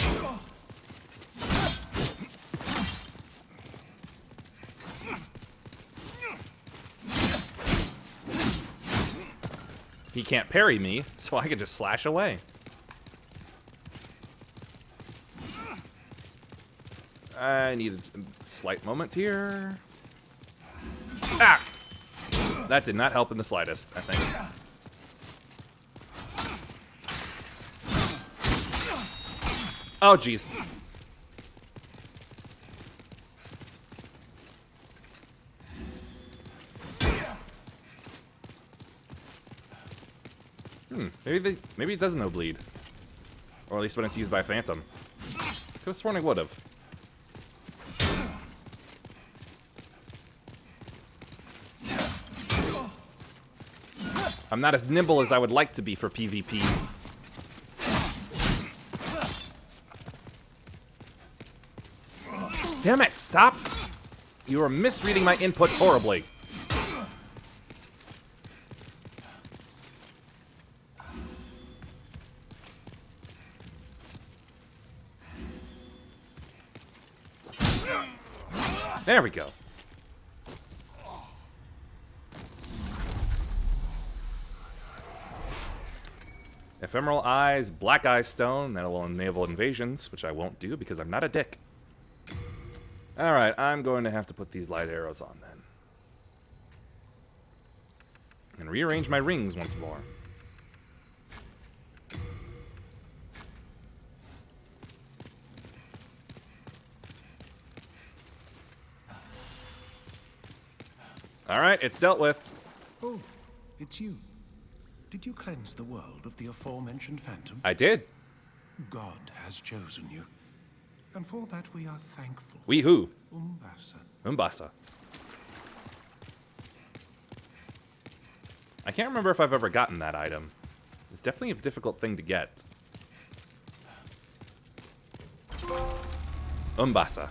He can't parry me, so I can just slash away. I need a slight moment here. Ah! That did not help in the slightest, I think. Oh, jeez. Maybe it doesn't no bleed. Or at least when it's used by a phantom. Could have sworn I would have. I'm not as nimble as I would like to be for PvP. Damn it, stop! You are misreading my input horribly. There we go. Ephemeral Eyes, Black Eye Stone, that will enable invasions, which I won't do because I'm not a dick. Alright, I'm going to have to put these light arrows on then. And rearrange my rings once more. Alright, it's dealt with. Oh, it's you. Did you cleanse the world of the aforementioned phantom? I did. God has chosen you. And for that we are thankful. We who? Umbasa. Umbasa. I can't remember if I've ever gotten that item. It's definitely a difficult thing to get. Umbasa.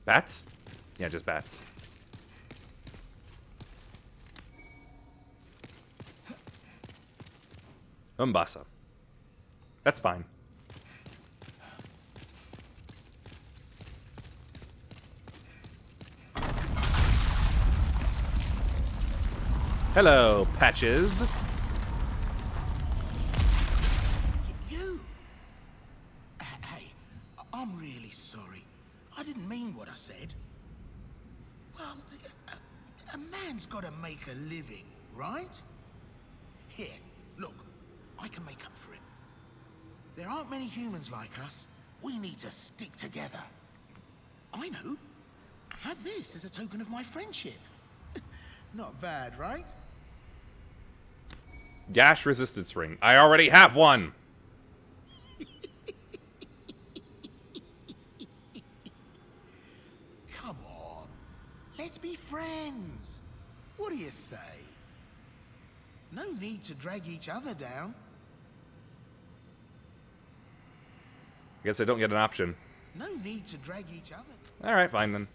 Bats? Yeah, just bats. Umbasa. That's fine. Hello, Patches. You? Hey, I'm really sorry. I didn't mean what I said. Well, a man's got to make a living, right? Here, look, I can make up for it. There aren't many humans like us. We need to stick together. I know. Have this as a token of my friendship. Not bad, right? Gash resistance ring. I already have one. Come on. Let's be friends. What do you say? No need to drag each other down. I guess I don't get an option. No need to drag each other. Alright, fine then.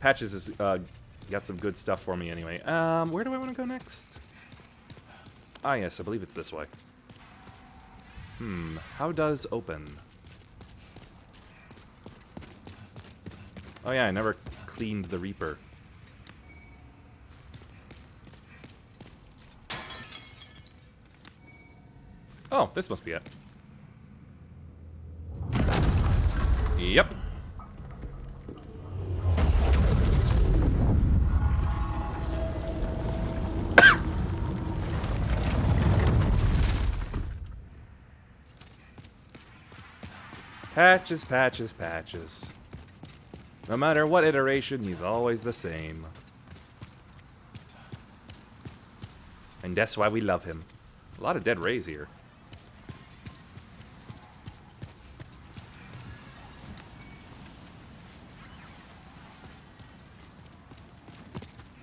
Patches has got some good stuff for me anyway. Where do I want to go next? Ah, yes, I believe it's this way. How does open? Oh yeah, I never cleaned the Reaper. Oh, this must be it. Yep. Patches, Patches, Patches. No matter what iteration, he's always the same. And that's why we love him. A lot of dead rays here.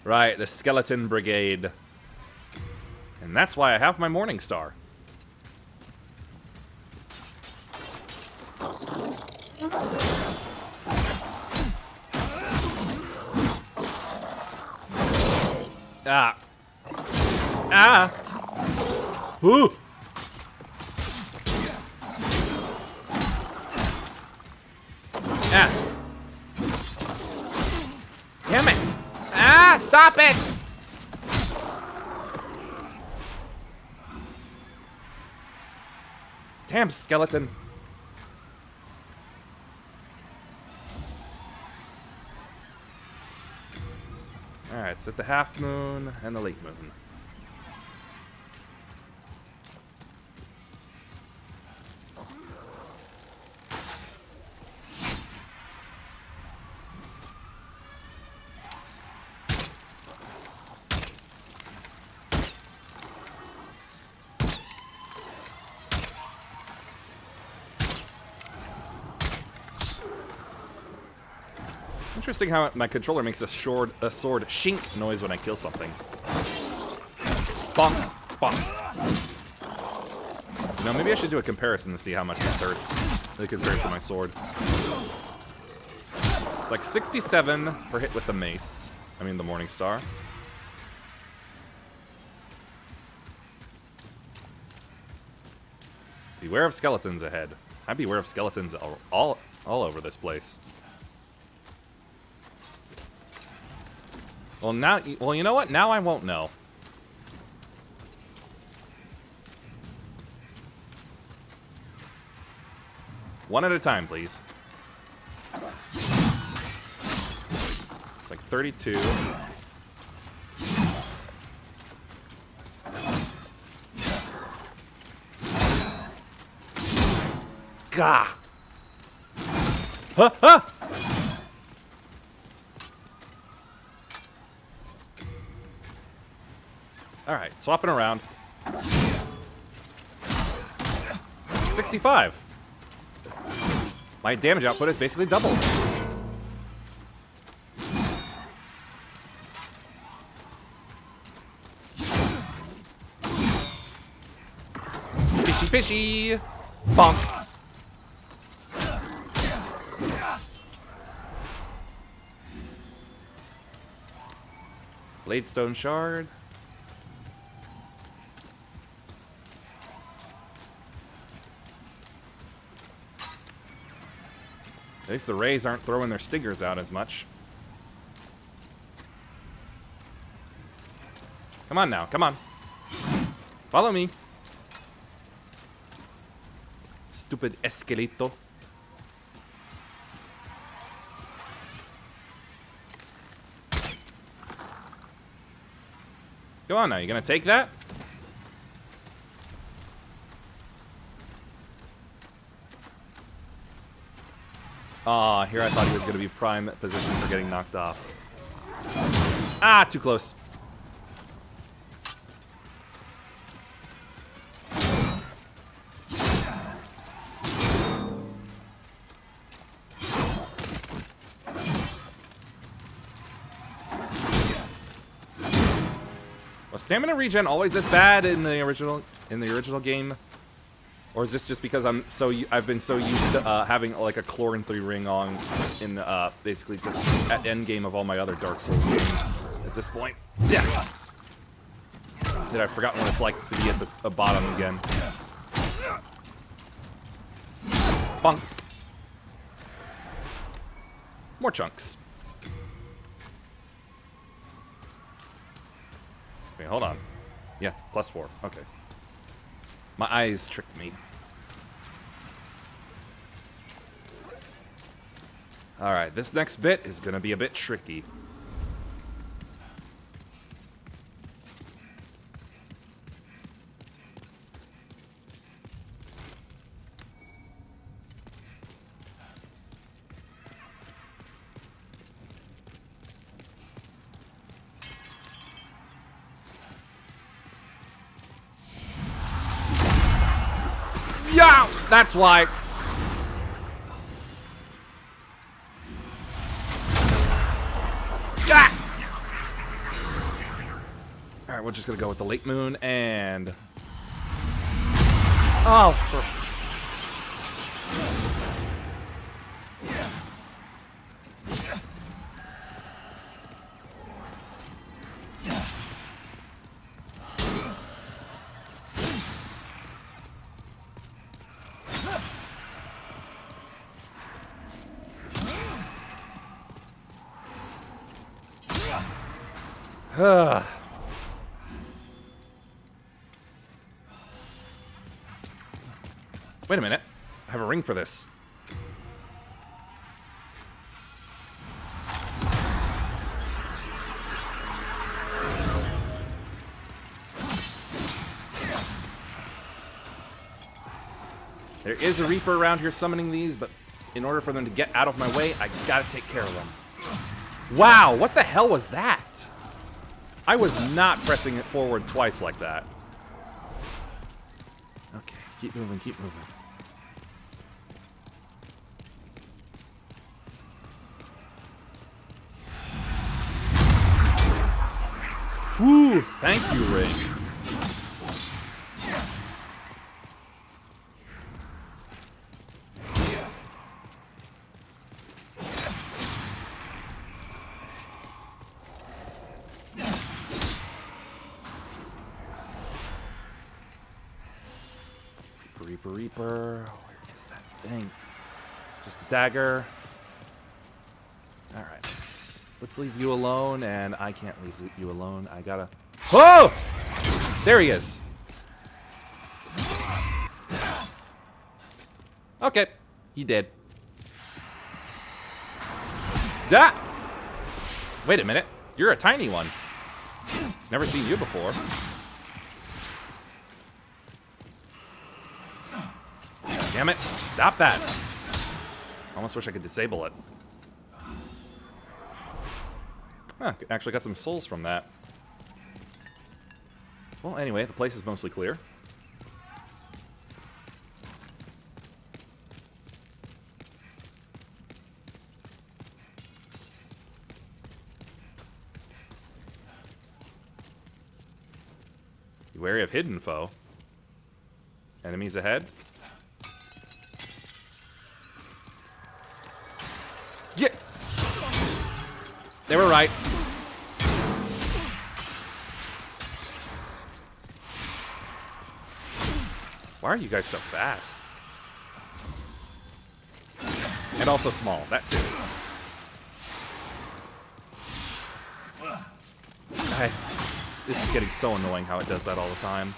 Right, the Skeleton Brigade. And that's why I have my Morning Star. Ah. Ah. Ooh. Ah. Damn it. Ah, stop it. Damn skeleton. Alright, so it's the half moon and the late moon. Interesting how my controller makes a sword shink noise when I kill something. Bonk, bonk. Now maybe I should do a comparison to see how much this hurts compared to my sword. It's like 67 per hit with the mace. I mean the Morning Star. Beware of skeletons ahead. I'd beware of skeletons all over this place. Well, now... Well, you know what? Now I won't know. One at a time, please. It's like 32. Gah! Huh, huh! Alright, swapping around. 65. My damage output is basically doubled. Fishy, fishy! Bonk! Bladestone shard. At least the rays aren't throwing their stingers out as much. Come on now, come on. Follow me. Stupid esqueleto. Come on now, you gonna take that? Aw, here I thought he was gonna be prime position for getting knocked off. Ah, too close. Was stamina regen always this bad in the original game? Or is this just because I've been so used to having like a Chlorin 3 ring on in basically just at end game of all my other Dark Souls games at this point? Yeah. That I've forgotten what it's like to be at the bottom again. Bunk. More chunks. Wait, hold on. Yeah, +4. Okay. My eyes tricked me. Alright, this next bit is gonna be a bit tricky. Yeah, that's why. Ah! All right, we're just gonna go with the late moon and oh. Wait a minute. I have a ring for this. There is a Reaper around here summoning these, but in order for them to get out of my way, I gotta take care of them. Wow, what the hell was that? I was not pressing it forward twice like that. Okay, keep moving, keep moving. Whew, thank you, Ring. Reaper. Where is that thing? Just a dagger. Alright, let's let's leave you alone, and I can't leave you alone. I gotta... Oh! There he is. Okay, he did. Da! Wait a minute. You're a tiny one. Never seen you before. Damn it. Stop that. Almost wish I could disable it. Huh, actually got some souls from that. Well, anyway, the place is mostly clear. Be wary of hidden foe. Enemies ahead. Yeah. They were right. Why are you guys so fast? And also small, that too. This is getting so annoying how it does that all the time.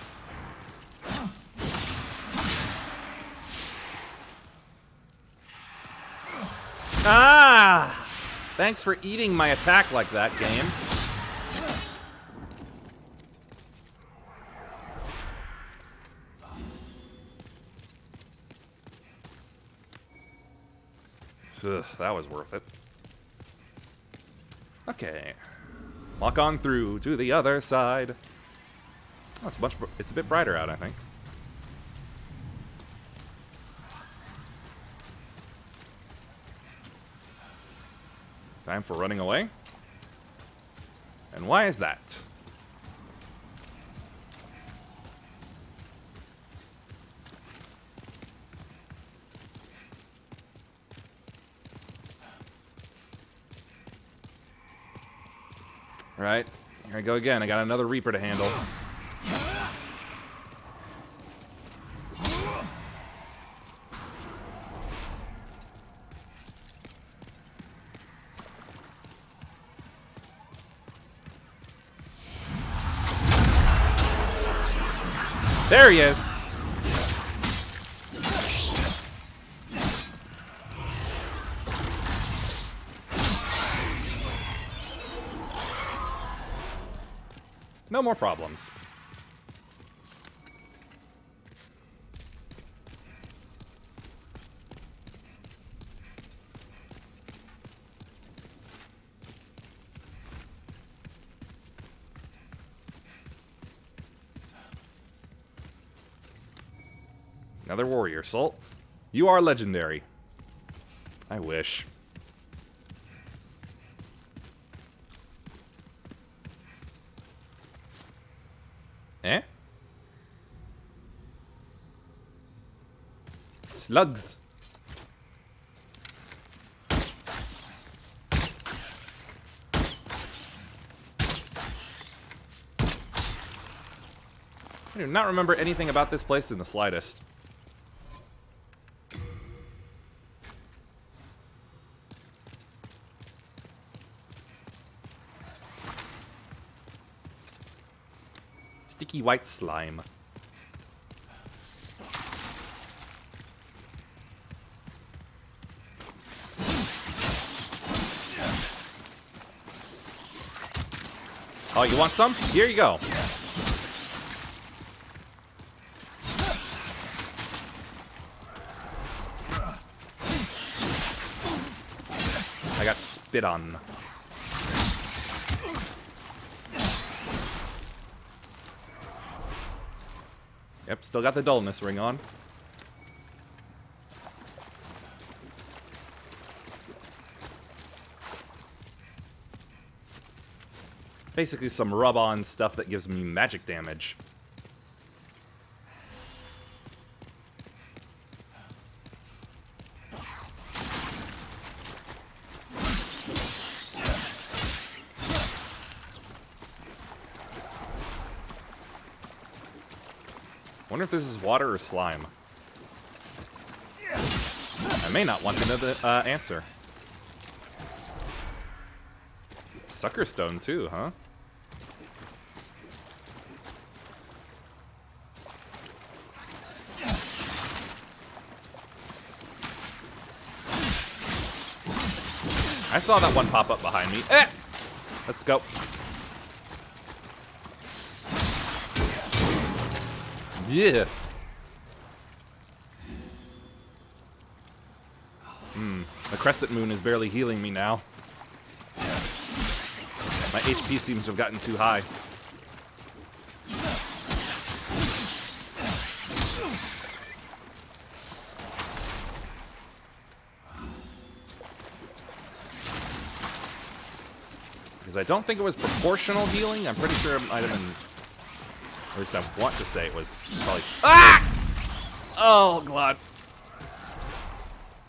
Ah! Thanks for eating my attack like that, game. Ugh, that was worth it. Okay. Walk on through to the other side. Oh, it's a bit brighter out, I think. Time for running away. And why is that? Right, here I go again. I got another Reaper to handle. There he is. No more problems. Another warrior, Salt. You are legendary. I wish. Eh? Slugs. I do not remember anything about this place in the slightest. Sticky white slime. Oh, you want some? Here you go. I got spit on. Yep, still got the dullness ring on. Basically some rub-on stuff that gives me magic damage. Wonder if this is water or slime. I may not want to know the answer. Sucker Stone too, huh? I saw that one pop up behind me. Eh! Let's go. Yeah. The crescent moon is barely healing me now. My HP seems to have gotten too high. Because I don't think it was proportional healing. I'm pretty sure it might have been... At least I want to say it was probably... Ah! Oh, God.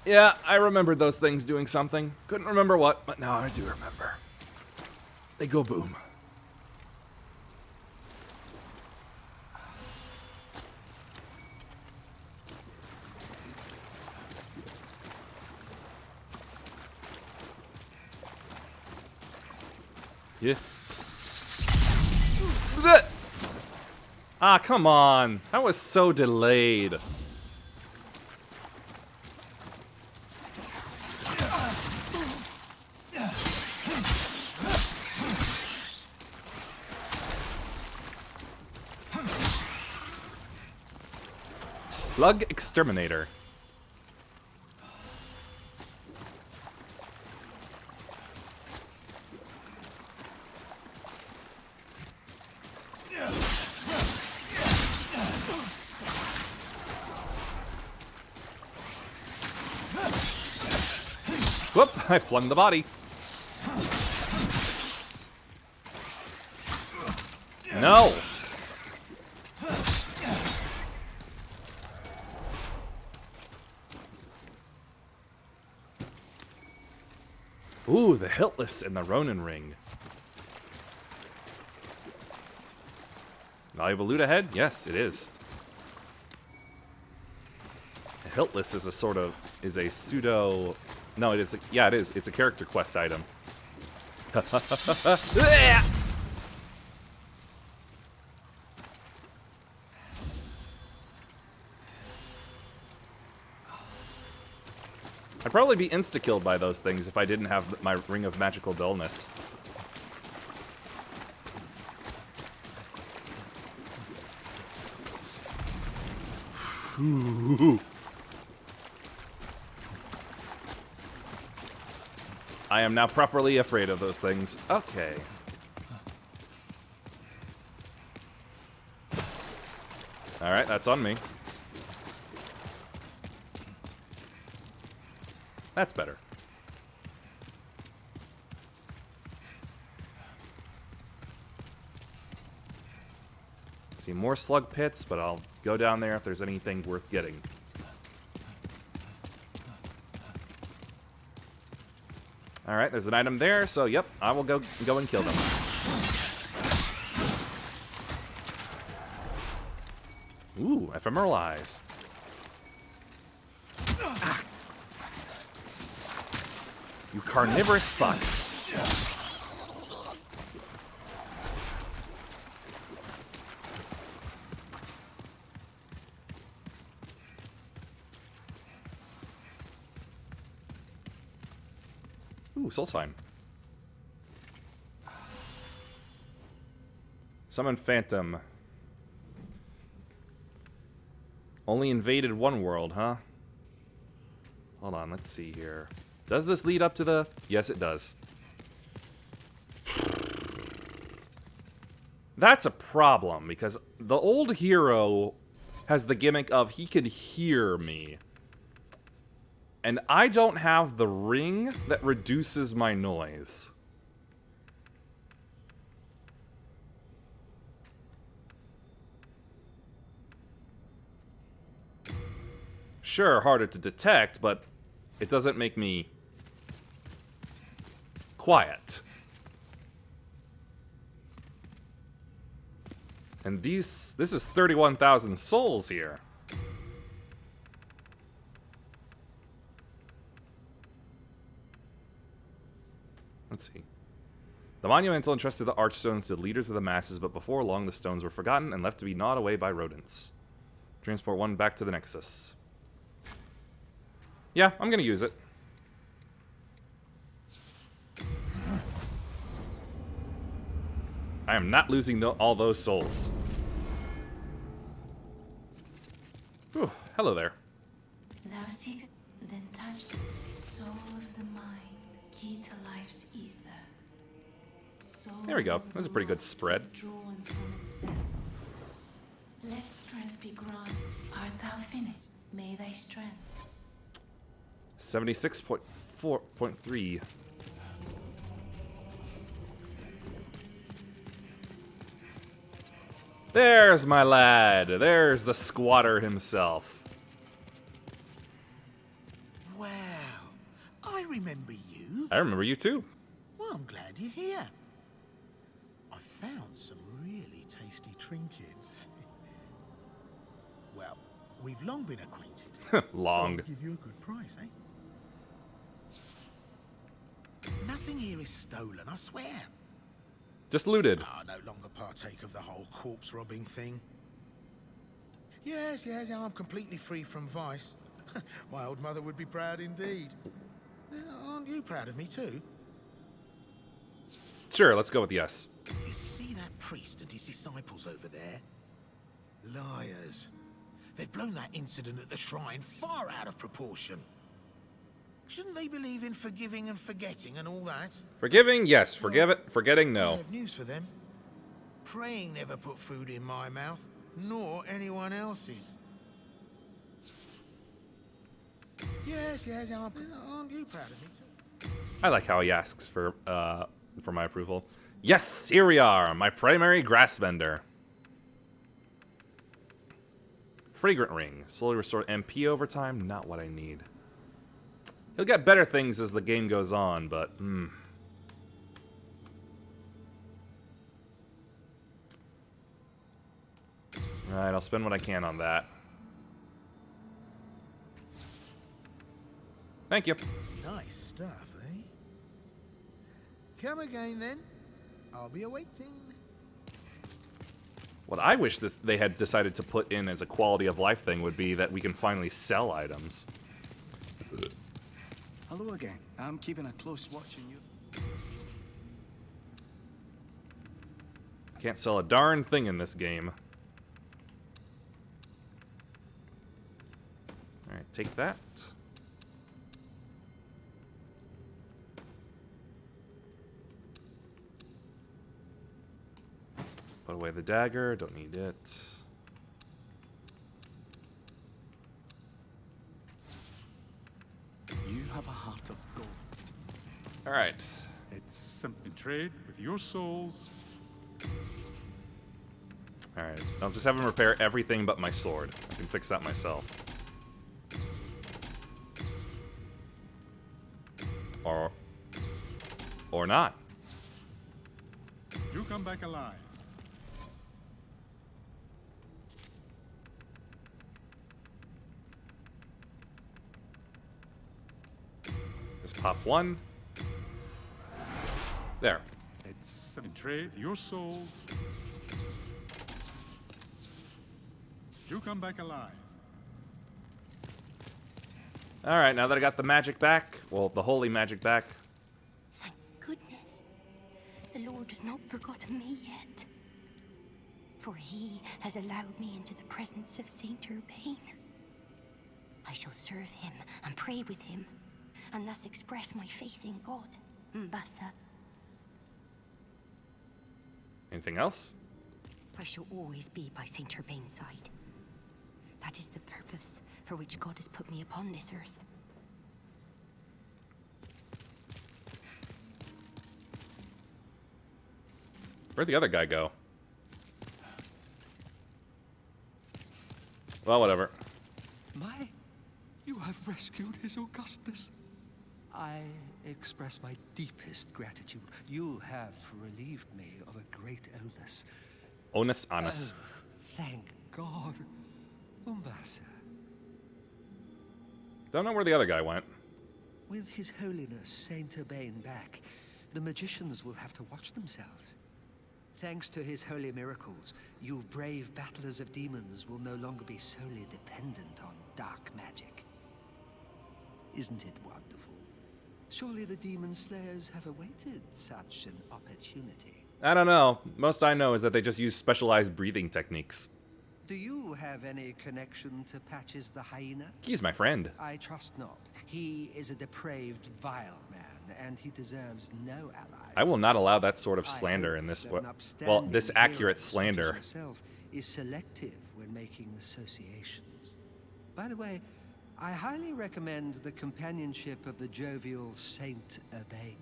Yeah, I remembered those things doing something. Couldn't remember what, but now I do remember. They go boom. Yeah. Ah, come on. That was so delayed. Slug Exterminator. Whoop, I flung the body. No. Ooh, the Hiltless and the Ronin ring. Valuable loot ahead? Yes, it is. The Hiltless is a sort of... is a pseudo... No, it is... yeah, it is. It's a character quest item. I'd probably be insta-killed by those things if I didn't have my Ring of Magical Dullness. I am now properly afraid of those things. Okay. Alright, that's on me. That's better. See more slug pits, but I'll go down there if there's anything worth getting. Alright, there's an item there, so yep, I will go and kill them. Ooh, ephemeral eyes. Ah. You carnivorous fuck. Ooh, soul sign. Summon Phantom. Only invaded one world, huh? Hold on, let's see here. Does this lead up to the... Yes, it does. That's a problem, because the old hero has the gimmick of he can hear me. And I don't have the ring that reduces my noise. Sure, harder to detect, but it doesn't make me quiet. And this is 31,000 souls here. Let's see. The monumental entrusted the archstones to the leaders of the masses, but before long the stones were forgotten and left to be gnawed away by rodents. Transport 1 back to the Nexus. Yeah, I'm gonna use it. I am not losing all those souls. Whew, hello there. Thou seek, then touch soul of the mind, key to life's ether. Soul There we go. of That's a the pretty good lost, spread. drawn from its vessel. Let strength be granted. Art thou finished? May thy strength. 76.4.3. There's my lad. There's the squatter himself. Wow, I remember you. I remember you too. Well, I'm glad you're here. I found some really tasty trinkets. Well, we've long been acquainted. Long. So I'll give you a good price, eh? Nothing here is stolen, I swear. Just looted. I no longer partake of the whole corpse robbing thing. Yes, I'm completely free from vice. My old mother would be proud indeed. Aren't you proud of me too? Sure, let's go with yes. You see that priest and his disciples over there? Liars. They've blown that incident at the shrine far out of proportion. Shouldn't they believe in forgiving and forgetting and all that? Forgiving, yes. Forgetting, I no. have news for them. Praying never put food in my mouth, nor anyone else's. Yes, aren't you proud of me too? I like how he asks for my approval. Yes, here we are, my primary grass vendor. Fragrant ring. Slowly restore MP over time. Not what I need. He'll get better things as the game goes on, but Alright, I'll spend what I can on that. Thank you. Nice stuff, eh? Come again then. I'll be awaiting. What I wish they had decided to put in as a quality of life thing would be that we can finally sell items. Hello again. I'm keeping a close watch on you. Can't sell a darn thing in this game. Alright, take that. Put away the dagger, don't need it. You have a heart of gold. Alright. It's something trade with your souls. Alright, I'll just have him repair everything but my sword. I can fix that myself. Or not. Do come back alive. Just pop one. There. It's something trade with your souls. Do come back alive. Alright, now that I got the magic back, well, the holy magic back. Thank goodness. The Lord has not forgotten me yet. For he has allowed me into the presence of Saint Urbain. I shall serve him and pray with him, and thus express my faith in God, Mbasa. Anything else? I shall always be by Saint Urbain's side. That is the purpose for which God has put me upon this earth. Where'd the other guy go? Well, whatever. My, you have rescued His Augustness. I express my deepest gratitude. You have relieved me of a great illness. Onus Anus. Thank God. Umbasa. Don't know where the other guy went. With His Holiness Saint Urbain back, The magicians will have to watch themselves. Thanks to his holy miracles, you brave battlers of demons will no longer be solely dependent on dark magic. Isn't it wonderful? Surely the demon slayers have awaited such an opportunity. I don't know. Most I know is that they just use specialized breathing techniques. Do you have any connection to Patches the hyena? He's my friend. I trust not. He is a depraved, vile man, and he deserves no allies. I will not allow that sort of slander in this. Well, this accurate slander. Is selective when making associations. By the way, I highly recommend the companionship of the jovial Saint Urbain.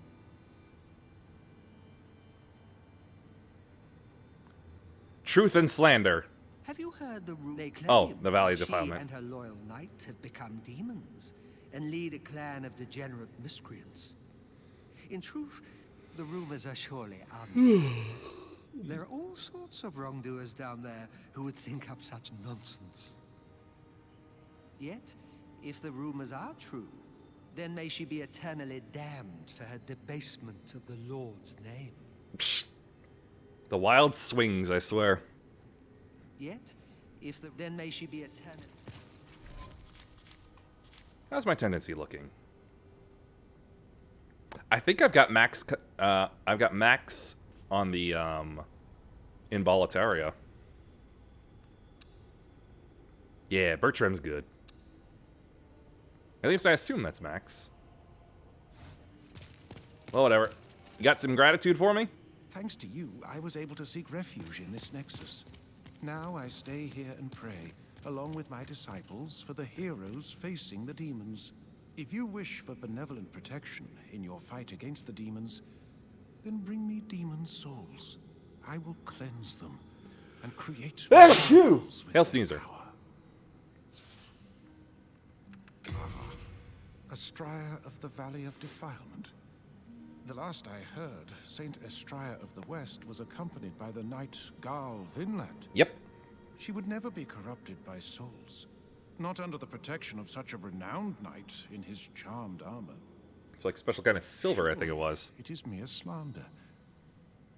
Truth and slander. Have you heard the rumor? They claim Oh, the Valley of she Defilement. and her loyal knight have become demons and lead a clan of degenerate miscreants. In truth, the rumors are surely untrue. There are all sorts of wrongdoers down there who would think up such nonsense. Yet, if the rumors are true, then may she be eternally damned for her debasement of the Lord's name. Psst. The wild swings, I swear. Yet, then may she be eternally... How's my tendency looking? I think I've got max. I've got max on the in Boletaria. Yeah, Bertram's good. At least I assume that's max. Well, whatever. You got some gratitude for me? Thanks to you, I was able to seek refuge in this nexus. Now I stay here and pray, along with my disciples, for the heroes facing the demons. If you wish for benevolent protection in your fight against the demons, then bring me demon souls. I will cleanse them and create... Hail Sneezer. Estraya of the Valley of Defilement. The last I heard, Saint Estraya of the West was accompanied by the knight Garl Vinland. Yep. She would never be corrupted by souls. Not under the protection of such a renowned knight in his charmed armor. It's like special kind of silver, I think it was. It is mere slander.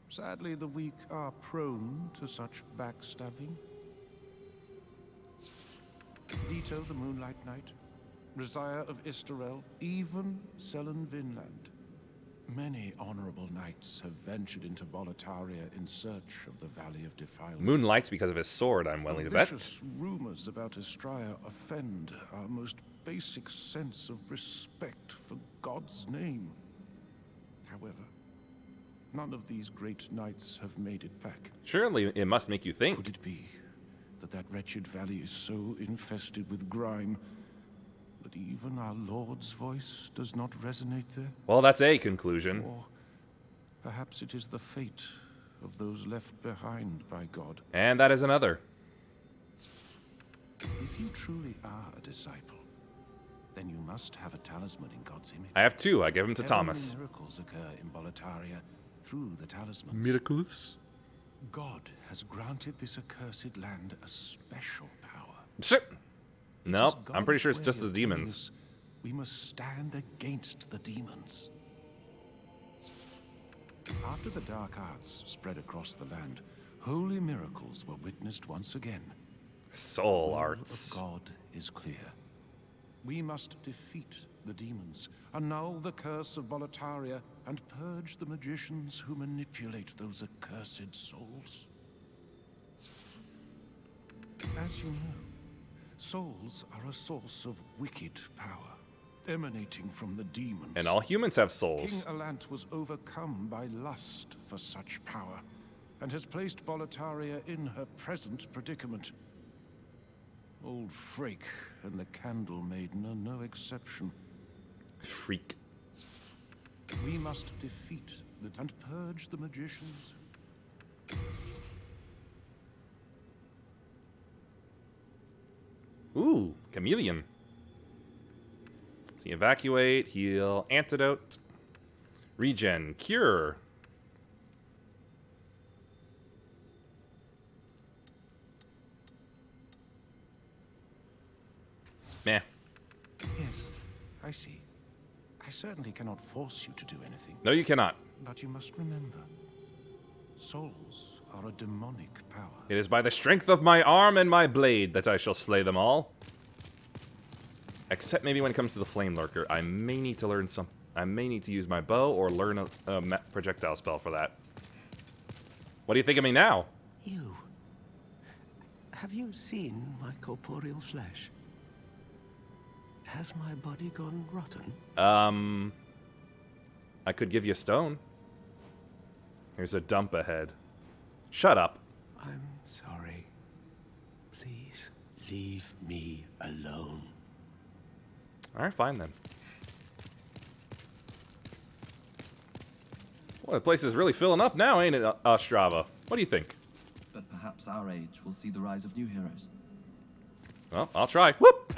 Sadly, the weak are prone to such backstabbing. Vito the Moonlight Knight, Rizaya of Istarel, even Selen Vinland. Many honorable knights have ventured into Boletaria in search of the Valley of Defilement. Moonlight because of his sword, I'm willing to bet. Vicious rumors about Estraya offend our most basic sense of respect for God's name. However, none of these great knights have made it back. Surely it must make you think. Could it be that that wretched valley is so infested with grime that even our Lord's voice does not resonate there? Well, that's a conclusion. Or perhaps it is the fate of those left behind by God. And that is another. If you truly are a disciple, then you must have a talisman in God's image. I have two. I give them to Heavenly Thomas. Miracles occur in Boletaria through the talismans. Miracles? God has granted this accursed land a special power. Shit. Nope, It is I'm pretty sure it's God's just way the of demons. telling us we must stand against the demons. After the dark arts spread across the land, holy miracles were witnessed once again. Soul The will arts. of God is clear. We must defeat the demons, annul the curse of Boletaria, and purge the magicians who manipulate those accursed souls. As you know, souls are a source of wicked power, emanating from the demons. And all humans have souls. King Alant was overcome by lust for such power, and has placed Boletaria in her present predicament. Old Frake and the Candle Maiden are no exception. Freak. We must defeat and purge the magicians. Ooh, chameleon. Let's see, evacuate, heal, antidote, regen, cure. Meh. Yes, I see. I I certainly cannot force you to do anything. No, you cannot. But you must remember, souls are a demonic power. It is by the strength of my arm and my blade that I shall slay them all. Except maybe when it comes to the Flame Lurker. I may need to learn some... I may need to use my bow or learn a projectile spell for that. What do you think of me now? You. Have you seen my corporeal flesh? Has my body gone rotten? I could give you a stone. Here's a dump ahead. Shut up. I'm sorry. Please, leave me alone. Alright, fine then. Well, the place is really filling up now, ain't it, Strava? What do you think? But perhaps our age will see the rise of new heroes. Well, I'll try. Whoop!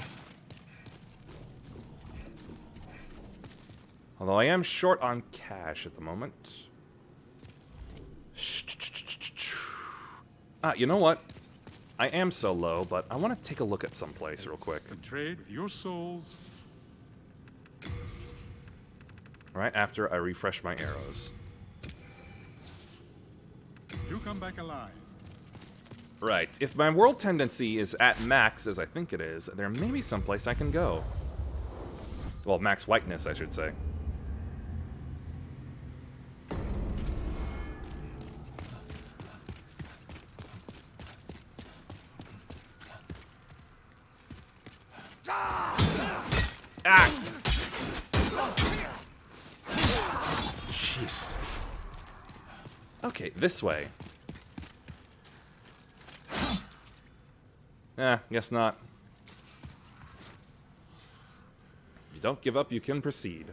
Although I am short on cash at the moment. You know what? I am so low, but I want to take a look at some place real quick. And trade with your souls. Right after I refresh my arrows. You come back alive. Right. If my world tendency is at max, as I think it is, there may be some place I can go. Well, max whiteness, I should say. Ah! Jeez. Okay, this way. Guess not. If you don't give up, you can proceed.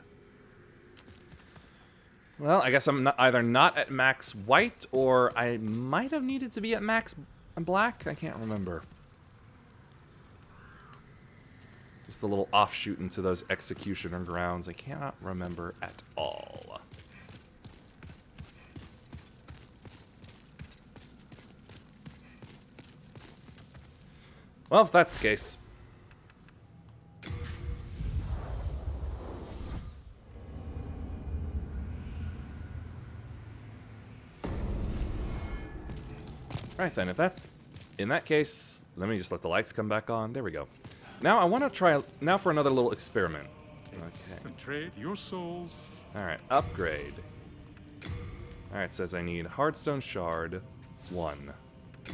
Well, I guess I'm either not at max white, or I might have needed to be at max black? I can't remember. Just a little offshoot into those executioner grounds. I cannot remember at all. Well, if that's the case. Right then, if that's... In that case, let me just let the lights come back on. There we go. Now I want to try... Now for another little experiment. Okay. Trade your souls. Alright, upgrade. Alright, it says I need Hardstone Shard 1.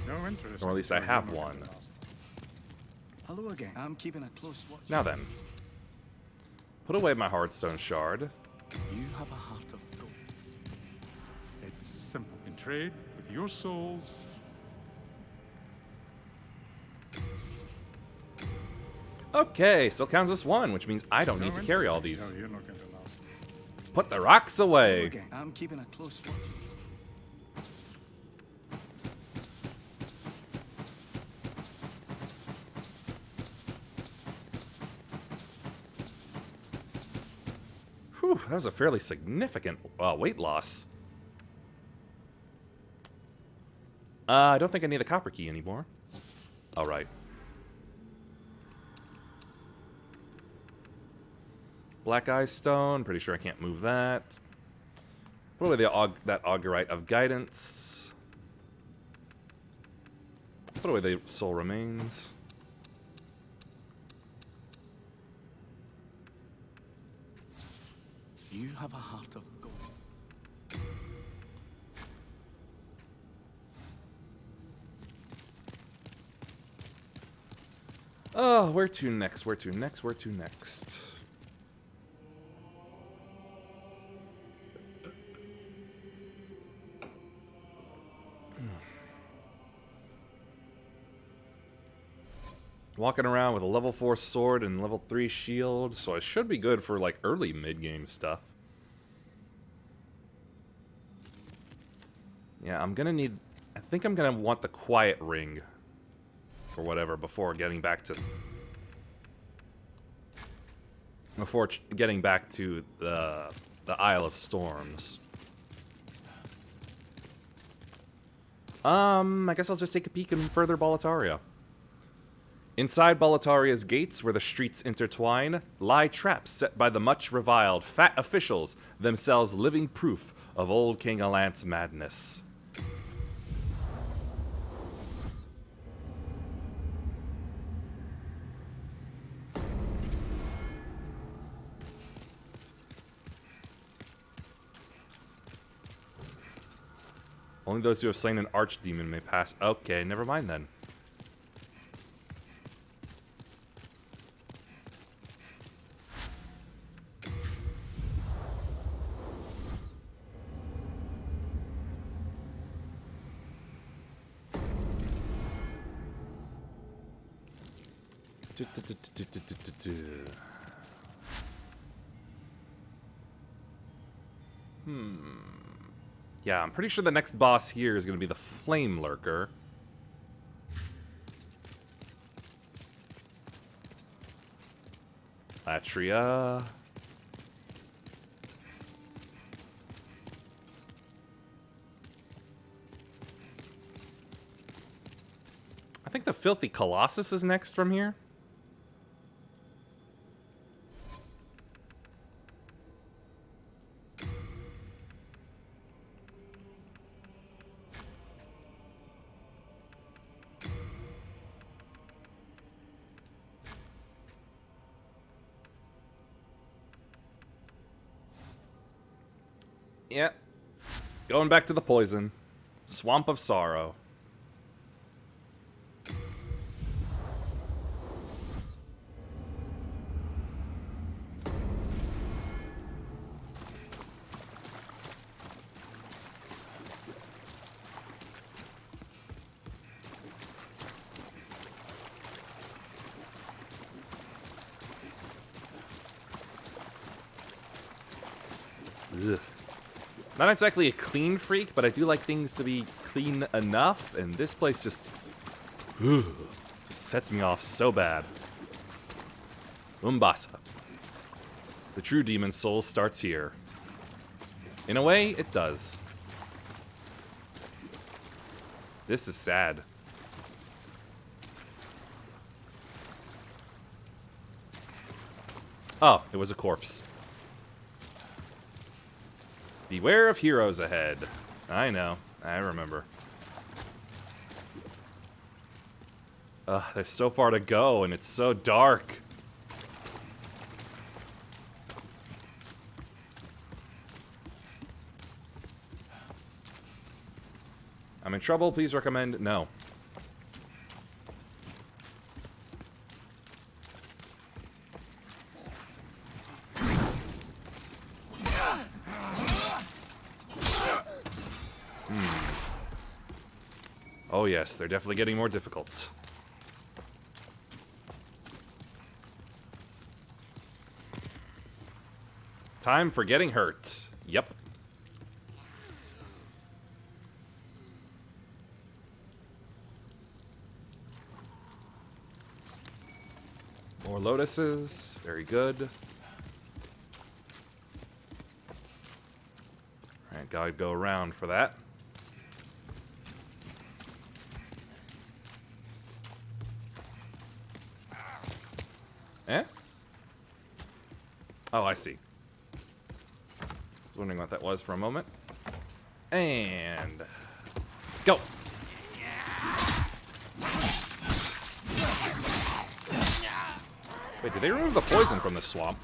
No interest. Or at least I have one. Hello again. I'm keeping a close watch. Now then. Put away my Hardstone Shard. You have a heart of gold. It's simple. In trade with your souls. Okay, still counts as 1, which means I don't need to carry all these. No, you're not going to allow. Put the rocks away. Hello again. I'm keeping a close watch. Whew, that was a fairly significant weight loss. I don't think I need the copper key anymore. All right. Black Eye Stone. Pretty sure I can't move that. Put away that Augurite of Guidance. Put away the Soul Remains. You have a heart of gold. Oh, where to next? Where to next? Where to next? Walking around with a level 4 sword and level 3 shield, so I should be good for like early mid-game stuff. Yeah, I'm gonna need... I think I'm gonna want the quiet ring or whatever before getting back to... Before getting back to the Isle of Storms. I guess I'll just take a peek in further Boletaria. Inside Boletaria's gates, where the streets intertwine, lie traps set by the much reviled fat officials, themselves living proof of old King Alant's madness. Only those who have slain an archdemon may pass. Okay, never mind then. Yeah, I'm pretty sure the next boss here is going to be the Flame Lurker. Latria. I think the Filthy Colossus is next from here. Yeah. Going back to the poison. Swamp of Sorrow. Ugh. Not exactly a clean freak, but I do like things to be clean enough, and this place just sets me off so bad. Umbasa. The true demon's soul starts here. In a way, it does. This is sad. Oh, it was a corpse. Beware of heroes ahead. I know. I remember. There's so far to go, and it's so dark. I'm in trouble. Please recommend no. Oh yes, they're definitely getting more difficult. Time for getting hurt. Yep. More lotuses. Very good. Alright, gotta go around for that. Eh? Oh, I see. I was wondering what that was for a moment. And... go! Wait, did they remove the poison from this swamp?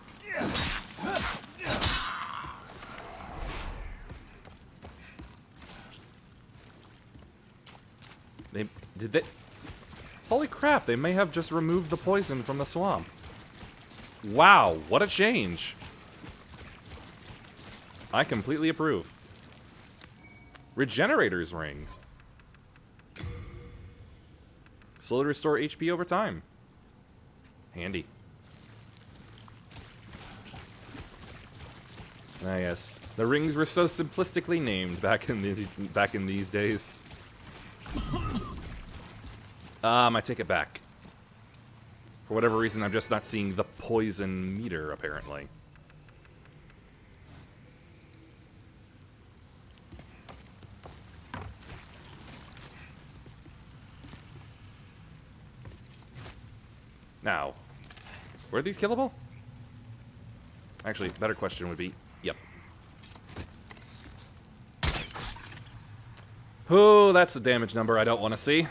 Did they... Holy crap, they may have just removed the poison from the swamp. Wow, what a change. I completely approve. Regenerator's Ring. Slowly restore HP over time. Handy. Ah, yes. The rings were so simplistically named back in these days. I take it back. For whatever reason, I'm just not seeing the poison meter, apparently. Ow. Were these killable? Actually, better question would be, yep. Oh, that's the damage number I don't want to see.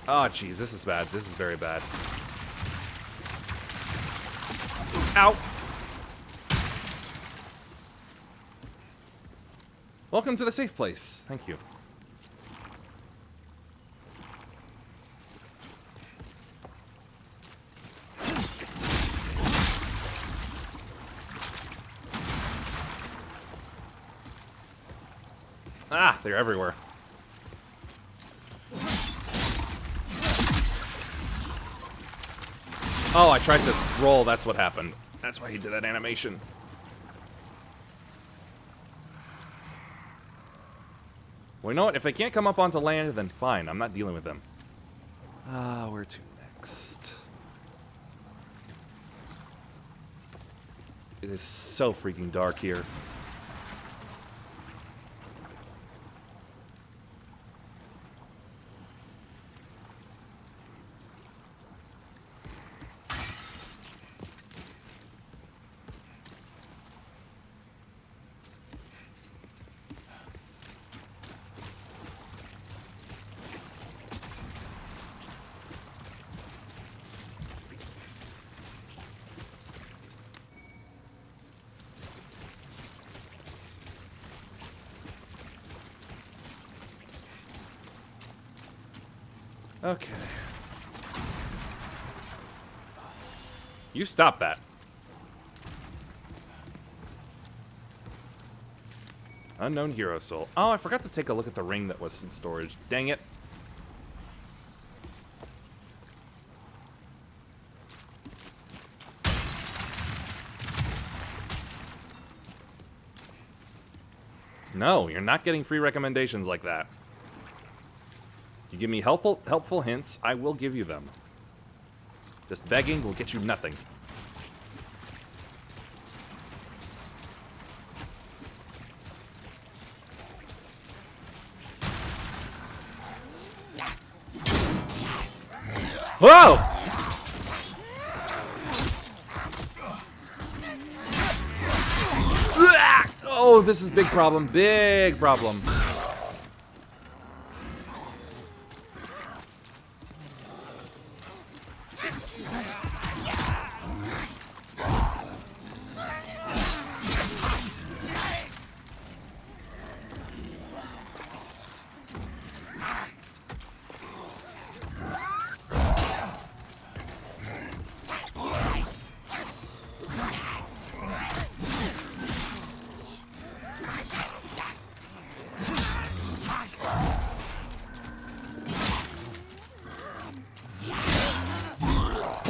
Oh, jeez, this is bad. This is very bad. Ow! Welcome to the safe place. Thank you. Ah, they're everywhere. Oh, I tried to roll, that's what happened. That's why he did that animation. Well, you know what? If they can't come up onto land, then fine. I'm not dealing with them. Where to next? It is so freaking dark here. Okay. You stop that. Unknown hero soul. Oh, I forgot to take a look at the ring that was in storage. Dang it. No, you're not getting free recommendations like that. You give me helpful hints, I will give you them. Just begging will get you nothing. Whoa! Oh, this is big problem. Big problem.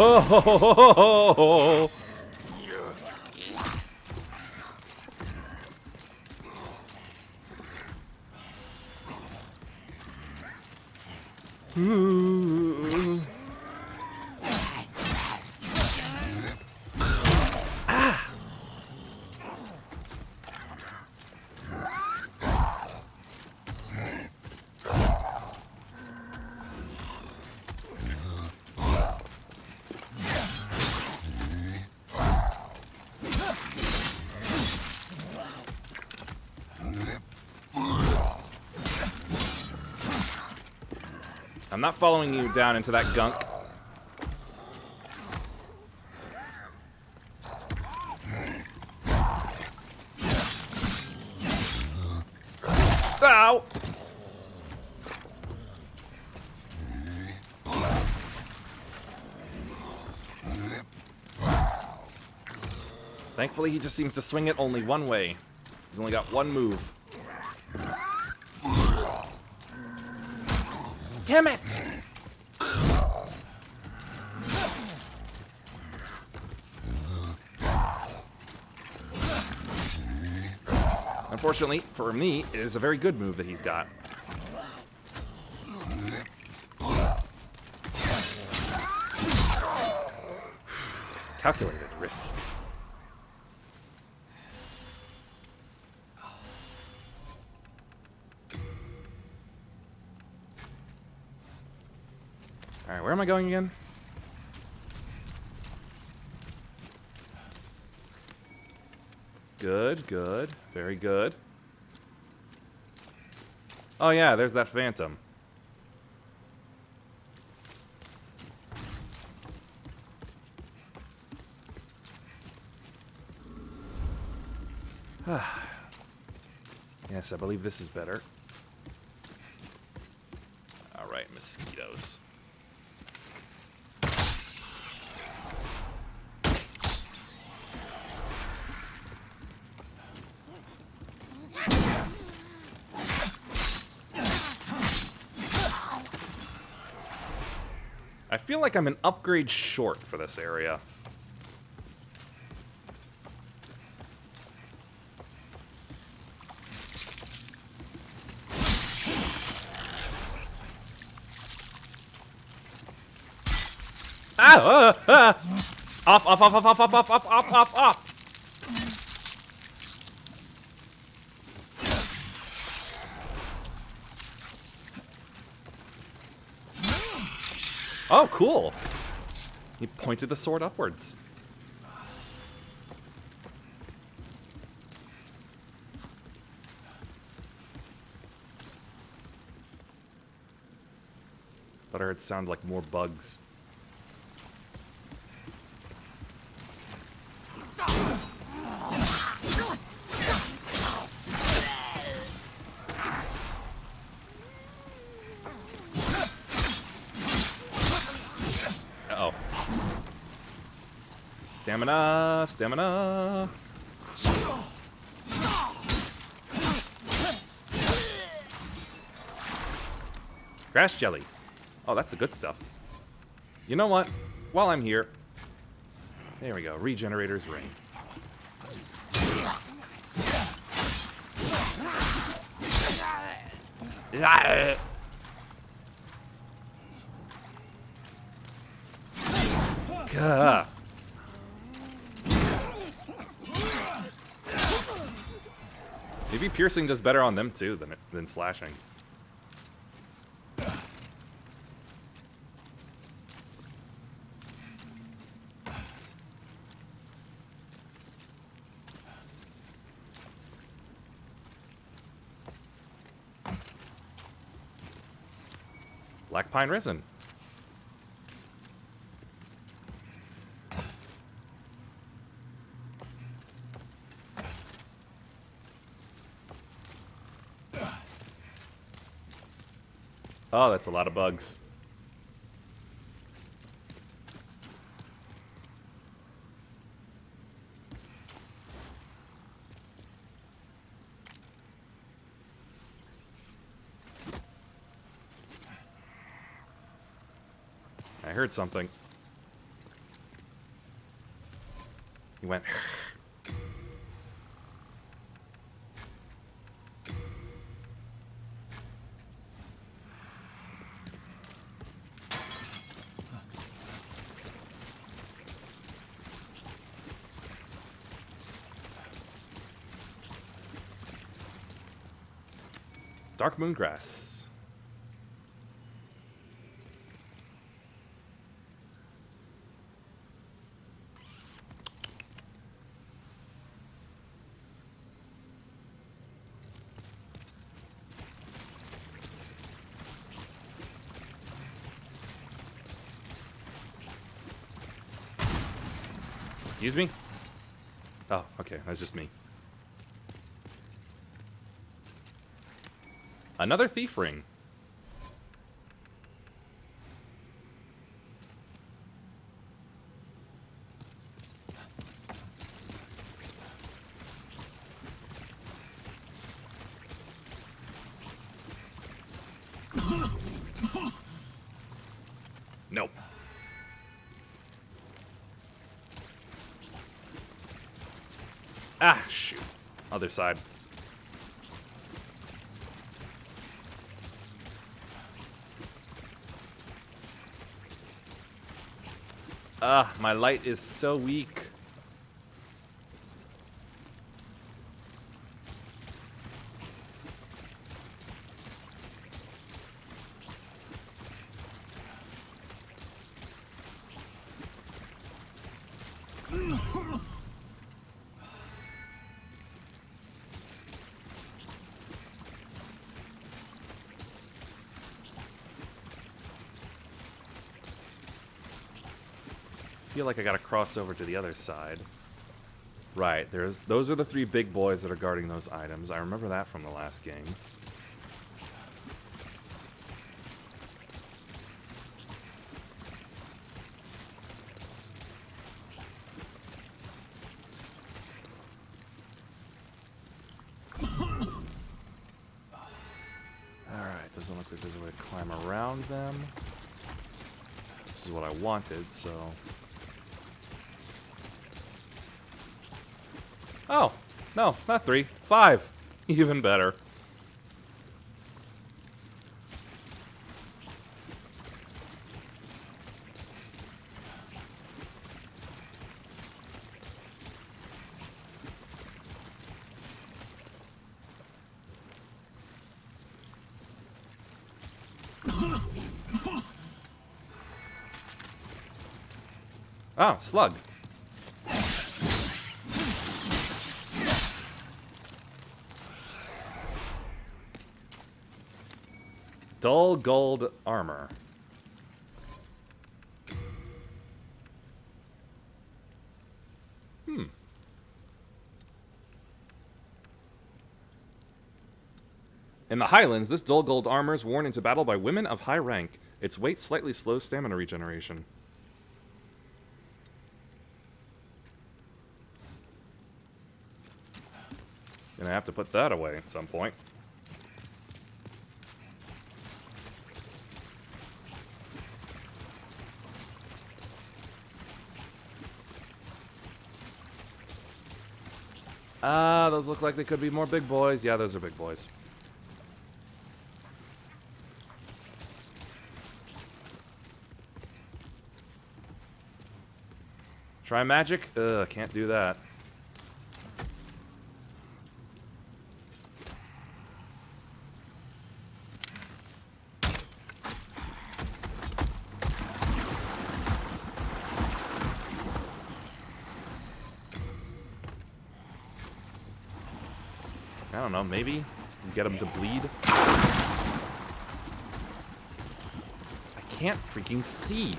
Oh, I'm not following you down into that gunk. Ow! Thankfully, he just seems to swing it only one way. He's only got one move. Damn it! unfortunately, for me, it is a very good move that he's got. Calculated risk. Alright, where am I going again? Good, good. Very good. Oh yeah, there's that phantom. Yes, I believe this is better. Alright, mosquitoes. I feel like I'm an upgrade short for this area. Up, up, up, up, up, up, up, up, up, up, up. Oh, cool. He pointed the sword upwards. But I heard it sound like more bugs. Uh-oh. Stamina, stamina. Grass jelly. Oh, that's the good stuff. You know what? While I'm here... There we go. Regenerator's ring. Gah. Maybe piercing does better on them too than slashing. Black pine resin. Oh, that's a lot of bugs. I heard something. He went... Dark moon grass. Excuse me? Oh, okay, that's just me. Another thief ring. Nope. Ah, shoot. Other side. My light is so weak. I feel like I gotta cross over to the other side. Right, those are the 3 big boys that are guarding those items. I remember that from the last game. Alright, doesn't look like there's a way to climb around them. This is what I wanted, so... Oh, no, not 3. 5. Even better. Oh, slug. Dull gold armor. In the Highlands, this dull gold armor is worn into battle by women of high rank. Its weight slightly slows stamina regeneration. Gonna have to put that away at some point. Those look like they could be more big boys. Yeah, those are big boys. Try magic? Ugh, can't do that. I don't know, maybe get him to bleed. I can't freaking see.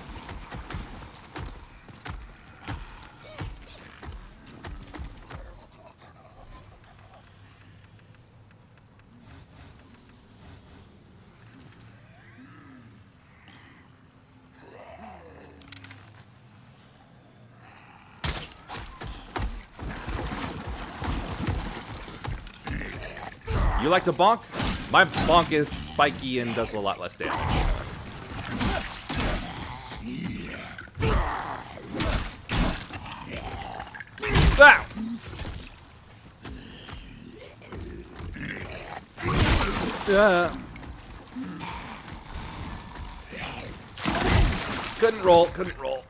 You like to bonk? My bonk is spiky and does a lot less damage. Ah! Couldn't roll, couldn't roll.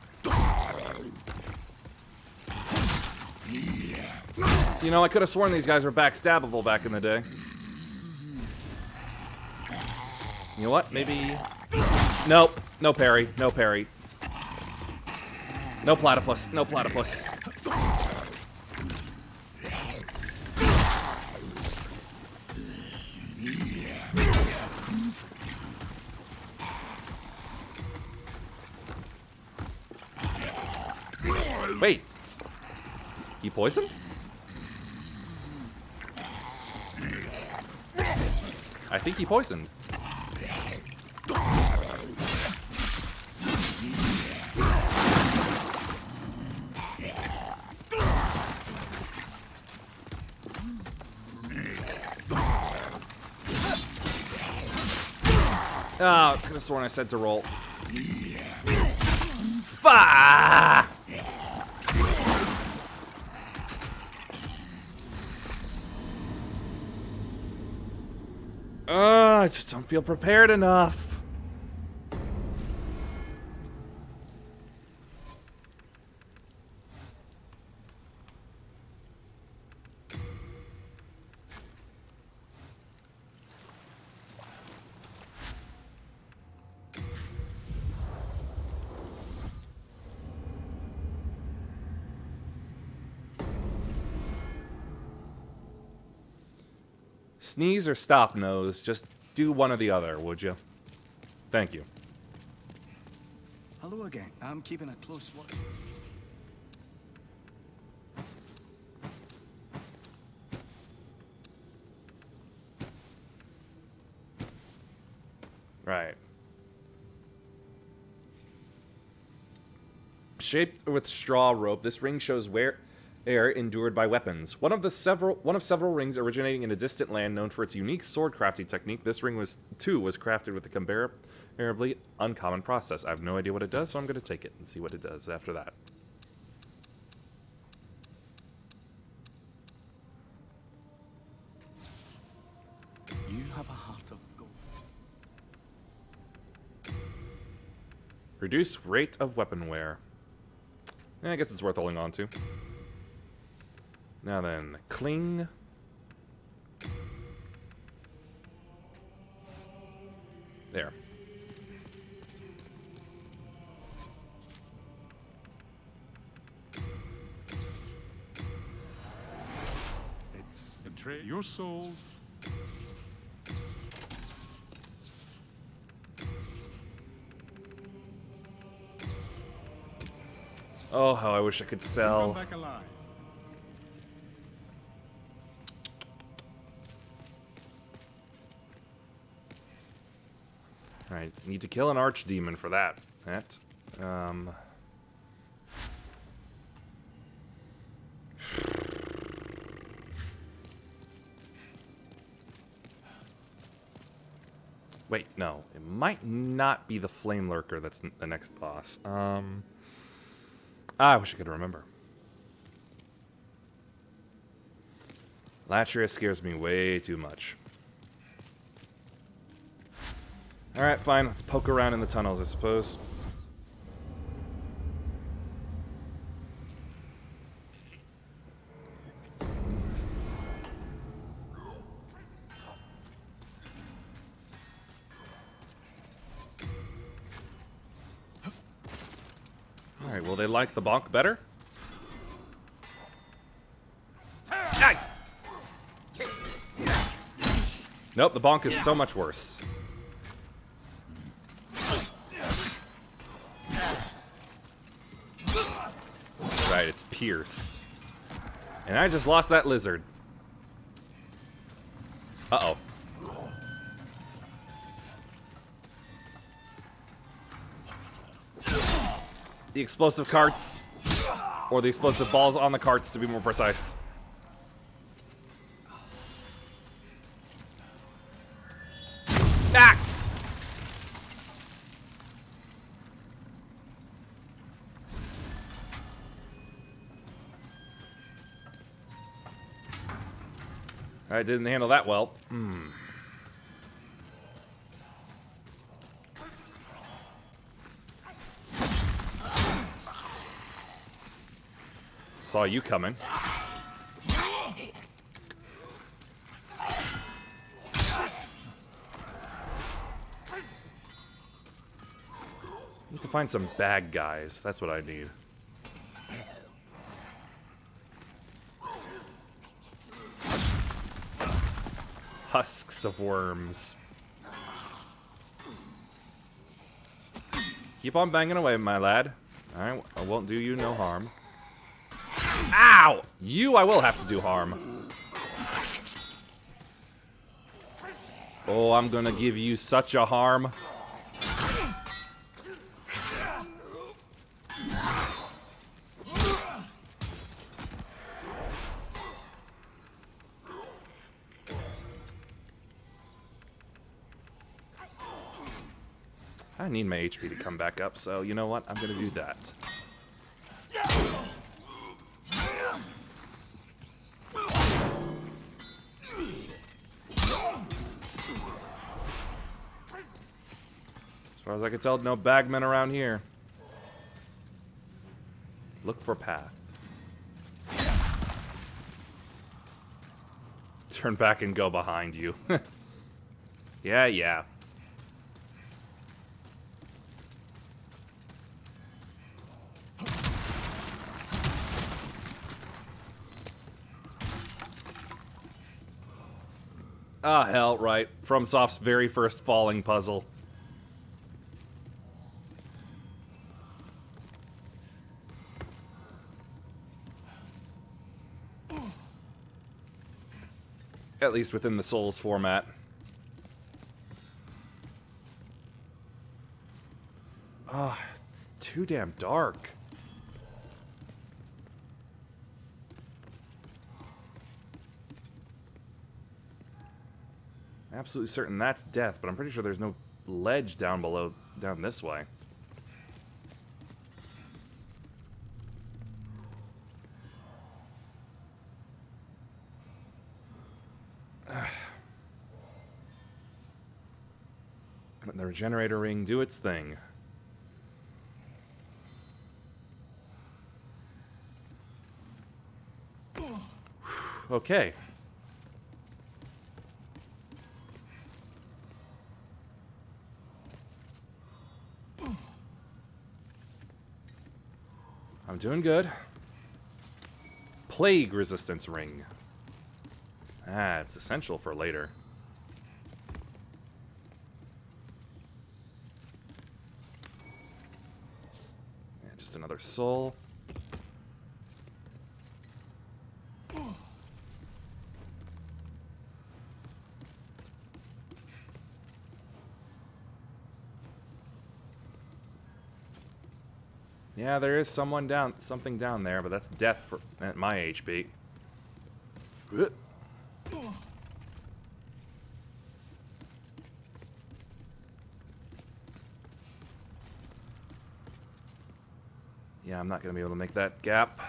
You know, I could have sworn these guys were backstabbable back in the day. You know what? Maybe... Nope. No parry. No parry. No platypus. No platypus. Wait. He poisoned? I think he poisoned. Oh, could have sworn I said to roll. Fuck! I just don't feel prepared enough. sneeze or stop nose. Just do one or the other, would you? Thank you. Hello again. I'm keeping a close watch. Right. Shaped with straw rope, this ring shows where air endured by weapons. One of several rings originating in a distant land known for its unique sword crafting technique. This ring was crafted with a comparably uncommon process. I have no idea what it does, so I'm going to take it and see what it does after that. You have a heart of gold. Reduce rate of weapon wear. I guess it's worth holding on to. Now then, cling. There. It's betray your souls. Oh, how I wish I could sell. Come back alive. Alright, need to kill an archdemon for that. Wait, no. It might not be the Flame Lurker that's the next boss. I wish I could remember. Latria scares me way too much. Alright, fine. Let's poke around in the tunnels, I suppose. Alright, will they like the bonk better? Ah! Nope, the bonk is so much worse. Right, it's Pierce. And I just lost that lizard. Uh-oh. The explosive carts. Or the explosive balls on the carts, to be more precise. Ah! I didn't handle that well. Saw you coming. Need to find some bad guys. That's what I need. Husks of worms. Keep on banging away, my lad. Alright, I won't do you no harm. Ow! You I will have to do harm. Oh, I'm gonna give you such a harm. I need my HP to come back up, so you know what? I'm gonna do that. As far as I can tell, no bagmen around here. Look for path. Turn back and go behind you. Yeah, yeah. Ah, hell, right. FromSoft's very first falling puzzle. At least within the Souls format. Ah, it's too damn dark. Absolutely certain that's death, but I'm pretty sure there's no ledge down below, down this way. Let the regenerator ring do its thing. Okay. I'm doing good. Plague resistance ring. Ah, it's essential for later. Yeah, just another soul. Yeah, there is something down there, but that's death for, at my HP. Yeah, I'm not going to be able to make that gap.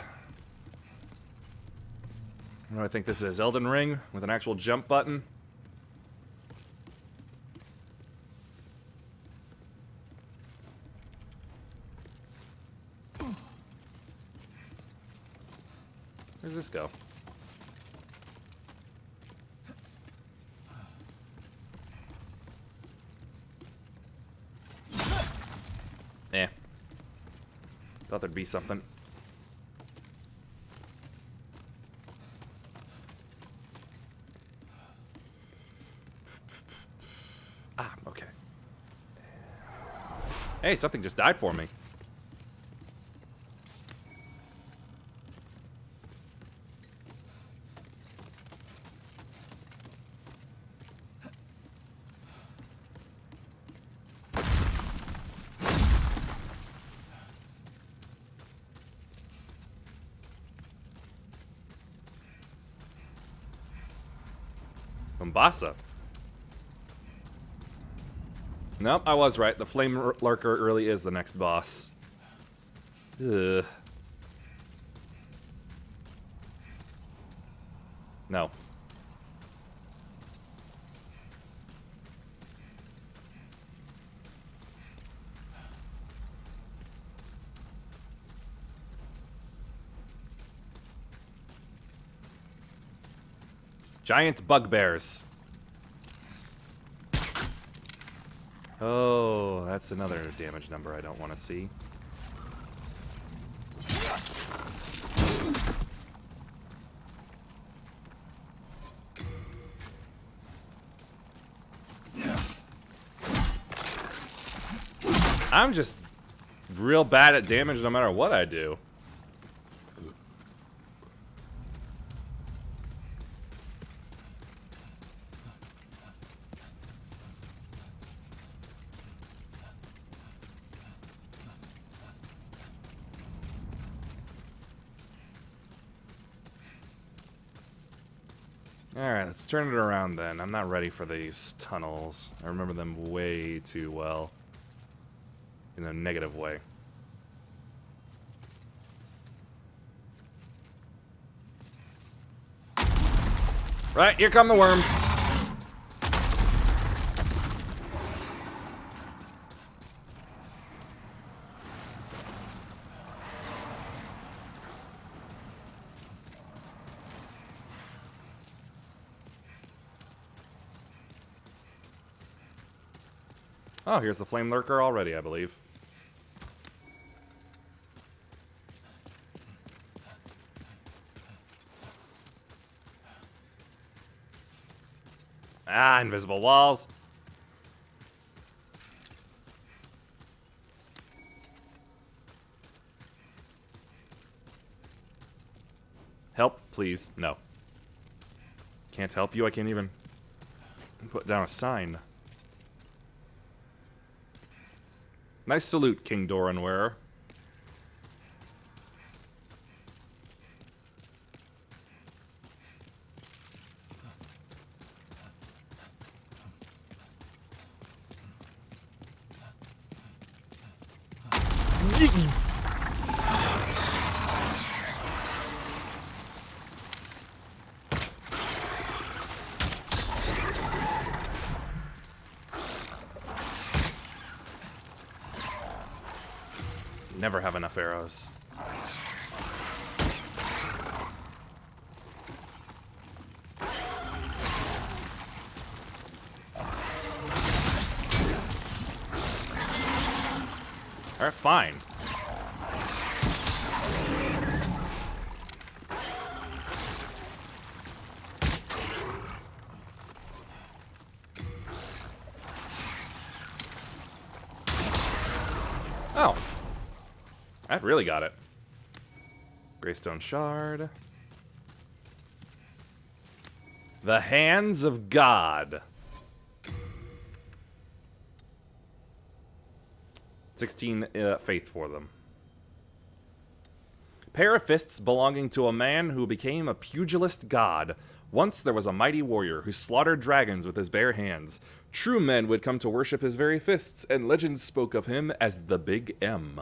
What do I think this is? Elden Ring with an actual jump button? Where's this go? Eh. Thought there'd be something. Ah, okay. Hey, something just died for me. Mombasa. Nope, I was right. The Flame Lurker really is the next boss. Ugh. No. Giant bugbears. Oh, that's another damage number I don't want to see. I'm just real bad at damage no matter what I do. Alright, let's turn it around then. I'm not ready for these tunnels. I remember them way too well. In a negative way. Right, here come the worms. Oh, here's the Flame Lurker already, I believe. Ah, invisible walls. Help, please. No. Can't help you. I can't even put down a sign. Nice salute, King Doranwearer. Never have enough arrows. Alright, fine. Oh. That really got it. Greystone Shard. The Hands of God. 16 faith for them. Pair of fists belonging to a man who became a pugilist god. Once there was a mighty warrior who slaughtered dragons with his bare hands. True men would come to worship his very fists, and legends spoke of him as the Big M.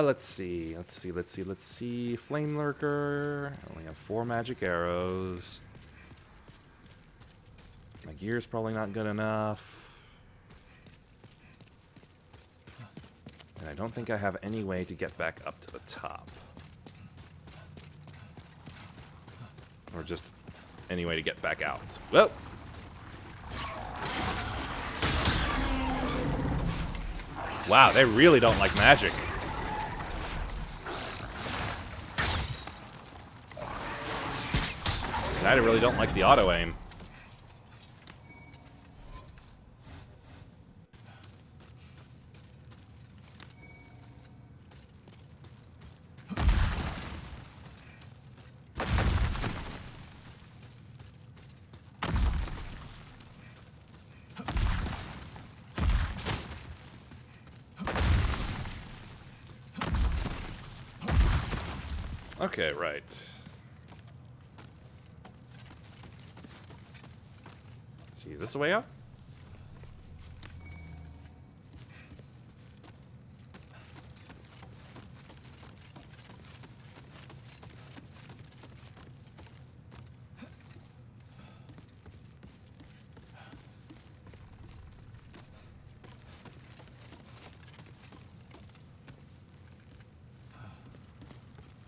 Let's see. Flame Lurker. I only have 4 magic arrows. My gear's probably not good enough. And I don't think I have any way to get back up to the top. Or just any way to get back out. Well. Wow, they really don't like magic. I really don't like the auto-aim. Okay, right. See, is this the way up?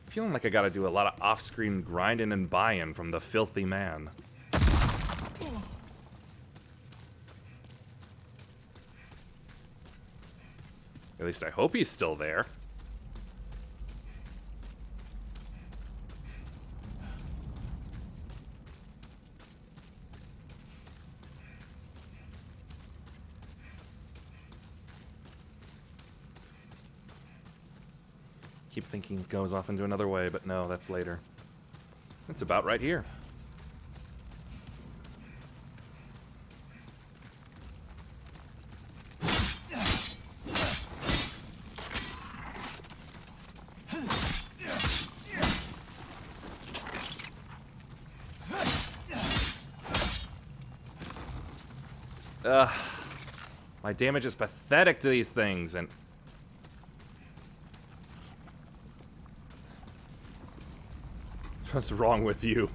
Feeling like I gotta do a lot of off-screen grinding and buying from the filthy man. At least I hope he's still there. Keep thinking it goes off into another way, but no, that's later. It's about right here. Ugh. My damage is pathetic to these things, and... What's wrong with you?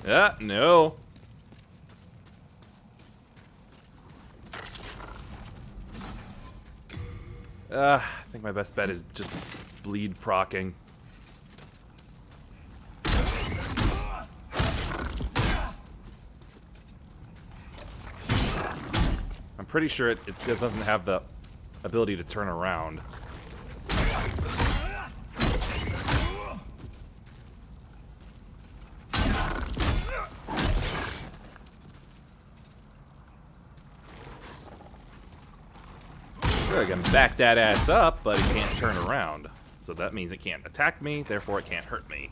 No. I think my best bet is just bleed procking. I'm pretty sure it doesn't have the ability to turn around. I can back that ass up, but it can't turn around. So that means it can't attack me, therefore it can't hurt me.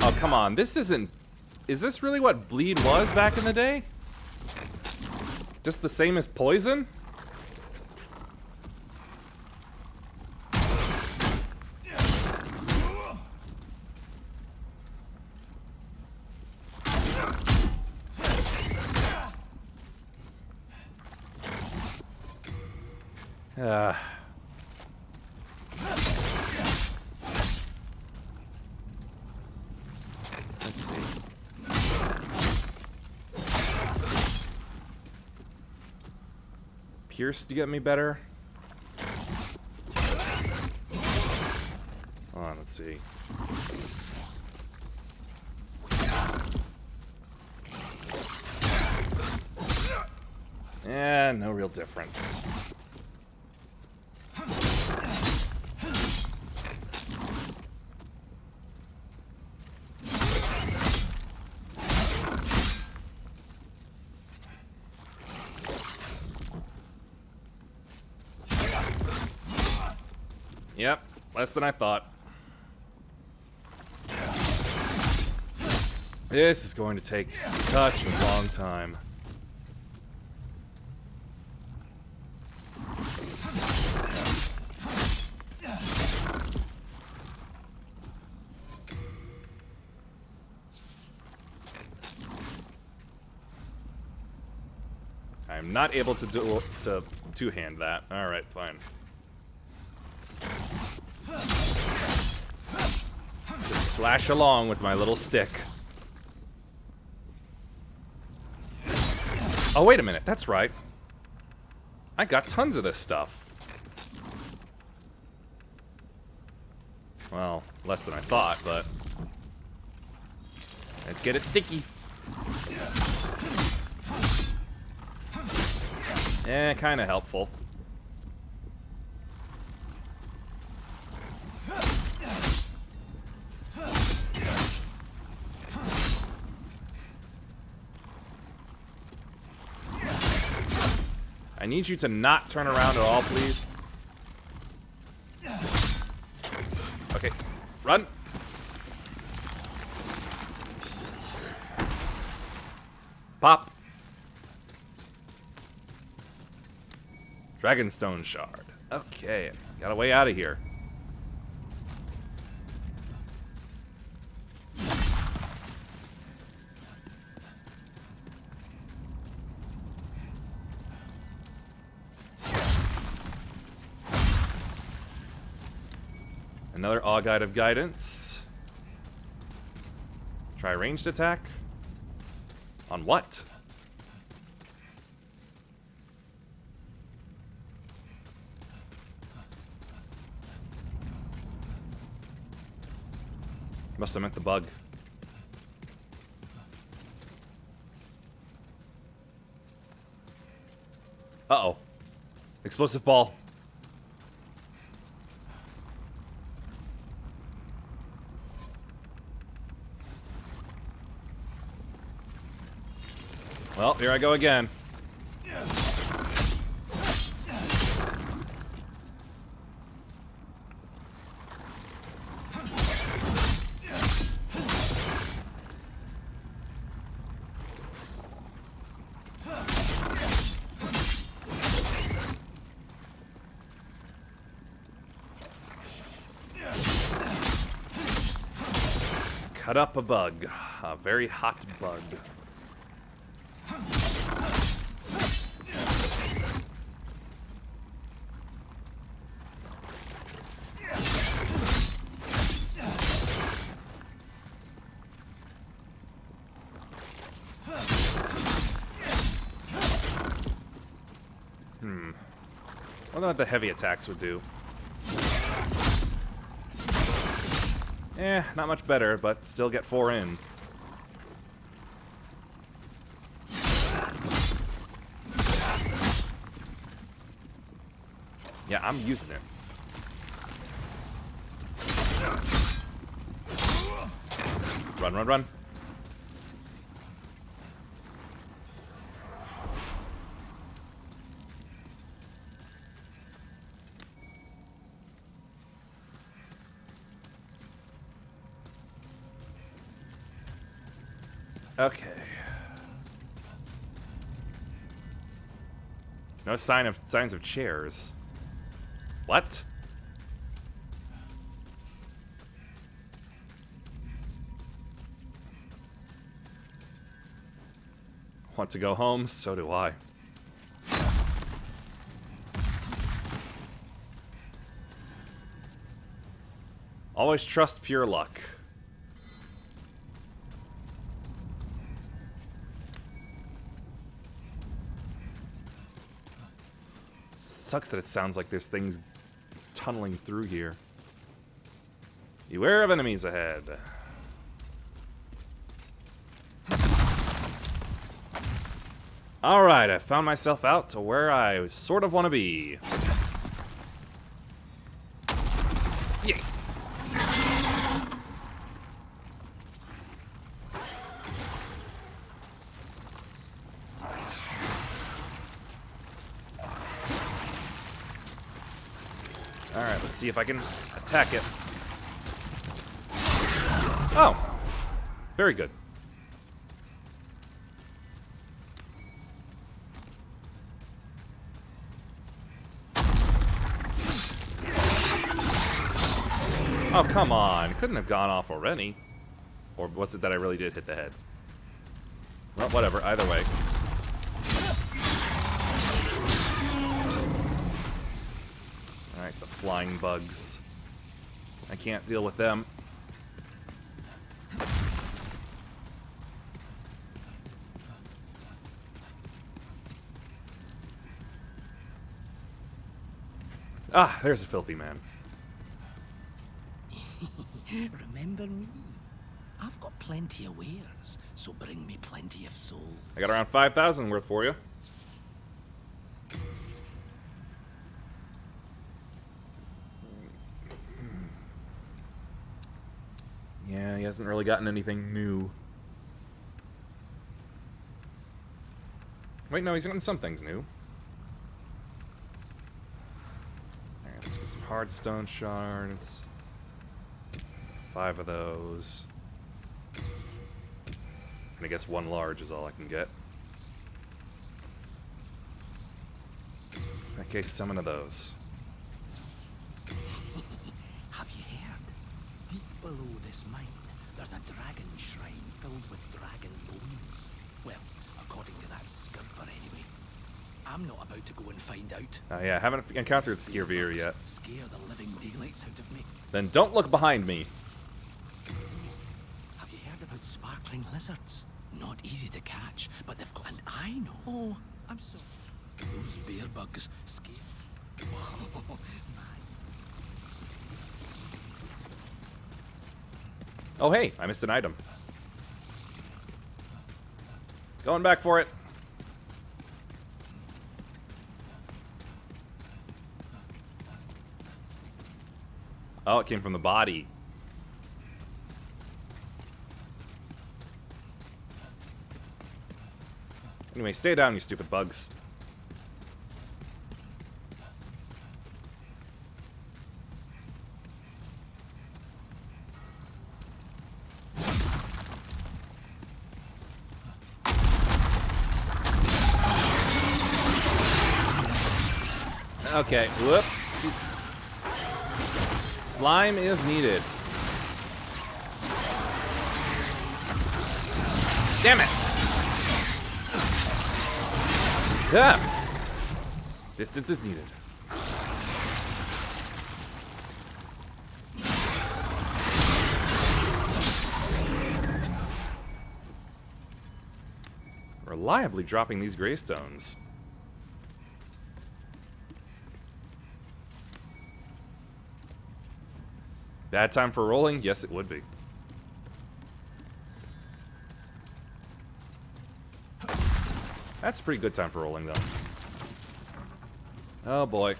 Oh, come on. This isn't... Is this really what bleed was back in the day? Just the same as poison? Let's see. Pierce to get me better? Hold on, let's see. Yeah, no real difference. Yep, less than I thought. This is going to take such a long time. I'm not able to do two-hand that. All right, fine. Just slash along with my little stick. Oh, wait a minute. That's right. I got tons of this stuff. Well, less than I thought, but... Let's get it sticky. Eh, kind of helpful. I need you to not turn around at all, please. Okay, run. Pop. Dragonstone shard. Okay, got a way out of here. Another Augite of Guidance. Try ranged attack. On what? Must have meant the bug. Uh-oh. Explosive ball. Well, here I go again. Cut up a bug. A very hot bug. I wonder what the heavy attacks would do. Not much better, but still get 4 in. Yeah, I'm using it. Run, run, run. Okay. No signs of chairs. What? Want to go home? So do I. Always trust pure luck. Sucks that it sounds like there's things tunneling through here. Beware of enemies ahead. Alright, I found myself out to where I sort of want to be. Yay! Alright, let's see if I can attack it. Oh! Very good. Oh, come on. Couldn't have gone off already. Or was it that I really did hit the head? Well, whatever. Either way. Alright, the flying bugs. I can't deal with them. Ah, there's a filthy man. Remember me? I've got plenty of wares, so bring me plenty of souls. I got around 5,000 worth for you. Yeah, he hasn't really gotten anything new. Wait, no, he's gotten some things new. Alright, let's get some hard stone shards. 5 of those. And I guess 1 large is all I can get. In that case, summon of those. Have you heard? Deep below this mine, there's a dragon shrine filled with dragon bones. Well, according to that scamper anyway. I'm not about to go and find out. Yeah, haven't encountered Skirvir yet. Scare the living daylights out of me. Then don't look behind me. Have you heard about sparkling lizards? Not easy to catch, but they've got... And I know. Oh, I'm so... Those bear bugs scare... Oh, man. Oh, hey, I missed an item. Going back for it. Oh, it came from the body. Anyway, stay down, you stupid bugs. Okay, whoops. Slime is needed. Damn it! Yeah. Distance is needed. Reliably dropping these greystones. Bad time for rolling? Yes, it would be. That's a pretty good time for rolling, though. Oh boy.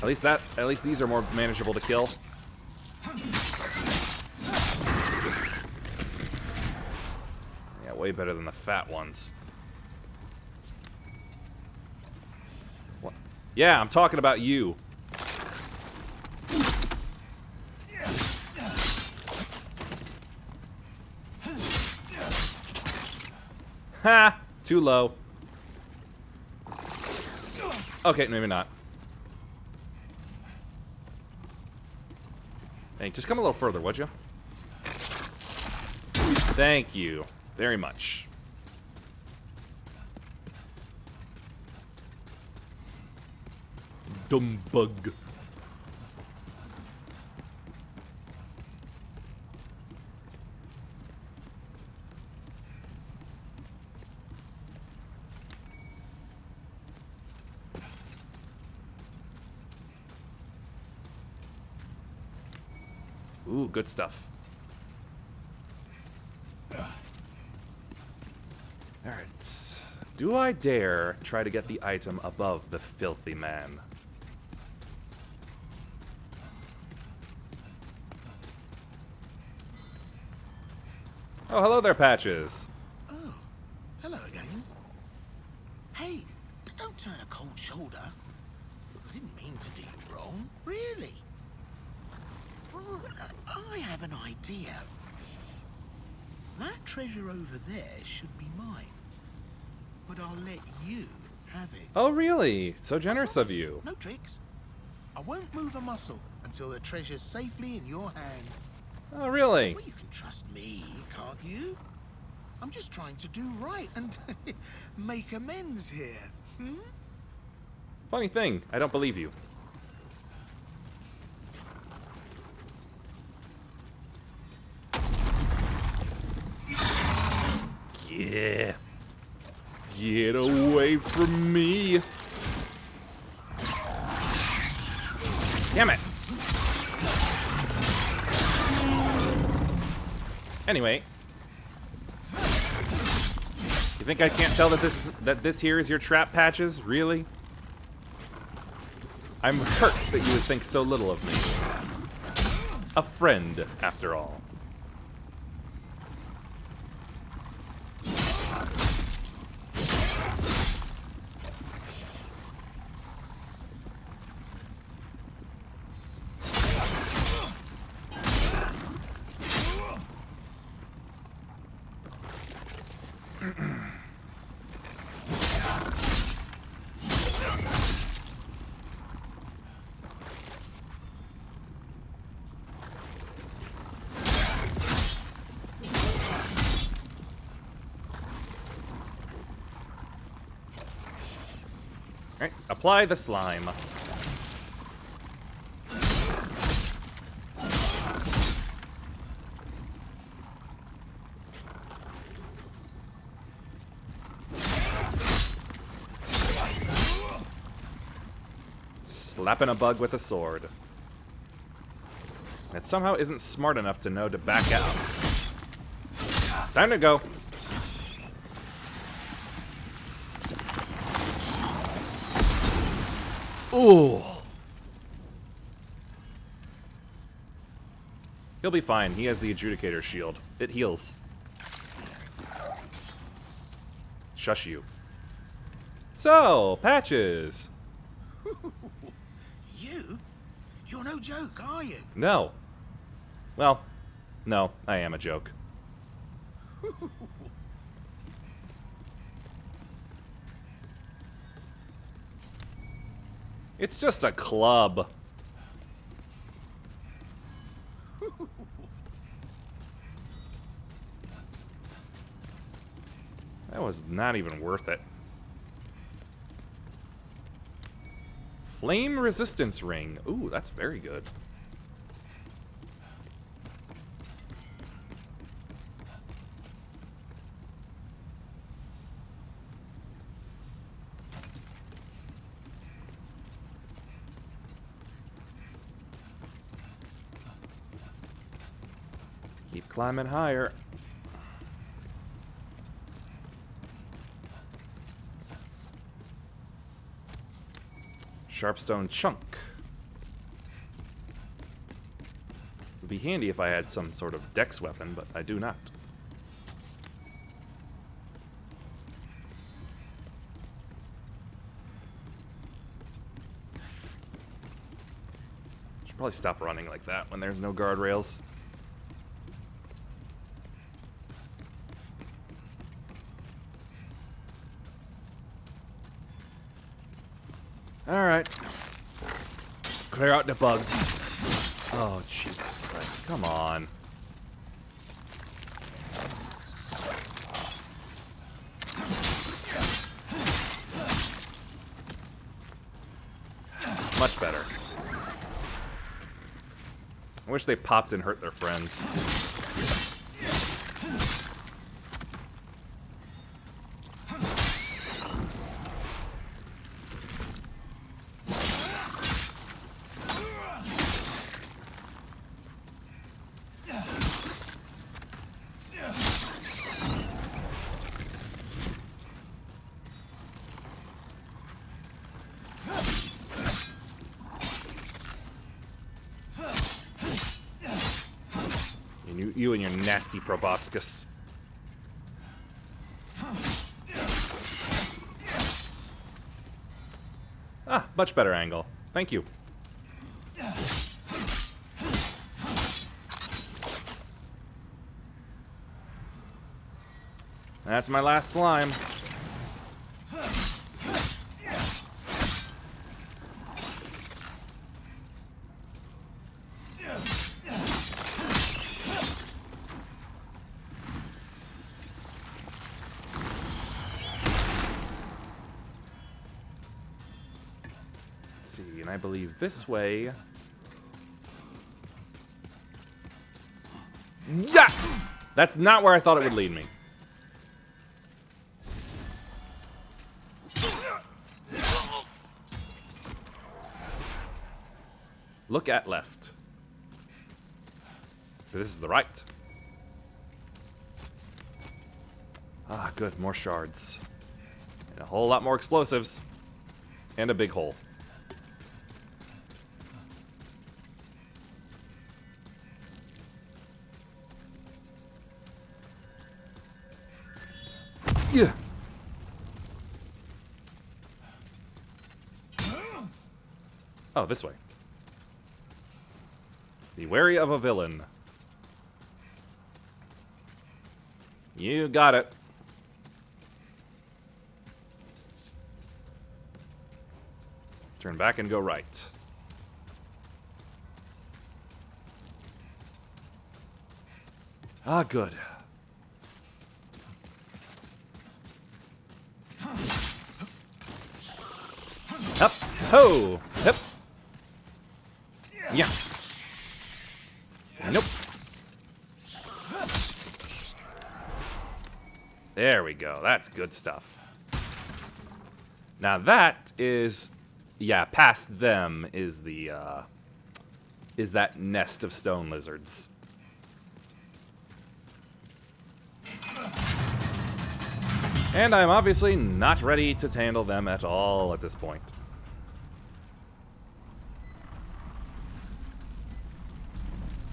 At least these are more manageable to kill. Yeah, way better than the fat ones. What? Yeah, I'm talking about you. Ha! Too low. Okay, maybe not. Hey, just come a little further, would you? Thank you very much. Dumb bug. Ooh, good stuff. Alright. Do I dare try to get the item above the filthy man? Oh, hello there, Patches. Oh, hello again. Hey, don't turn a cold shoulder. I didn't mean to do you wrong, really. Well, I have an idea. That treasure over there should be mine. But I'll let you have it. Oh, really? So generous of you. No tricks. I won't move a muscle until the treasure's safely in your hands. Oh, really? Well, you can trust me, can't you? I'm just trying to do right and make amends here. Hmm? Funny thing, I don't believe you. Yeah. Get away from me. Damn it. Anyway. You think I can't tell that this here is your trap, Patches? Really? I'm hurt that you would think so little of me. A friend, after all. Alright, apply the slime. Slapping a bug with a sword. That somehow isn't smart enough to know to back out. Time to go. Ooh. He'll be fine. He has the Adjudicator shield. It heals. Shush you. So, Patches. You? You're no joke, are you? No. Well, no, I am a joke. It's just a club. was not even worth it. Flame resistance ring. Ooh, that's very good. Keep climbing higher. Sharpstone chunk. Would be handy if I had some sort of dex weapon, but I do not. Should probably stop running like that when there's no guardrails. Alright. Clear out the bugs. Oh, Jesus Christ. Come on. Much better. I wish they popped and hurt their friends. You and your nasty proboscis. Ah, much better angle. Thank you. That's my last slime. And I believe this way. Yeah! That's not where I thought it would lead me. Look at left. This is the right. Ah, good. More shards. And a whole lot more explosives. And a big hole. Yeah. Oh, this way. Be wary of a villain. You got it. Turn back and go right. Ah, good. Up, ho, hip. Yeah. Nope. There we go. That's good stuff. Now that is, yeah, past them is the is that nest of stone lizards. And I'm obviously not ready to handle them at all at this point.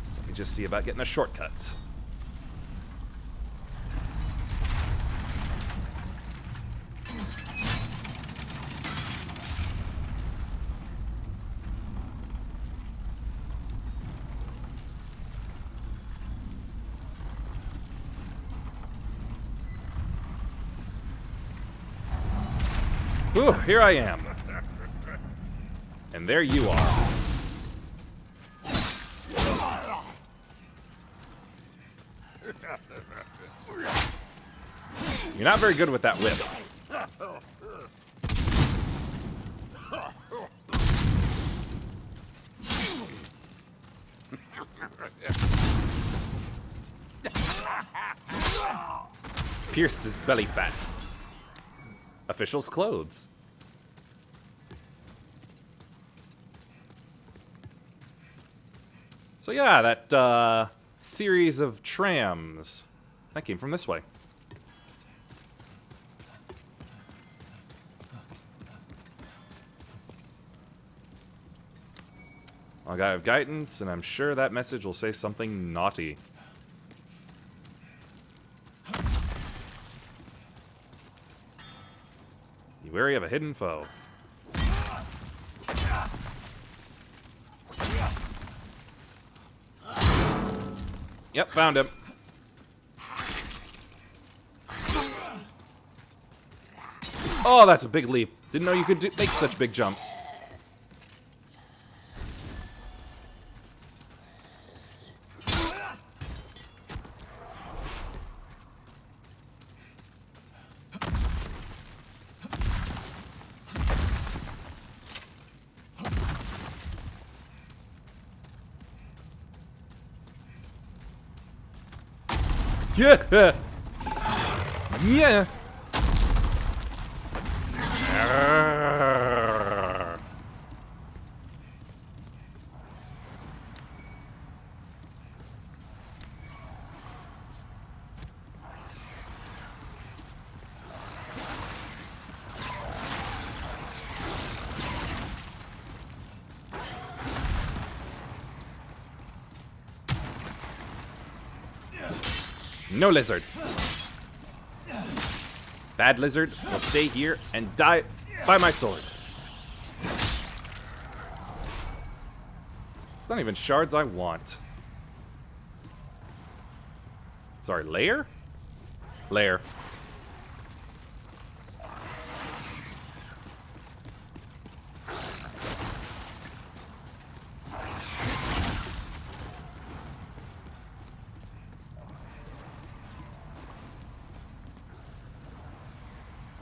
So let me just see about getting a shortcut. Ooh, here I am. And there you are. You're not very good with that whip. Pierced his belly fat. Official's clothes. So yeah, that series of trams, that came from this way. I have guidance, and I'm sure that message will say something naughty. Be wary of a hidden foe. Yep, found him. Oh, that's a big leap. Didn't know you could make such big jumps. Yeah. Yeah. No lizard. Bad lizard will stay here and die by my sword. It's not even shards I want. Sorry, lair? Lair.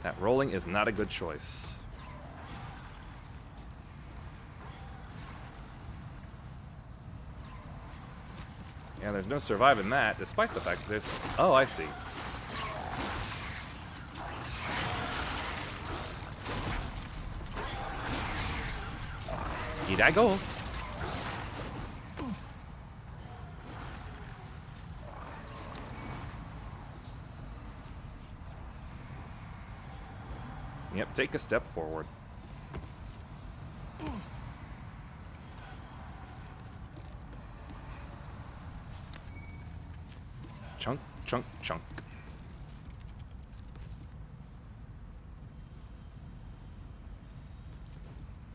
That rolling is not a good choice. Yeah, there's no surviving that, despite the fact that there's... Oh, I see. Here I go. Yep, take a step forward. Chunk, chunk, chunk.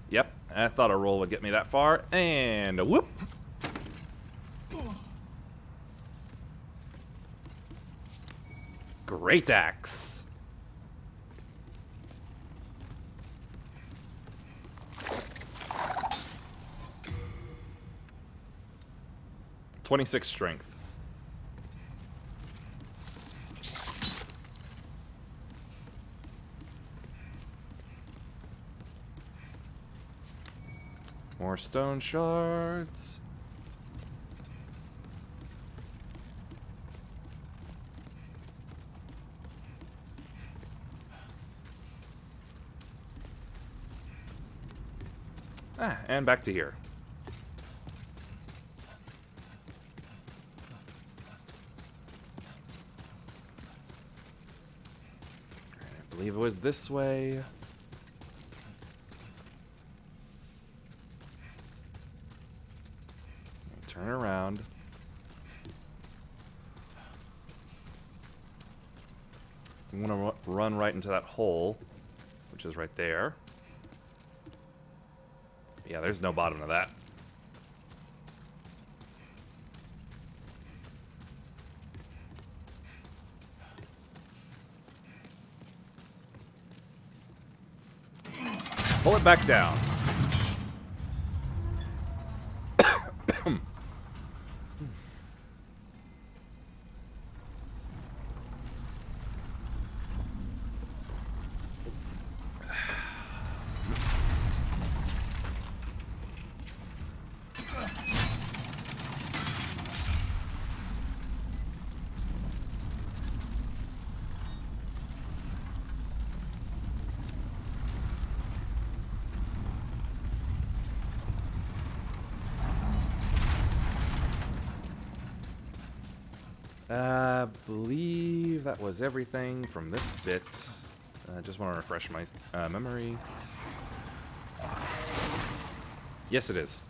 Yep, I thought a roll would get me that far, and a whoop! Great axe. .26 strength. More stone shards. Ah, and back to here. I believe it was this way. Turn around. I'm gonna run right into that hole, which is right there. Yeah, there's no bottom to that. Pull it back down. Believe that was everything from this bit. Just want to refresh my memory. Yes, it is.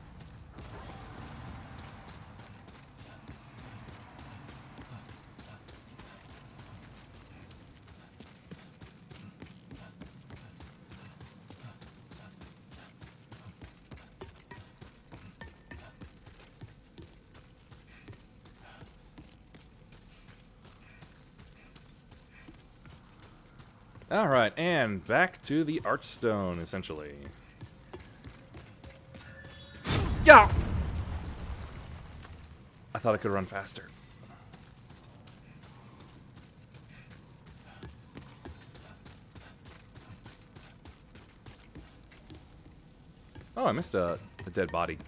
Alright, and back to the Archstone, essentially. Yeah! I thought I could run faster. Oh, I missed a dead body.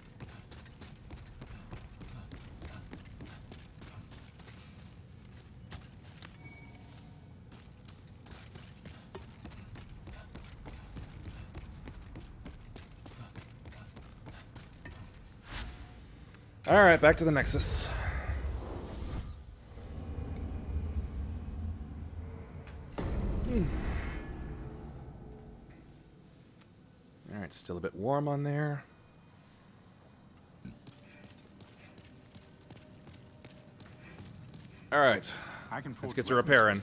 Alright, back to the Nexus. Alright, still a bit warm on there. Alright, let's get to repairing.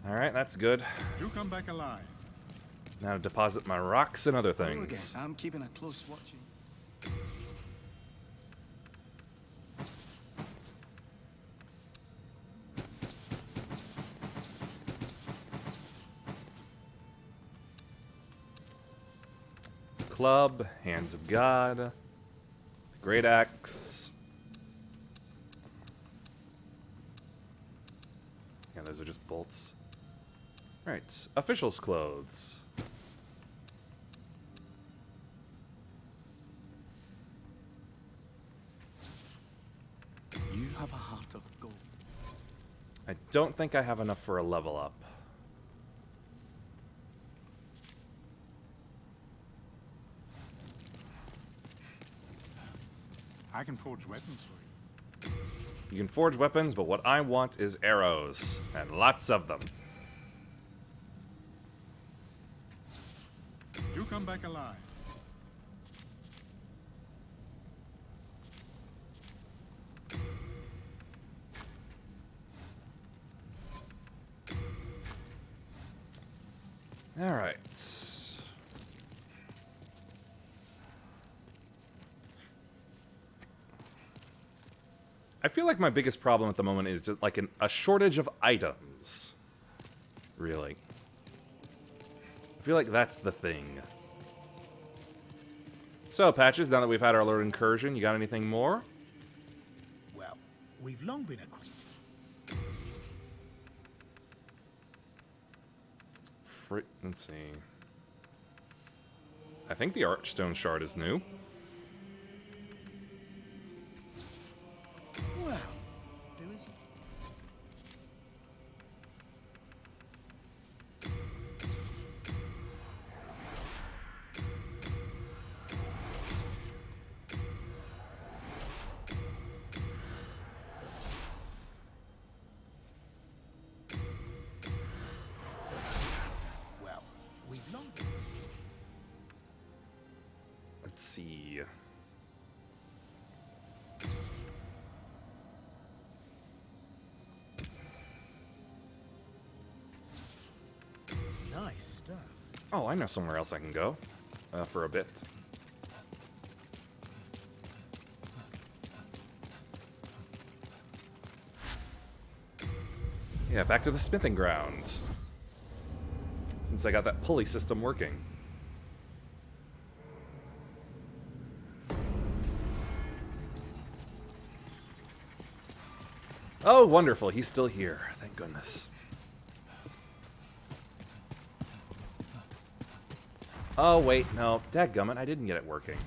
Alright, that's good. Do come back alive. Now to deposit my rocks and other Hello things. again. I'm keeping a close watching. Club, Hands of God, Great Axe. Yeah, those are just bolts. Right, official's clothes. You have a heart of gold. I don't think I have enough for a level up. I can forge weapons for you. You can forge weapons, but what I want is arrows, and lots of them. Do come back alive. All right. I feel like my biggest problem at the moment is just like a shortage of items. Really. I feel like that's the thing. So, Patches, now that we've had our little incursion, you got anything more? Well, we've long been acquainted. Let's see. I think the Archstone Shard is new. Well, there is. Well, we've long been. Let's see. Nice stuff. Oh, I know somewhere else I can go for a bit. Yeah, back to the smithing grounds. Since I got that pulley system working. Oh, wonderful. He's still here. Thank goodness. Oh, wait, no. Dadgummit, I didn't get it working.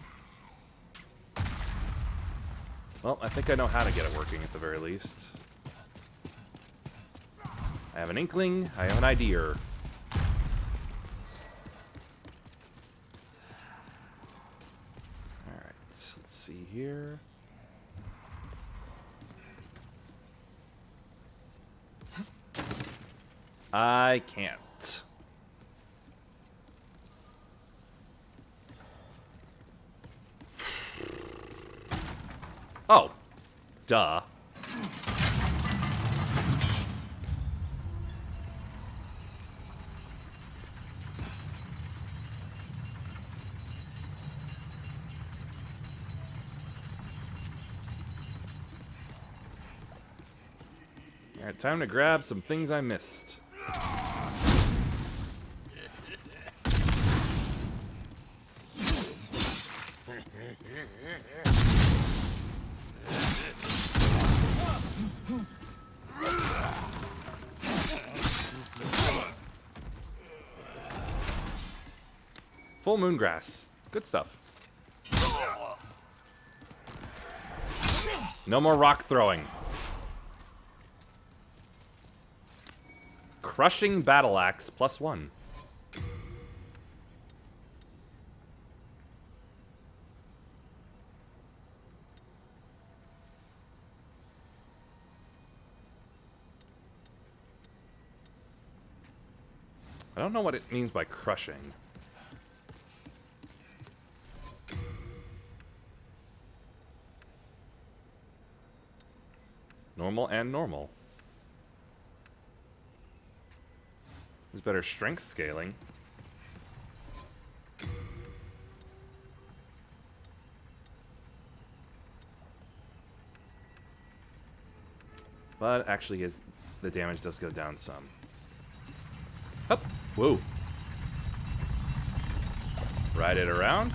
Well, I think I know how to get it working at the very least. I have an inkling. I have an idea. Alright, let's see here. I can't. Oh, duh. Alright, time to grab some things I missed. Full moon grass. Good stuff. No more rock throwing. Crushing battle axe +1. I don't know what it means by crushing. Normal and normal. There's better strength scaling. But actually, the damage does go down some. Up. Whoa. Ride it around.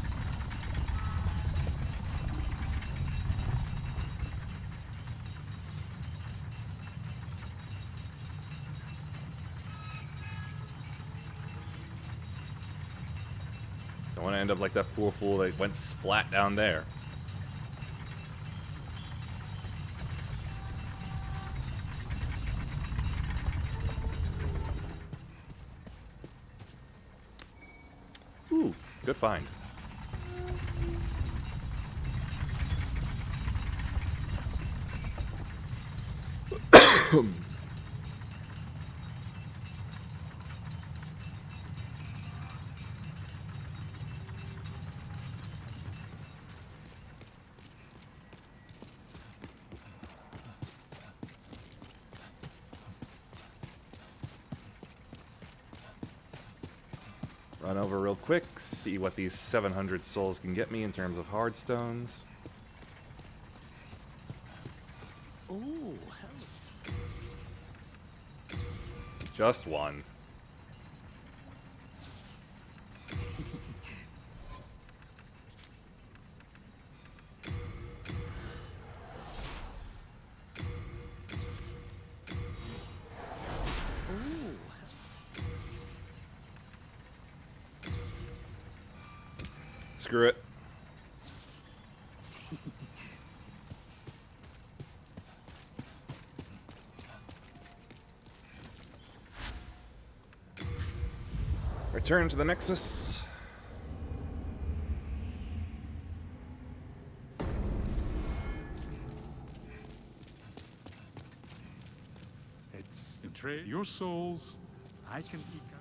Don't want to end up like that poor fool that went splat down there. Ooh, good find. Run over real quick, see what these 700 souls can get me in terms of hard stones. Oh, Just one. Screw it. Return to the Nexus. It's trade your souls. I can eke out.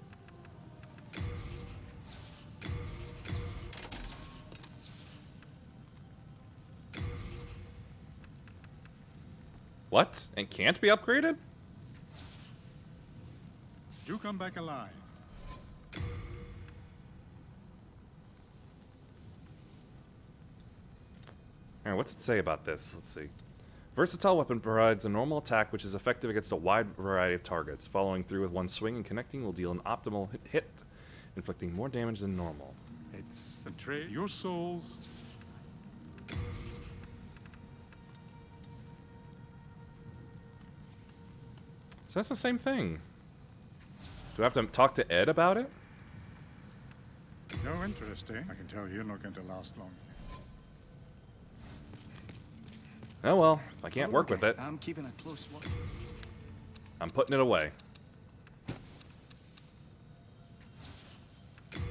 What? It can't be upgraded? Do come back alive. Alright, what's it say about this? Let's see. Versatile weapon provides a normal attack which is effective against a wide variety of targets. Following through with one swing and connecting will deal an optimal hit, inflicting more damage than normal. It's trade your souls. So that's the same thing. Do I have to talk to Ed about it? No interest, eh? I can tell you're not going to last long. Oh well, if I can't Oh, work look, with it, I'm keeping a close watch. I'm putting it away.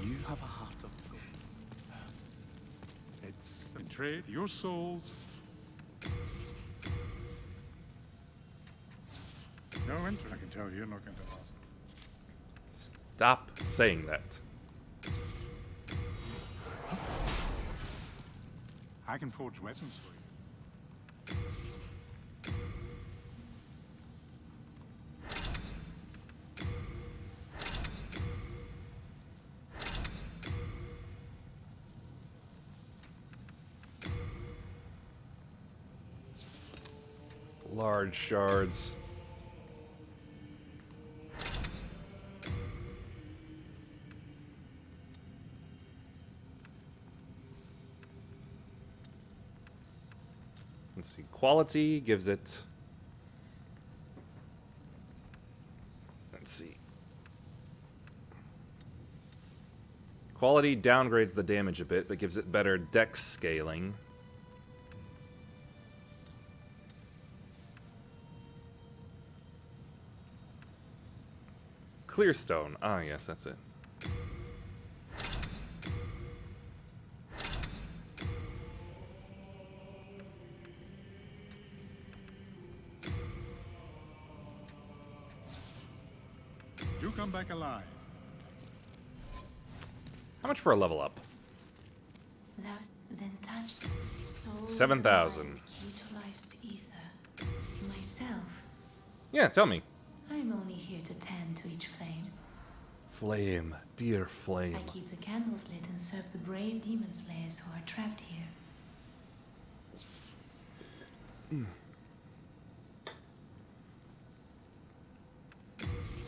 You have a heart of gold. It's in trade with your souls. No interest. I can tell you're not going to last. Stop saying that. I can forge weapons for you. Large shards. Let's see. Quality gives it. Let's see. Quality downgrades the damage a bit, but gives it better dex scaling. Clearstone. Ah, yes, that's it. Do come back alive. How much for a level up? Thou then touched soul of the 7,000. mind, key to life's ether. Myself, Yeah, tell me. I am only here to tend to each flame. Flame, dear flame. I keep the candles lit and serve the brave demon slayers who are trapped here.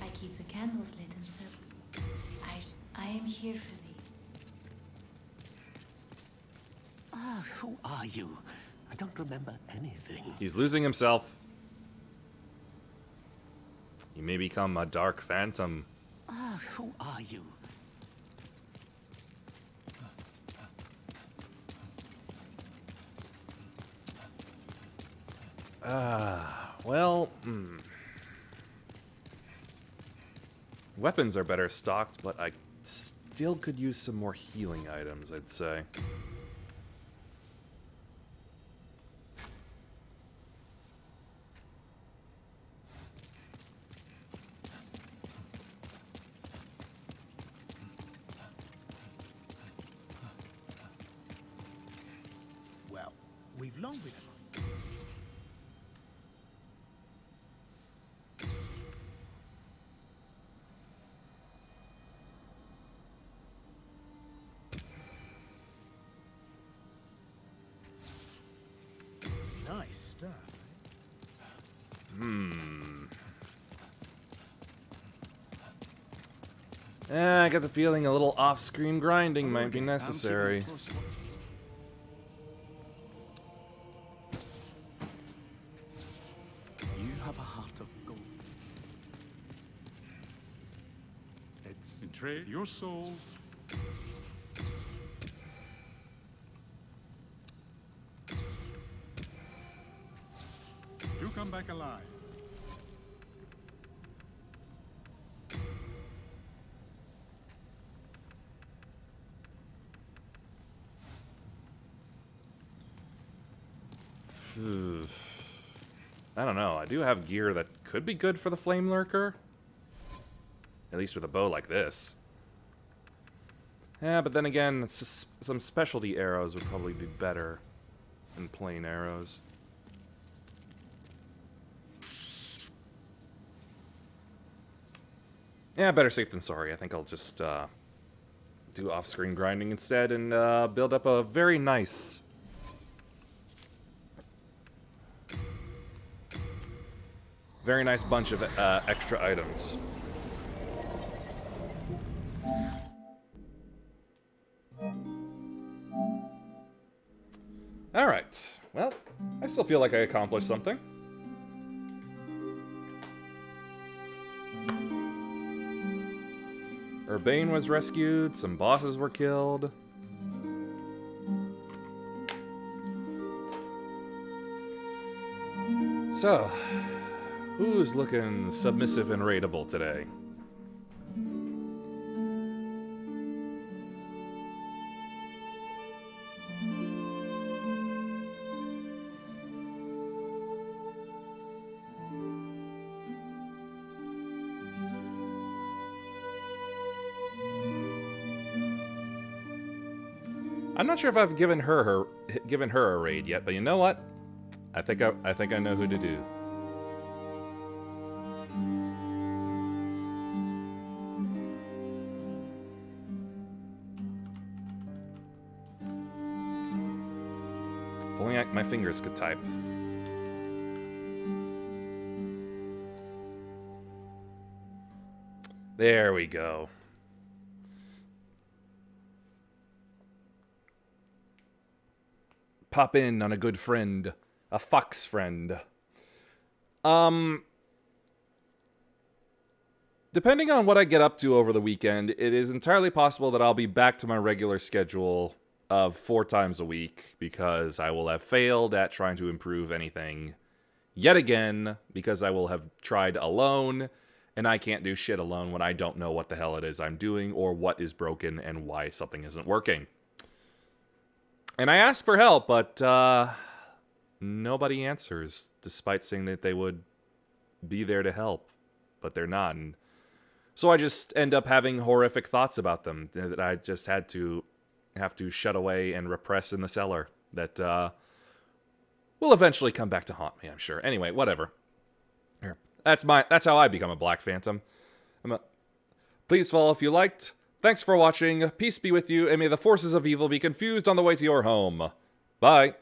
I keep the candles lit and serve. I am here for thee. Ah, who are you? I don't remember anything. He's losing himself. He may become a dark phantom. Ah, who are you? Well, Weapons are better stocked, but I still could use some more healing items, I'd say. Well, we've long been. Nice stuff. I got the feeling a little off-screen grinding might be I'm necessary. keeping a close watch. You have a heart of gold. It's in trade with your souls. Do come back alive. I don't know. I do have gear that could be good for the Flame Lurker. At least with a bow like this. Yeah, but then again, some specialty arrows would probably be better than plain arrows. Yeah, better safe than sorry. I think I'll just do off-screen grinding instead and build up a very nice... very nice bunch of extra items. Alright. Well, I still feel like I accomplished something. Urbane was rescued, some bosses were killed. So, who's looking submissive and raidable today? I'm not sure if I've given her a raid yet, but you know what? I think I know who to do. If only my fingers could type. There we go. Pop in on a good friend. A fox friend. Depending on what I get up to over the weekend, it is entirely possible that I'll be back to my regular schedule of 4 times a week, because I will have failed at trying to improve anything yet again, because I will have tried alone, and I can't do shit alone when I don't know what the hell it is I'm doing or what is broken and why something isn't working. And I asked for help, but nobody answers, despite saying that they would be there to help, but they're not. And so I just end up having horrific thoughts about them that I just have to shut away and repress in the cellar that will eventually come back to haunt me, I'm sure. Anyway, whatever. Here. That's how I become a Black Phantom. Please follow if you liked. Thanks for watching. Peace be with you, and may the forces of evil be confused on the way to your home. Bye.